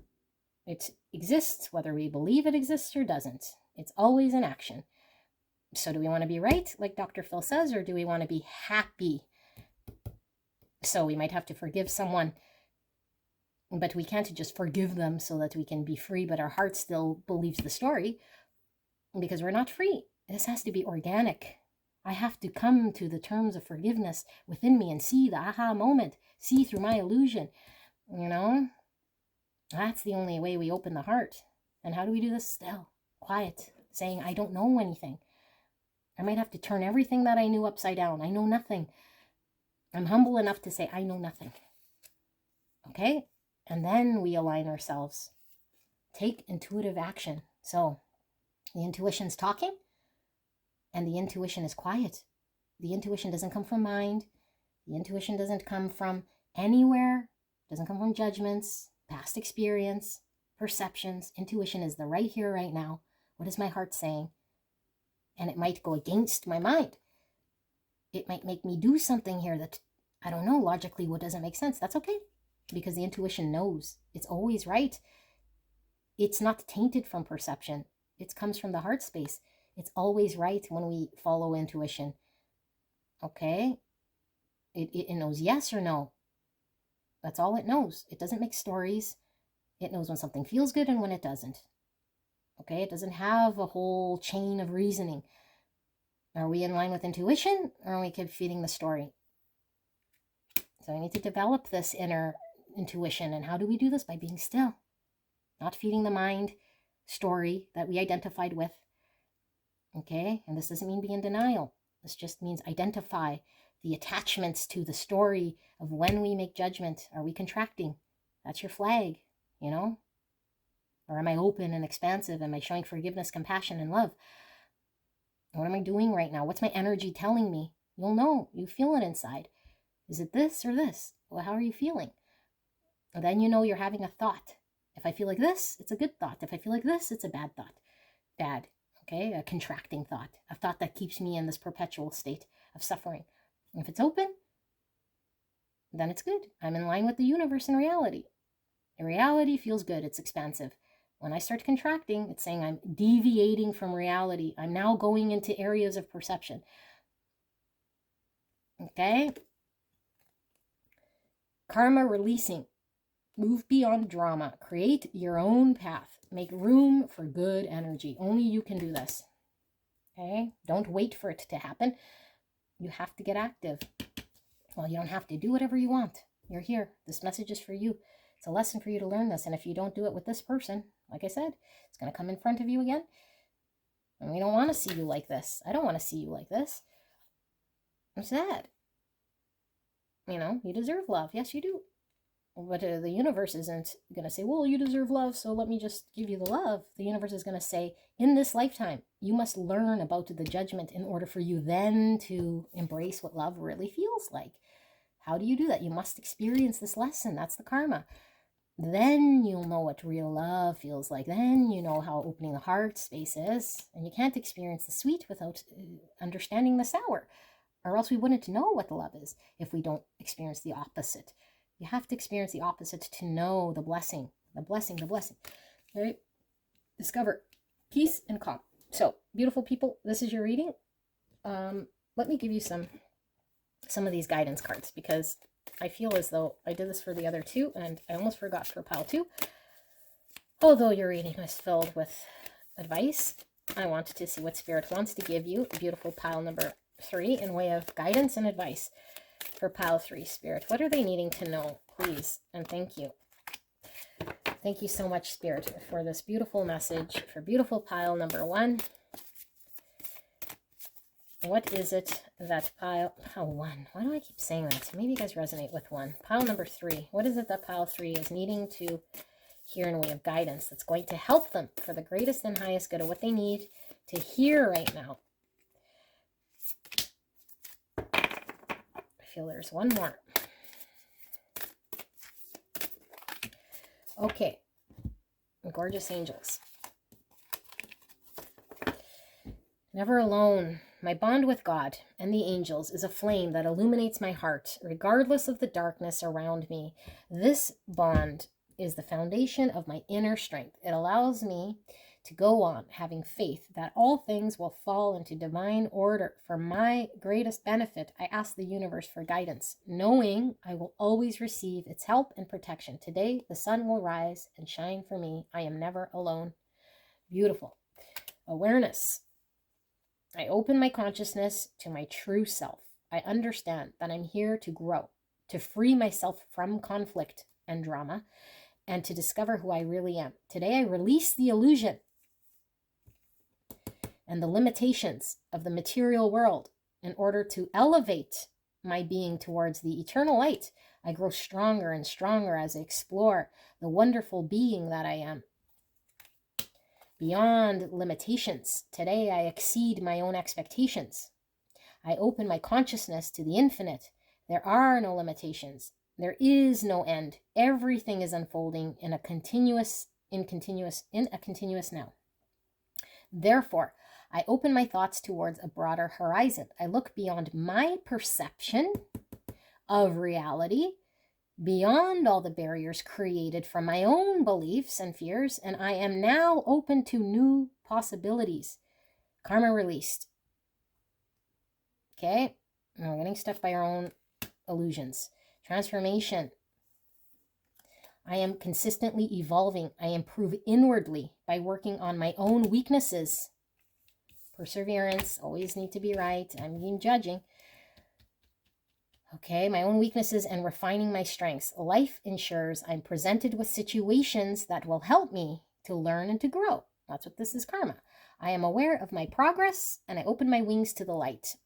It exists whether we believe it exists or doesn't. It's always in action. So do we want to be right, like Dr. Phil says, or do we want to be happy? So we might have to forgive someone, but we can't just forgive them so that we can be free, but our heart still believes the story, because we're not free. This has to be organic. I have to come to the terms of forgiveness within me and see the aha moment, see through my illusion, you know? That's the only way we open the heart. And how do we do this? Still, quiet, saying, I don't know anything. I might have to turn everything that I knew upside down. I know nothing. I'm humble enough to say, I know nothing. Okay? And then we align ourselves. Take intuitive action. So, the intuition's talking, and the intuition is quiet. The intuition doesn't come from mind. The intuition doesn't come from anywhere. It doesn't come from judgments, past experience, perceptions. Intuition is the right here, right now. What is my heart saying? And it might go against my mind. It might make me do something here that, I don't know, logically what doesn't make sense. That's okay, because the intuition knows. It's always right. It's not tainted from perception. It comes from the heart space. It's always right when we follow intuition. Okay? It knows yes or no. That's all it knows. It doesn't make stories. It knows when something feels good and when it doesn't. Okay? It doesn't have a whole chain of reasoning. Are we in line with intuition, or are we keep feeding the story? So I need to develop this inner intuition. And how do we do this? By being still. Not feeding the mind story that we identified with. Okay? And this doesn't mean be in denial. This just means identify the attachments to the story of when we make judgment. Are we contracting? That's your flag, you know? Or am I open and expansive? Am I showing forgiveness, compassion, and love? What am I doing right now? What's my energy telling me? You'll know. You feel it inside. Is it this or this? Well, how are you feeling? And then you know you're having a thought. If I feel like this, it's a good thought. If I feel like this, it's a bad thought. Bad, okay? A contracting thought. A thought that keeps me in this perpetual state of suffering. If it's open, then it's good. I'm in line with the universe and reality. The reality feels good. It's expansive. When I start contracting, it's saying I'm deviating from reality. I'm now going into areas of perception. Okay? Karma releasing. Move beyond drama. Create your own path. Make room for good energy. Only you can do this. Okay? Don't wait for it to happen. You have to get active. Well, you don't have to. Do whatever you want. You're here. This message is for you. It's a lesson for you to learn this. And if you don't do it with this person, like I said, it's going to come in front of you again. And we don't want to see you like this. I don't want to see you like this. I'm sad. You know, you deserve love. Yes, you do. But the universe isn't going to say, well, you deserve love, so let me just give you the love. The universe is going to say, in this lifetime, you must learn about the judgment in order for you then to embrace what love really feels like. How do you do that? You must experience this lesson. That's the karma. Then you'll know what real love feels like. Then you know how opening the heart space is. And you can't experience the sweet without understanding the sour. Or else we wouldn't know what the love is if we don't experience the opposite. You have to experience the opposite to know the blessing. The blessing, the blessing. Okay? Discover peace and calm. So, beautiful people, this is your reading. Let me give you some of these guidance cards, because I feel as though I did this for the other two, and I almost forgot for pile 2. Although your reading is filled with advice, I wanted to see what Spirit wants to give you. Beautiful pile number 3 in way of guidance and advice for pile 3. Spirit, what are they needing to know, please? And thank you. Thank you so much, Spirit, for this beautiful message, for beautiful pile number 1. What is it that pile 1? Why do I keep saying that? Maybe you guys resonate with 1. Pile number 3. What is it that pile 3 is needing to hear in way of guidance that's going to help them for the greatest and highest good of what they need to hear right now? I feel there's one more. Okay. Gorgeous angels. Never alone. My bond with God and the angels is a flame that illuminates my heart, regardless of the darkness around me. This bond is the foundation of my inner strength. It allows me to go on having faith that all things will fall into divine order for my greatest benefit. I ask the universe for guidance, knowing I will always receive its help and protection. Today, the sun will rise and shine for me. I am never alone. Beautiful. Awareness. I open my consciousness to my true self. I understand that I'm here to grow, to free myself from conflict and drama, and to discover who I really am. Today, I release the illusion and the limitations of the material world in order to elevate my being towards the eternal light. I grow stronger and stronger as I explore the wonderful being that I am. Beyond limitations, today I exceed my own expectations. I open my consciousness to the infinite. There are no limitations. There is no end. Everything is unfolding in a continuous now. Therefore, I open my thoughts towards a broader horizon. I look beyond my perception of reality, beyond all the barriers created from my own beliefs and fears, and I am now open to new possibilities. Karma released. Okay, and we're getting stuck by our own illusions. Transformation. I am consistently evolving. I improve inwardly by working on my own weaknesses. Perseverance, always need to be right. I'm being judging. Okay, my own weaknesses and refining my strengths. Life ensures I'm presented with situations that will help me to learn and to grow. That's what this is, karma. I am aware of my progress and I open my wings to the light.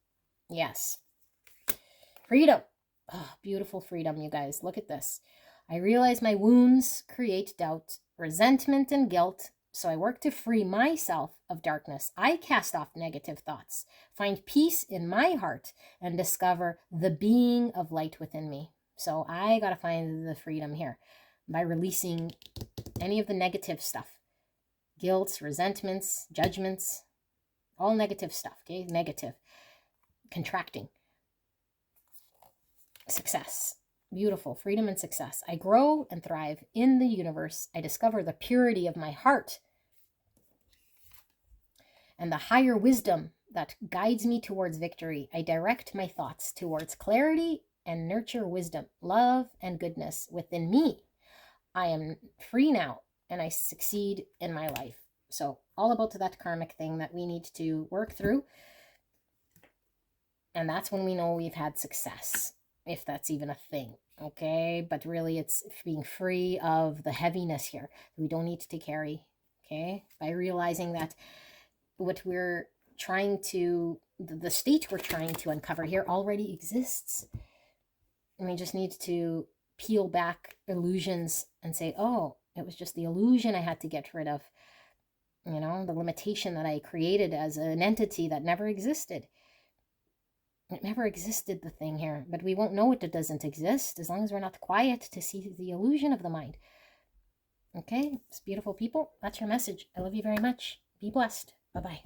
Yes. Freedom. Oh, beautiful freedom, you guys. Look at this. I realize my wounds create doubt, resentment, and guilt. So I work to free myself of darkness. I cast off negative thoughts, find peace in my heart, and discover the being of light within me. So I got to find the freedom here by releasing any of the negative stuff. Guilt, resentments, judgments, all negative stuff, okay? Negative. Contracting. Success. Beautiful. Freedom and success. I grow and thrive in the universe. I discover the purity of my heart and the higher wisdom that guides me towards victory. I direct my thoughts towards clarity and nurture wisdom, love, and goodness within me. I am free now and I succeed in my life. So all about that karmic thing that we need to work through. And that's when we know we've had success, if that's even a thing. Okay, but really it's being free of the heaviness here we don't need to carry. Okay, by realizing that what we're trying to, the state we're trying to uncover here already exists. And we just need to peel back illusions and say, oh, it was just the illusion I had to get rid of. You know, the limitation that I created as an entity that never existed. It never existed, the thing here. But we won't know it doesn't exist as long as we're not quiet to see the illusion of the mind. Okay, it's beautiful people. That's your message. I love you very much. Be blessed. Bye-bye.